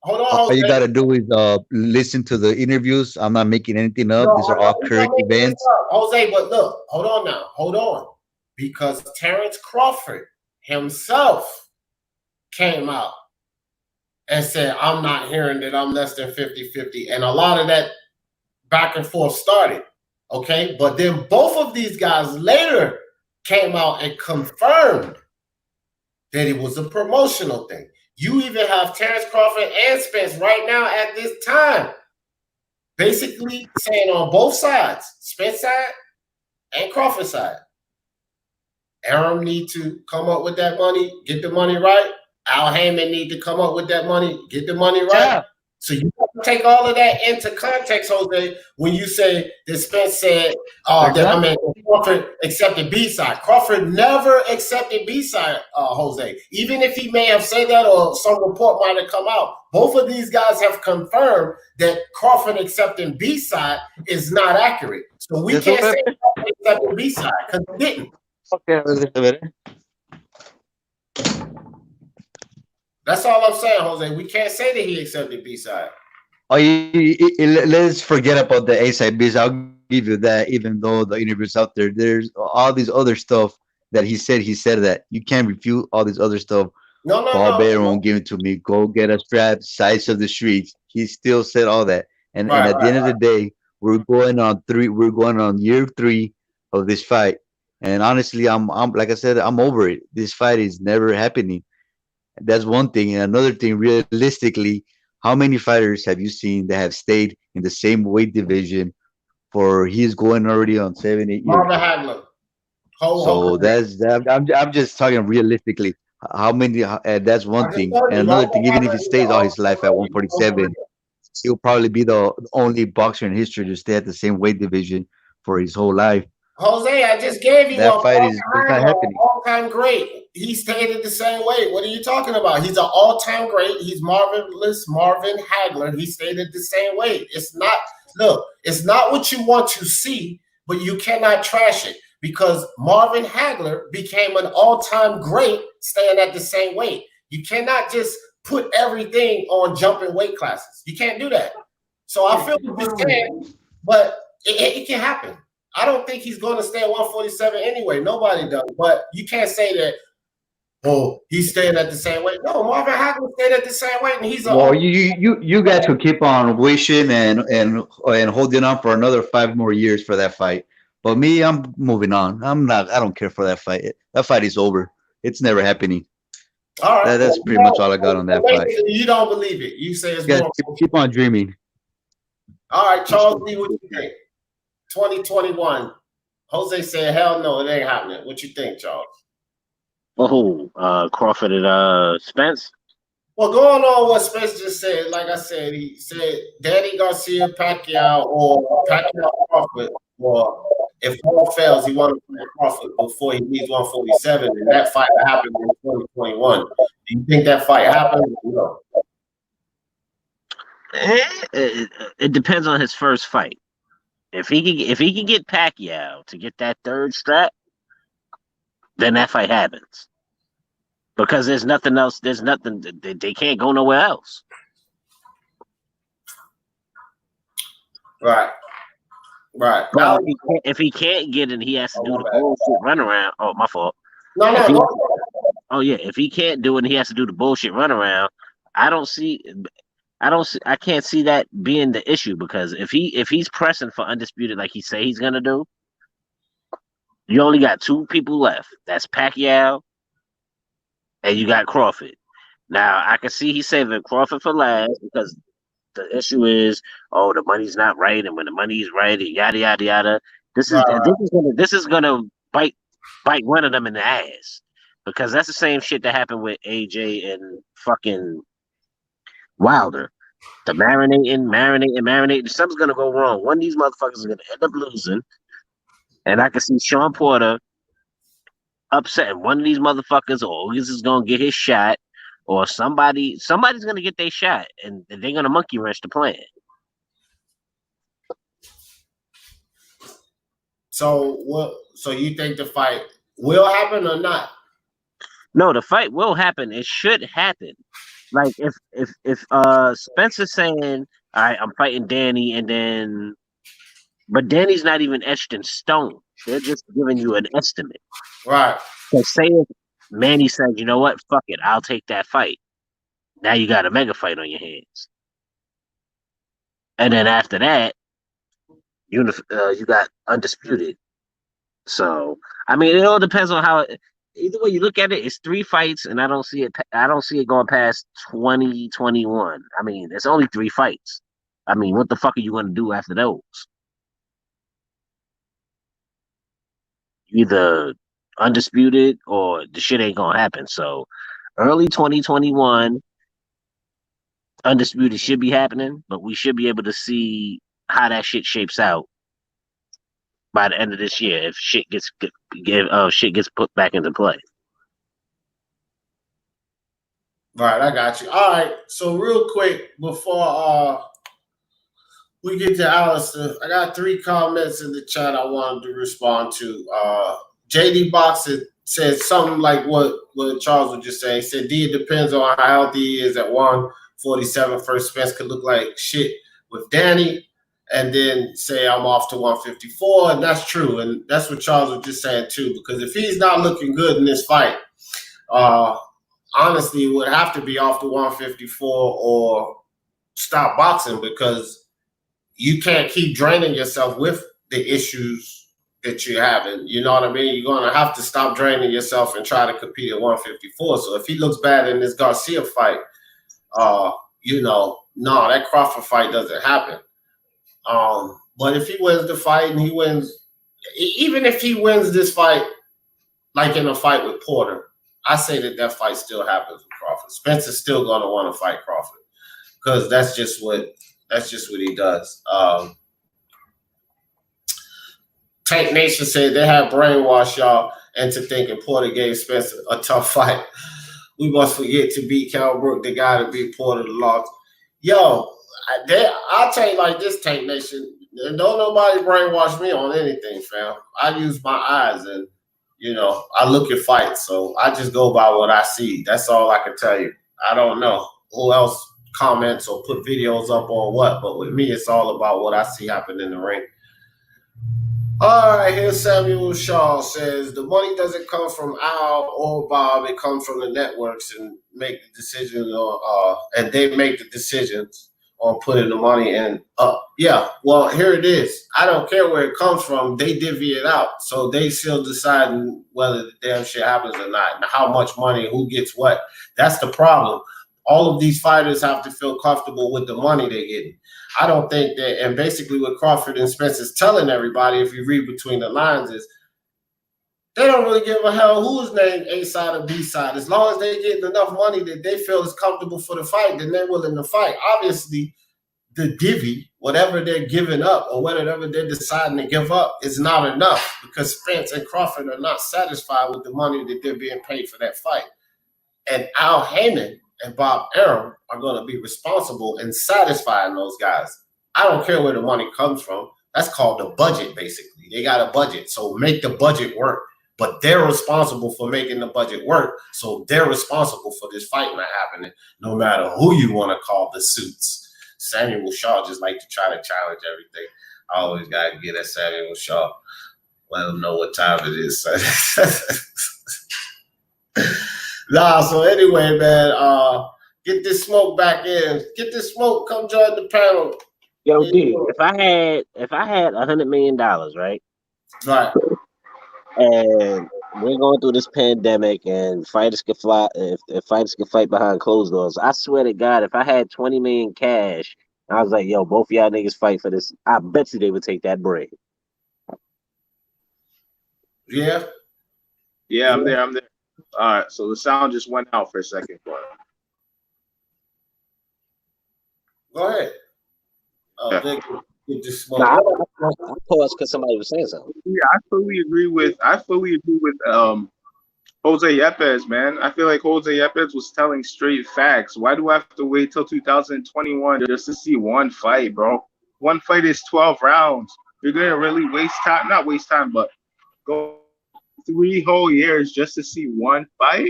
Hold on. All you gotta do is listen to the interviews. I'm not making anything up. These are all current events. Jose, but look, hold on now. Hold on. Because Terrence Crawford himself came out and said, I'm not hearing that I'm less than 50-50. And a lot of that back and forth started. Okay. But then both of these guys later came out and confirmed that it was a promotional thing. You even have Terrence Crawford and Spence right now at this time basically saying on both sides, Spence side and Crawford side, Arum need to come up with that money, get the money right. Al Heyman need to come up with that money, get the money right. Yeah. So you have to take all of that into context, Jose, when you say that Spence said, Crawford accepted B-side. Crawford never accepted B-side, Jose. Even if he may have said that or some report might have come out, both of these guys have confirmed that Crawford accepting B-side is not accurate. So we can't say Crawford accepted B-side because he didn't. Okay, that's all I'm saying, Jose. We can't say that he accepted B-side. Let's forget about the A-side, B-side. I'll give you that, even though the interview's out there. There's all these other stuff that he said that. You can't refute all this other stuff. Paul Bear won't give it to me. Go get a strap, sides of the streets. He still said all that. And at the end of the day, we're going on year 3 of this fight. And honestly, I'm like I said, I'm over it. This fight is never happening. That's one thing. And another thing, realistically, how many fighters have you seen that have stayed in the same weight division for he's going already on 7-8 years? Marvin Hagler. So I'm just talking realistically. How many? That's one thing. And another thing, even if he stays all his life at 147, he'll probably be the only boxer in history to stay at the same weight division for his whole life. Jose, I just gave you that fight is not happening. All-time great. He stayed at the same weight. What are you talking about? He's an all-time great. He's marvelous Marvin Hagler. He stayed at the same weight. It's not what you want to see, but you cannot trash it because Marvin Hagler became an all-time great staying at the same weight. You cannot just put everything on jumping weight classes. You can't do that. So I feel what you're saying, but it can happen. I don't think he's going to stay at 147 anyway. Nobody does. But you can't say that, he's staying at the same weight. No, Marvin Hagler stayed at the same weight, and he's you guys could keep on wishing and holding on for another 5 more years for that fight. But me, I'm moving on. I don't care for that fight. That fight is over. It's never happening. All right. That's pretty much all I got on that fight. You don't believe it. You say it's more. Keep on dreaming. All right, Charles Lee, what do you think? 2021. Jose said, hell no, it ain't happening. What you think, Charles? Crawford and Spence? Well, going on what Spence just said, like I said, he said Danny Garcia, Pacquiao, or Pacquiao Crawford, or if Paul fails, he wants to play Crawford before he leaves 147, and that fight happened in 2021. Do you think that fight happened? No. It depends on his first fight. If he can get Pacquiao to get that third strap, then that fight happens. Because there's nothing else. There's nothing. They can't go nowhere else. Right. Right. But if he can't get it, he has to do the bullshit runaround. Oh, my fault. No. Oh yeah, if he can't do it, and he has to do the bullshit runaround. I can't see that being the issue, because if he's pressing for undisputed like he say he's gonna do, you only got two people left. That's Pacquiao, and you got Crawford. Now I can see he's saving Crawford for last because the issue is, oh, the money's not right, and when the money is right, yada yada yada. This is gonna bite one of them in the ass, because that's the same shit that happened with AJ and fucking Wilder. The marinating. Something's gonna go wrong. One of these motherfuckers is gonna end up losing, and I can see Sean Porter upsetting one of these motherfuckers, or this is gonna get his shot, or somebody's gonna get their shot, and they're gonna monkey wrench the plan. So you think the fight will happen or not? No, the fight will happen. It should happen. Like if Spence is saying, all right, I'm fighting Danny, but Danny's not even etched in stone. They're just giving you an estimate. Right. So say if Manny said, you know what, fuck it, I'll take that fight. Now you got a mega fight on your hands. And then after that, you got undisputed. So I mean, it all depends on how. Either way you look at it, it's 3 fights, and I don't see it going past 2021. I mean, it's only 3 fights. I mean, what the fuck are you going to do after those? Either undisputed or the shit ain't going to happen. So early 2021, undisputed should be happening, but we should be able to see how that shit shapes out by the end of this year if shit gets put back into play. Right, I got you. All right, so real quick before we get to Alistair, I got 3 comments in the chat I wanted to respond to. JD Boxer said something like what Charles was just saying. He said, D, it depends on how healthy he is at 147. First, Spence could look like shit with Danny, and then say I'm off to 154, and that's true. And that's what Charles was just saying too, because if he's not looking good in this fight, honestly, it would have to be off to 154 or stop boxing, because you can't keep draining yourself with the issues that you're having. You know what I mean? You're going to have to stop draining yourself and try to compete at 154. So if he looks bad in this Garcia fight, no, that Crawford fight doesn't happen. But if he wins the fight and even if he wins this fight, like in a fight with Porter, I say that fight still happens with Crawford. Spence is still going to want to fight Crawford, because that's just what he does. Tank Nation said they have brainwashed y'all into thinking Porter gave Spence a tough fight. We must forget to beat Cal Brook, the guy to beat Porter the loss. Yo, I'll tell you like this, Tank Nation. Don't nobody brainwash me on anything, fam. I use my eyes, and I look at fights, so I just go by what I see. That's all I can tell you. I don't know who else comments or put videos up on what, but with me, it's all about what I see happen in the ring. All right, here's Samuel Shaw says, the money doesn't come from Al or Bob, it comes from the networks and make the decisions and they make the decisions on putting the money in. Yeah, well, here it is. I don't care where it comes from. They divvy it out. So they still deciding whether the damn shit happens or not, and how much money, who gets what. That's the problem. All of these fighters have to feel comfortable with the money they're getting. I don't think that, and basically what Crawford and Spence is telling everybody, if you read between the lines, is they don't really give a hell who's named A side or B side. As long as they get enough money that they feel is comfortable for the fight, then they're willing to fight. Obviously, the divvy, whatever they're giving up or whatever they're deciding to give up, is not enough, because Spence and Crawford are not satisfied with the money that they're being paid for that fight. And Al Heyman and Bob Arum are going to be responsible in satisfying those guys. I don't care where the money comes from. That's called the budget, basically. They got a budget, so make the budget work. But they're responsible for making the budget work, so they're responsible for this fight not happening, no matter who you want to call the suits. Samuel Shaw just like to try to challenge everything. I always got to get at Samuel Shaw. Let him know what time it is. Nah, so anyway, man, get this smoke back in. Get this smoke, come join the panel. Yo, dude, if I had $100 million, right? Right. And we're going through this pandemic, and fighters could fly. If fighters could fight behind closed doors, I swear to God, if I had 20 million cash, I was like, yo, both of y'all niggas fight for this. I bet you they would take that bread. Yeah. Yeah, I'm there. All right, so the sound just went out for a second. Go ahead. Get this smoke. Nah, I paused because somebody was saying something. Yeah, I fully agree with Jose Yepes, man. I feel like Jose Yepes was telling straight facts. Why do I have to wait till 2021 just to see one fight, bro? One fight is 12 rounds. You're gonna really waste time, not waste time, but go 3 whole years just to see one fight?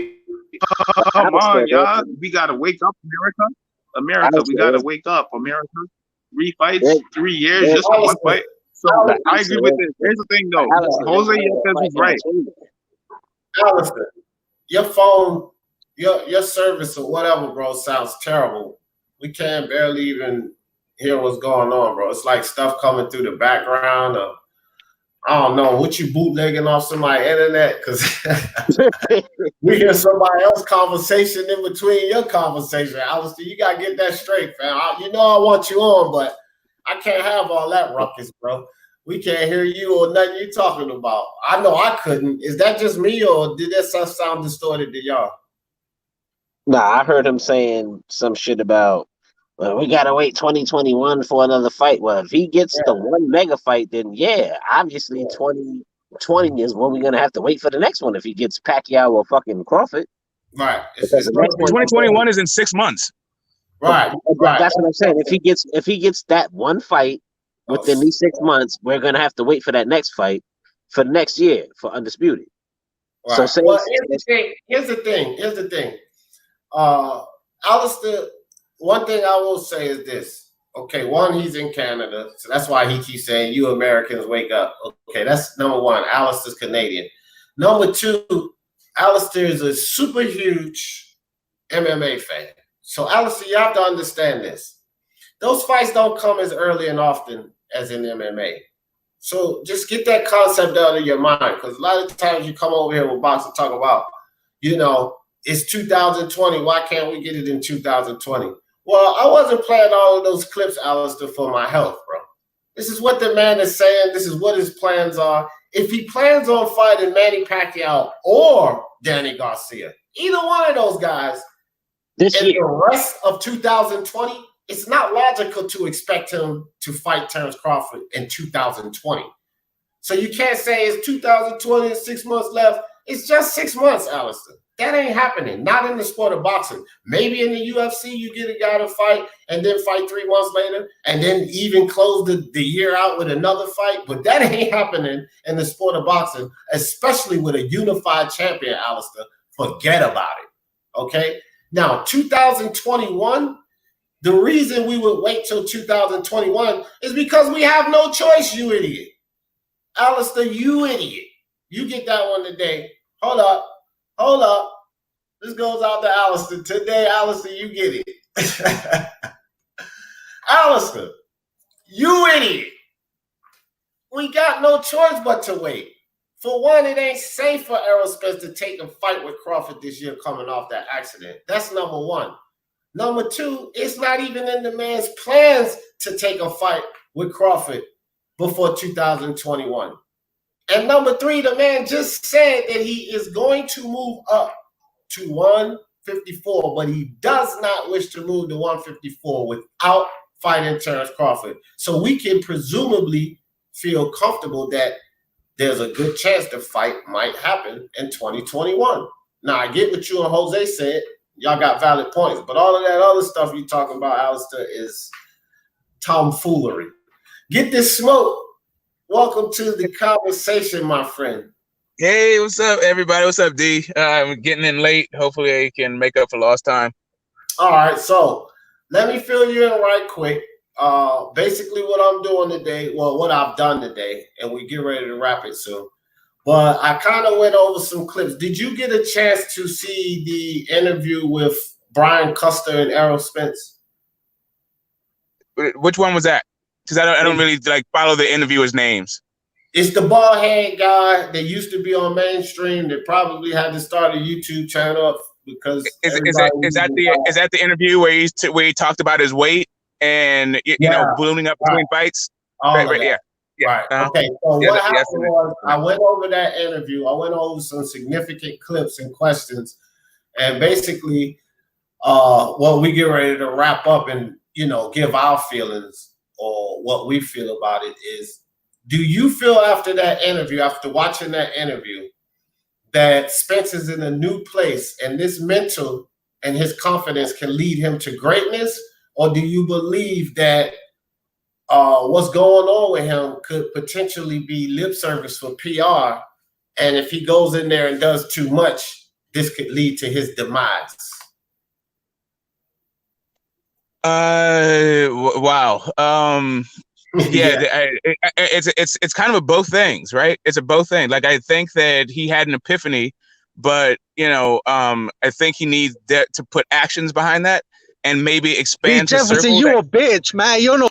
Come on, y'all. We gotta wake up, America. We gotta wake up, America. 3 fights, 3 years, just one fight. So I agree with this. Here's the thing, though. Jose Yepes was right. Alistair, your phone, your service or whatever, bro, sounds terrible. We can't barely even hear what's going on, bro. It's like stuff coming through the background. Or, I don't know, what you bootlegging off somebody's internet? Because we hear somebody else's conversation in between your conversation. Alistair, you got to get that straight, fam. I want you on, but I can't have all that ruckus, bro. We can't hear you or nothing you're talking about. I know I couldn't. Is that just me, or did that sound distorted to y'all? Nah, I heard him saying some shit about, well, we gotta wait 2021 for another fight. Well, if he gets the one mega fight, then obviously 2020 is when we're gonna have to wait for the next one if he gets Pacquiao or fucking Crawford. Right. 2021 is in 6 months. Right. That's what I'm saying. If he gets that one fight within these 6 months, we're gonna have to wait for that next fight for next year for Undisputed. Right. So here's the thing. Alistair, one thing I will say is this. Okay, one, he's in Canada, so that's why he keeps saying, you Americans wake up. Okay, that's number one. Alistair's Canadian. Number two, Alistair is a super huge MMA fan. So, Alistair, you have to understand this. Those fights don't come as early and often as in MMA. So just get that concept out of your mind, because a lot of times you come over here with boxing talk about, it's 2020. Why can't we get it in 2020? Well, I wasn't playing all of those clips, Alistair, for my health, bro. This is what the man is saying. This is what his plans are. If he plans on fighting Manny Pacquiao or Danny Garcia, either one of those guys, the rest of 2020, it's not logical to expect him to fight Terence Crawford in 2020. So you can't say it's 2020 and 6 months left. It's just 6 months, Alistair. That ain't happening. Not in the sport of boxing. Maybe in the UFC, you get a guy to fight and then fight 3 months later and then even close the year out with another fight. But that ain't happening in the sport of boxing, especially with a unified champion, Alistair. Forget about it. Okay? Now, 2021, the reason we would wait till 2021 is because we have no choice, you idiot. Alistair, you idiot. You get that one today. Hold up. This goes out to Alistair. Today, Alistair, you get it. Alistair, you idiot. We got no choice but to wait. For one, it ain't safe for Errol Spence to take a fight with Crawford this year coming off that accident. That's number one. Number two, it's not even in the man's plans to take a fight with Crawford before 2021. And number three, the man just said that he is going to move up to 154, but he does not wish to move to 154 without fighting Terence Crawford. So we can presumably feel comfortable that there's a good chance the fight might happen in 2021. Now, I get what you and Jose said. Y'all got valid points, but all of that other stuff you talking about, Alistair, is tomfoolery. Get this smoke. Welcome to the conversation, my friend. Hey, what's up, everybody? What's up, D? I'm getting in late. Hopefully, I can make up for lost time. All right, so let me fill you in right quick. Basically, what I'm doing today, well, what I've done today, and we get ready to wrap it soon. But I kind of went over some clips. Did you get a chance to see the interview with Brian Custer and Errol Spence? Which one was that? Because I don't really like follow the interviewers' names. It's the bald head guy that used to be on mainstream that probably had to start a YouTube channel because is that the interview where he talked about his weight and you know ballooning up between fights? Right. Okay. So what happened was I went over that interview. I went over some significant clips and questions, and basically, what we get ready to wrap up and give our feelings or what we feel about it is. Do you feel after that interview, after watching that interview, that Spence is in a new place and this mental and his confidence can lead him to greatness? Or do you believe that what's going on with him could potentially be lip service for PR? And if he goes in there and does too much, this could lead to his demise? Wow. It's kind of a both things, right? It's a both thing. Like I think that he had an epiphany, but I think he needs to put actions behind that and maybe expand his circle. You a bitch, man. You know.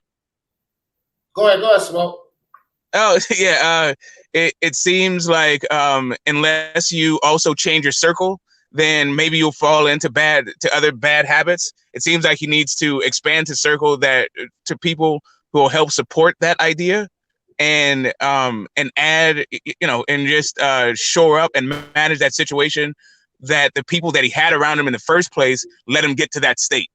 Go ahead, Smoke. Oh yeah. It seems like unless you also change your circle, then maybe you'll fall into other bad habits. It seems like he needs to expand his circle to people who will help support that idea and add, and just shore up and manage that situation that the people that he had around him in the first place let him get to that state.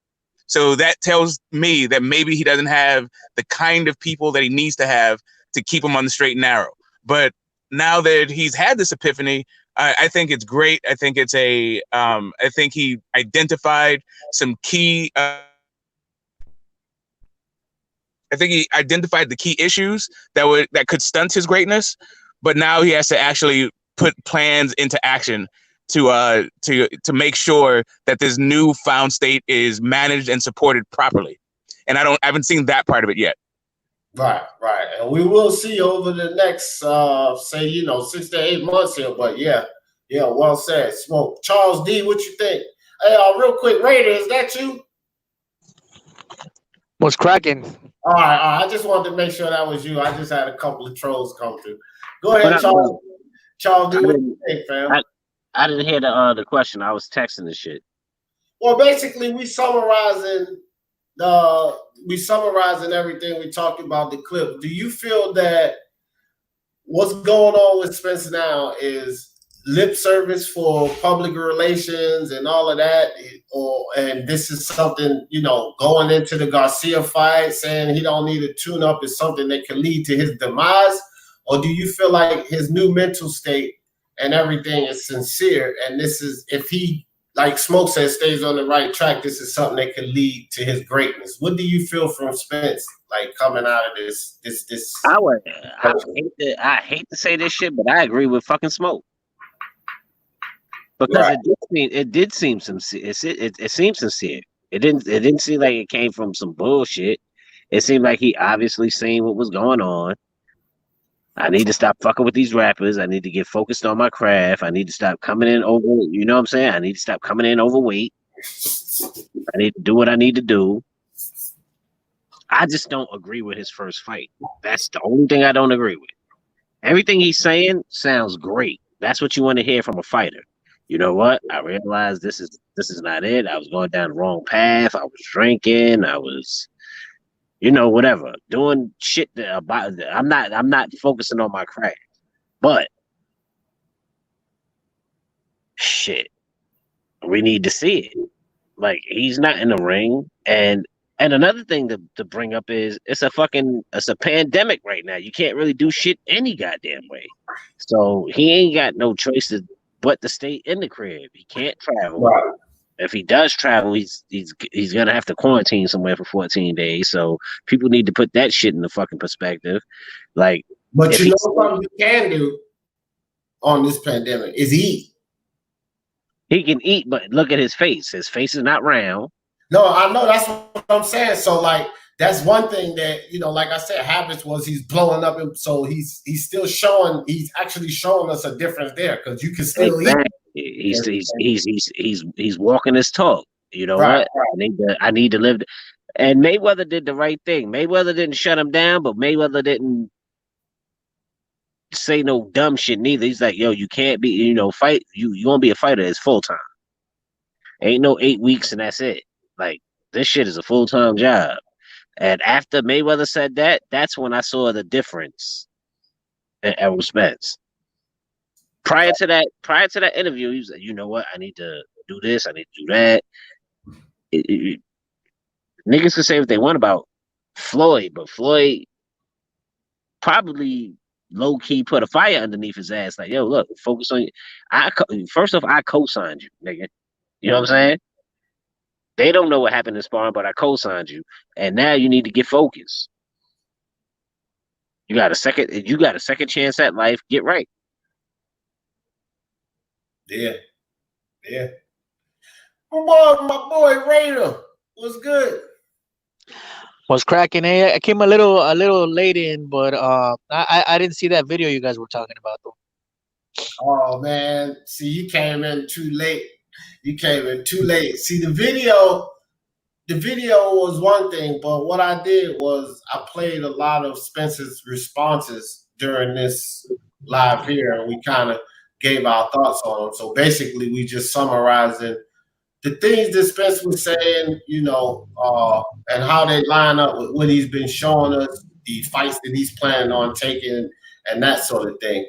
So that tells me that maybe he doesn't have the kind of people that he needs to have to keep him on the straight and narrow. But now that he's had this epiphany, I think it's great. I think it's I think he identified some key. I think he identified the key issues that could stunt his greatness, but now he has to actually put plans into action to make sure that this new found state is managed and supported properly. And I haven't seen that part of it yet. Right. And we will see over the next, 6 to 8 months here. But yeah, well said. Smoke. Charles D, what you think? Hey, real quick, Raider, is that you? What's cracking? All right. I just wanted to make sure that was you. I just had a couple of trolls come through. Go ahead, Charles. Charles D, what do you think, fam? I didn't hear the question. I was texting the shit. Well, basically, we summarizing everything we talked about the clip. Do you feel that what's going on with Spence now is lip service for public relations and all of that, and this is something, going into the Garcia fight, saying he don't need a tune-up is something that can lead to his demise? Or do you feel like his new mental state and everything is sincere, and this is, if he, like Smoke says, stays on the right track, this is something that can lead to his greatness? What do you feel from Spence, like coming out of this? I hate to say this shit, but I agree with fucking Smoke. Because it did seem sincere. It seemed sincere. It didn't seem like it came from some bullshit. It seemed like he obviously seen what was going on. I need to stop fucking with these rappers. I need to get focused on my craft. I need to stop coming in over. You know what I'm saying? I need to stop coming in overweight. I need to do what I need to do. I just don't agree with his first fight. That's the only thing I don't agree with. Everything he's saying sounds great. That's what you want to hear from a fighter. You know what? I realized this is not it. I was going down the wrong path. I was drinking. I was, whatever, doing shit about. I'm not focusing on my craft. But shit, we need to see it. Like, he's not in the ring, and another thing to bring up is it's a pandemic right now. You can't really do shit any goddamn way. So he ain't got no choices but to stay in the crib. He can't travel. Right. If he does travel, he's gonna have to quarantine somewhere for 14 days. So people need to put that shit in the fucking perspective. Like, But If you he, know something you can do on this pandemic is eat. he can eat, but look at his face. His face is not round. No, I know that's what I'm saying. So like that's one thing that, you know, like I said, habits was he's blowing up, and so he's still showing. He's actually showing us a difference there because you can still Exactly. eat. He's walking his talk. You know Right, what? I need to live. And Mayweather did the right thing. Mayweather didn't shut him down, but Mayweather didn't say no dumb shit neither. He's like, yo, you can't be, you know, fight. You won't be a fighter. It's full time. Ain't no 8 weeks and that's it. Like this shit is a full time job. And after Mayweather said that, that's when I saw the difference in Errol Spence. Prior to that interview, he was like, you know what? I need to do this. I need to do that. Niggas can say what they want about Floyd, but Floyd probably low key put a fire underneath his ass. Like, yo, look, focus on you. First off, I co-signed you, nigga. You know what I'm saying? They don't know what happened in sparring, but I co-signed you, and now you need to get focused. You got a second chance at life. Get right. Yeah. My boy Raider was good. Was cracking. I came a little late in, but I didn't see that video you guys were talking about though. Oh man, see, you came in too late. See, the video was one thing, but what I did was I played a lot of Spence's responses during this live here, and we kind of gave our thoughts on them. So basically, we just summarizing the things that Spence was saying, you know, and how they line up with what he's been showing us, the fights that he's planning on taking, and that sort of thing.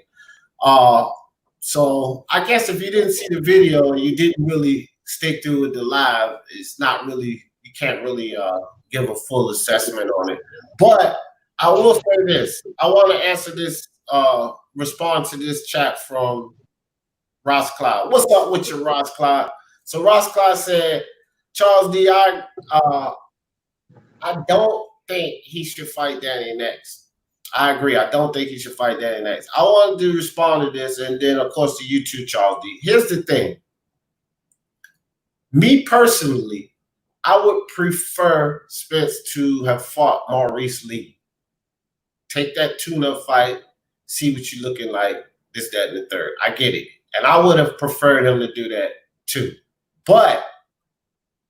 So I guess if you didn't see the video and you didn't really stick through with the live, it's not really, you can't really give a full assessment on it. But I will say this. I want to answer this, respond to this chat from Ross Cloud. What's up with you, Ross Cloud? So Ross Cloud said, Charles D, I don't think he should fight Danny next. I agree. I don't think he should fight Danny next. I wanted to respond to this, and then, of course, to you too, Charles D. Here's the thing. Me personally, I would prefer Spence to have fought Maurice Lee. Take that tune-up fight, see what you're looking like, this, that, and the third. I get it. And I would have preferred him to do that too. But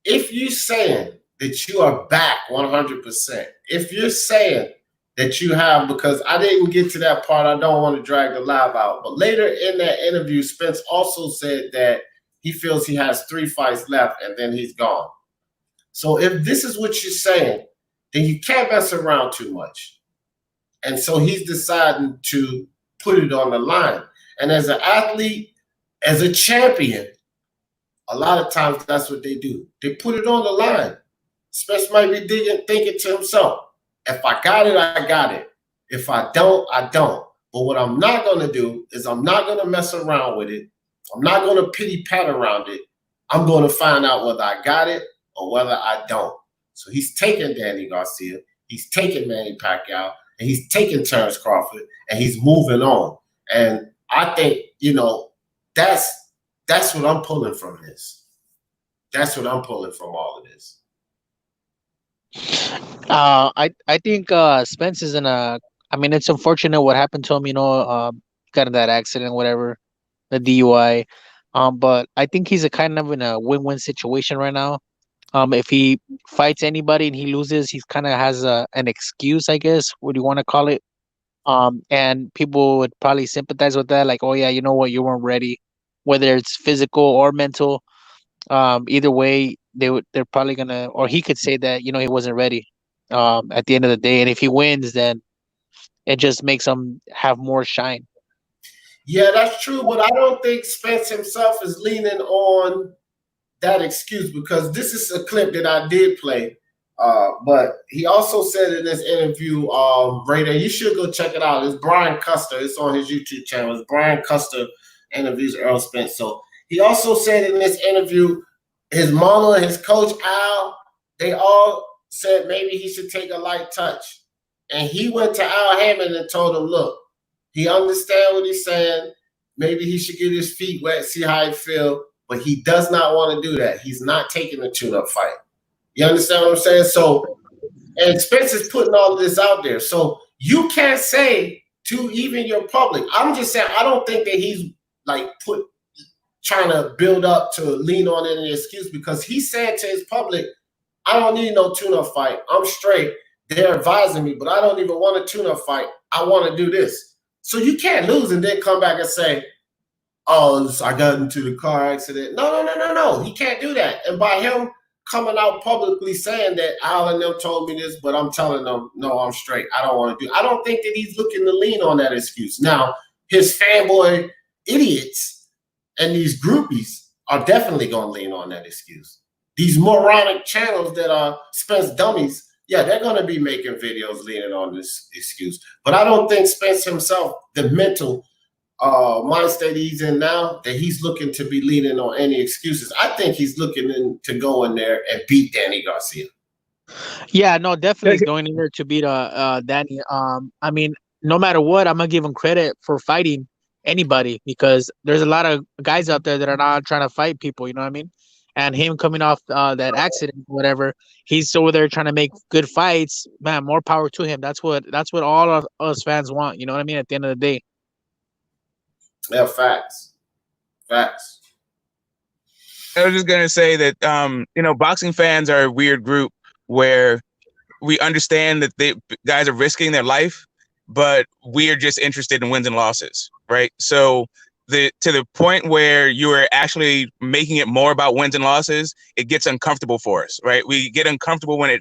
if you're saying that you are back 100%, if you're saying that you have, because I didn't get to that part, I don't want to drag the live out, but later in that interview, Spence also said that he feels he has 3 fights left and then he's gone. So if this is what you're saying, then you can't mess around too much. And so he's deciding to put it on the line. And as an athlete, as a champion, a lot of times that's what they do. They put it on the line. Spence might be thinking to himself, if I got it, I got it. If I don't, I don't. But what I'm not going to do is I'm not going to mess around with it. I'm not going to pity-pat around it. I'm going to find out whether I got it or whether I don't. So he's taking Danny Garcia. He's taking Manny Pacquiao. And he's taking Terrence Crawford. And he's moving on. And I think, you know, that's what I'm pulling from this. That's what I'm pulling from all of this. I think Spence is in a. I mean, it's unfortunate what happened to him. You know, got in that accident, whatever, the DUI. But I think he's kind of in a win-win situation right now. If he fights anybody and he loses, he kind of has an excuse, I guess. What do you want to call it? And people would probably sympathize with that, like, oh yeah, you know what, you weren't ready, whether it's physical or mental. Either way, they're probably gonna, or he could say that, you know, he wasn't ready at the end of the day. And if he wins, then it just makes him have more shine. Yeah, that's true, but I don't think Spence himself is leaning on that excuse, because this is a clip that I did play. But he also said in this interview, Raider, you should go check it out. It's Brian Custer. It's on his YouTube channel. It's Brian Custer interviews Errol Spence. So he also said in this interview, his mama and his coach, Al, they all said maybe he should take a light touch. And he went to Al Hammond and told him, look, He understands what he's saying. Maybe he should get his feet wet, see how he feel, but he does not want to do that. He's not taking the tune-up fight. You understand what I'm saying? So, and Spence is putting all of this out there. So you can't say to even your public, I'm just saying, I don't think that he's like trying to build up to lean on any excuse, because he said to his public, I don't need no tune-up fight. I'm straight. They're advising me, but I don't even want a tune-up fight. I want to do this. So you can't lose and then come back and say, oh, I got into the car accident. No. He can't do that. And by him coming out publicly saying that Al and them told me this, but I'm telling them, no, I'm straight. I don't want to do it. I don't think that he's looking to lean on that excuse. Now, his fanboy idiots and these groupies are definitely going to lean on that excuse. These moronic channels that are Spence dummies, yeah, they're going to be making videos leaning on this excuse. But I don't think Spence himself, the mental mind state he's in now, that he's looking to be leaning on any excuses. I think he's looking to go in there and beat Danny Garcia. Yeah, no, definitely going in there to beat Danny. I mean, no matter what, I'm gonna give him credit for fighting anybody, because there's a lot of guys out there that are not trying to fight people. You know what I mean? And him coming off that accident, whatever, he's over there trying to make good fights. Man, more power to him. That's what all of us fans want. You know what I mean? At the end of the day. Yeah, facts. I was just gonna say that boxing fans are a weird group where we understand that the guys are risking their life, but we are just interested in wins and losses, right? So to the point where you are actually making it more about wins and losses, it gets uncomfortable for us, right? We get uncomfortable when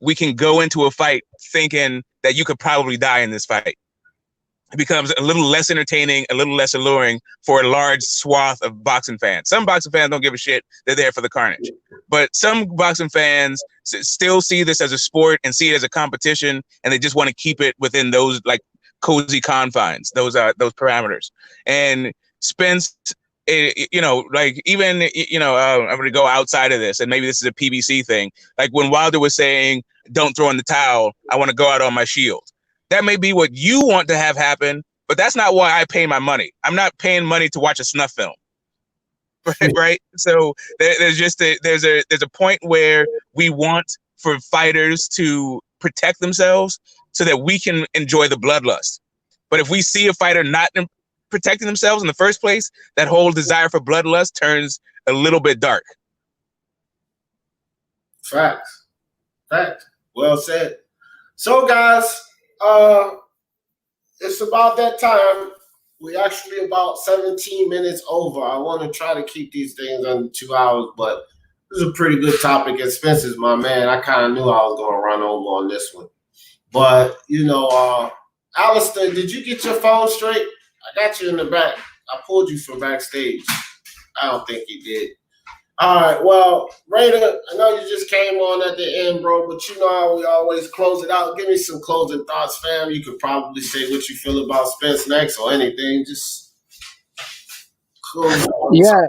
we can go into a fight thinking that you could probably die in this fight. It becomes a little less entertaining, a little less alluring for a large swath of boxing fans. Some boxing fans don't give a shit. They're there for the carnage. But some boxing fans still see this as a sport and see it as a competition, and they just want to keep it within those like cozy confines, those parameters. And Spence, I'm going to go outside of this, and maybe this is a PBC thing. Like when Wilder was saying, don't throw in the towel, I want to go out on my shield. That may be what you want to have happen, but that's not why I pay my money. I'm not paying money to watch a snuff film, right? So there's a point where we want for fighters to protect themselves so that we can enjoy the bloodlust. But if we see a fighter not protecting themselves in the first place, that whole desire for bloodlust turns a little bit dark. Facts. Well said. So, guys, it's about that time. We actually about 17 minutes over. I want to try to keep these things under 2 hours, but this is a pretty good topic. And Spencer's my man. I kind of knew I was going to run over on this one. But, Alistair, did you get your phone straight? I got you in the back. I pulled you from backstage. I don't think you did. All right, well, Raider, I know you just came on at the end, bro, but you know how we always close it out. Give me some closing thoughts, fam. You could probably say what you feel about Spence next or anything. Just close. Yeah.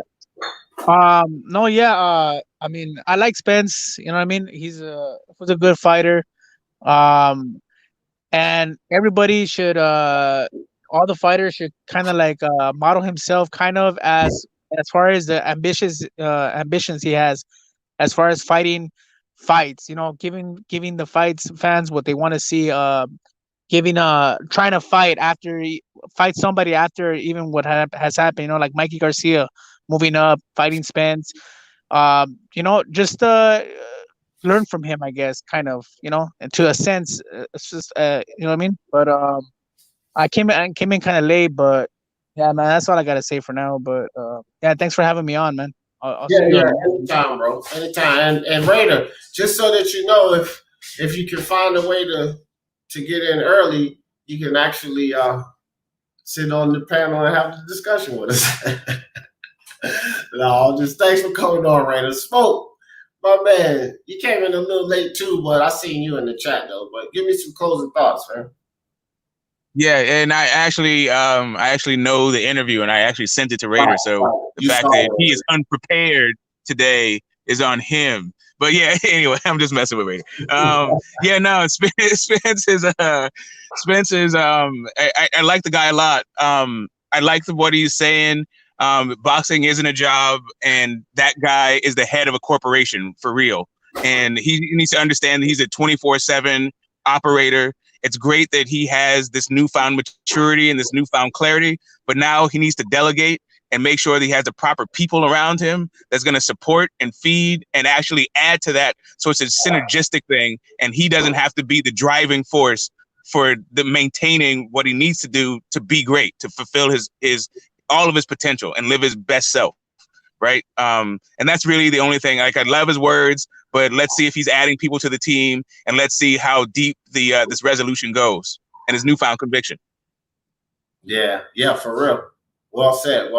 I mean, I like Spence. You know what I mean? Was a good fighter. And everybody should, all the fighters should kind of like model himself kind of as far as the ambitions he has, as far as fighting fights, giving the fights fans what they want to see, trying to fight somebody after even what has happened, like Mikey Garcia moving up, fighting Spence, just learn from him, I guess, kind of, and to a sense, it's just, you know what I mean? But I came in kind of late, but yeah, man, that's all I gotta say for now. But yeah, thanks for having me on, man. I'll see you anytime, bro. Anytime. And Raider, just so that you know, if you can find a way to get in early, you can actually sit on the panel and have the discussion with us. No, just thanks for coming on, Raider. Smoke, my man. You came in a little late too, but I seen you in the chat though. But give me some closing thoughts, man. Yeah, and I actually know the interview, and I actually sent it to Raider. So the fact that he is unprepared today is on him. But yeah, anyway, I'm just messing with Raider. Yeah, no, Spence is I like the guy a lot. I like what he's saying. Boxing isn't a job, and that guy is the head of a corporation for real. And he needs to understand that he's a 24/7 operator. It's great that he has this newfound maturity and this newfound clarity, but now he needs to delegate and make sure that he has the proper people around him that's going to support and feed and actually add to that. So it's a synergistic thing, and he doesn't have to be the driving force for the maintaining what he needs to do to be great, to fulfill his all of his potential and live his best self. Right. And that's really the only thing. Like, I love his words, but let's see if he's adding people to the team, and let's see how deep this resolution goes and his newfound conviction. Yeah, for real. Well said.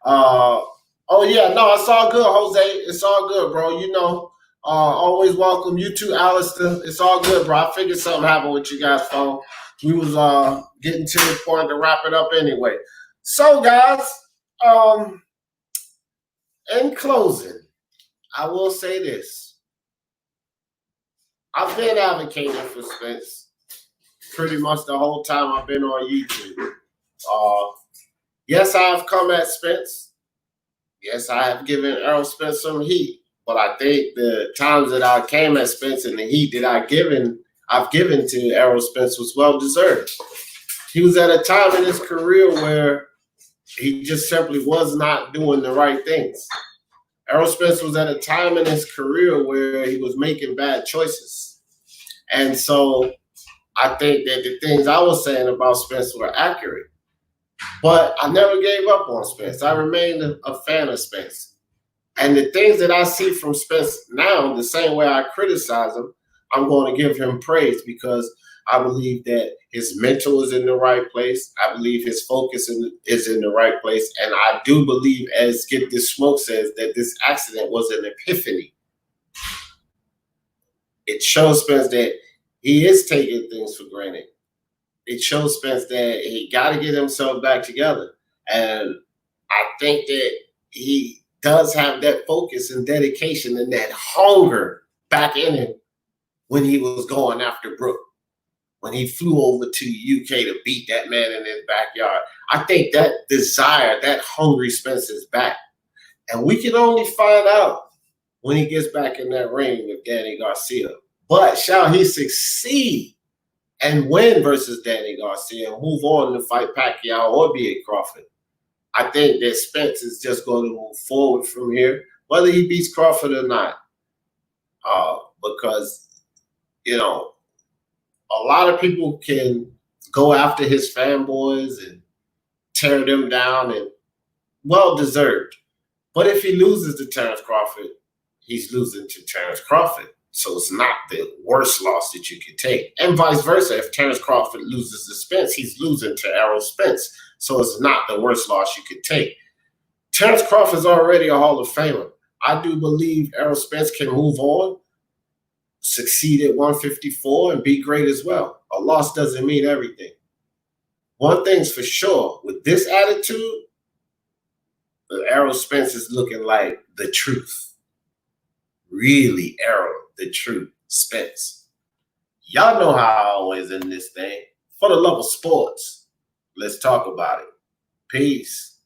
Oh yeah, no, it's all good, Jose. It's all good, bro. You know, always welcome. You too, Alistair. It's all good, bro. I figured something happened with you guys' phone. We was getting to the point to wrap it up anyway. So, guys, in closing, I will say this. I've been advocating for Spence pretty much the whole time I've been on YouTube. Yes, I have come at Spence. Yes, I have given Errol Spence some heat. But I think the times that I came at Spence and the heat that I've given to Errol Spence was well deserved. He was at a time in his career where he just simply was not doing the right things. Errol Spence was at a time in his career where he was making bad choices. And so I think that the things I was saying about Spence were accurate. But I never gave up on Spence. I remained a fan of Spence. And the things that I see from Spence now, the same way I criticize him, I'm going to give him praise, because I believe that his mental is in the right place. I believe his focus is in the right place. And I do believe, as Get This Smoke says, that this accident was an epiphany. It shows Spence that he is taking things for granted. It shows Spence that he got to get himself back together. And I think that he does have that focus and dedication and that hunger back in him when he was going after Brook, when he flew over to UK to beat that man in his backyard. I think that desire, that hungry Spence is back. And we can only find out when he gets back in that ring with Danny Garcia. But shall he succeed and win versus Danny Garcia and move on to fight Pacquiao or be at Crawford? I think that Spence is just going to move forward from here, whether he beats Crawford or not. Because, you know, a lot of people can go after his fanboys and tear them down, and well-deserved. But if he loses to Terrence Crawford, he's losing to Terrence Crawford. So it's not the worst loss that you could take. And vice versa. If Terrence Crawford loses to Spence, he's losing to Errol Spence. So it's not the worst loss you could take. Terrence Crawford's already a Hall of Famer. I do believe Errol Spence can move on, succeed at 154, and be great as well. A loss doesn't mean everything. One thing's for sure, with this attitude, Errol Spence is looking like the truth. Really, Errol, the truth, Spence. Y'all know how I always end this thing. For the love of sports, let's talk about it. Peace.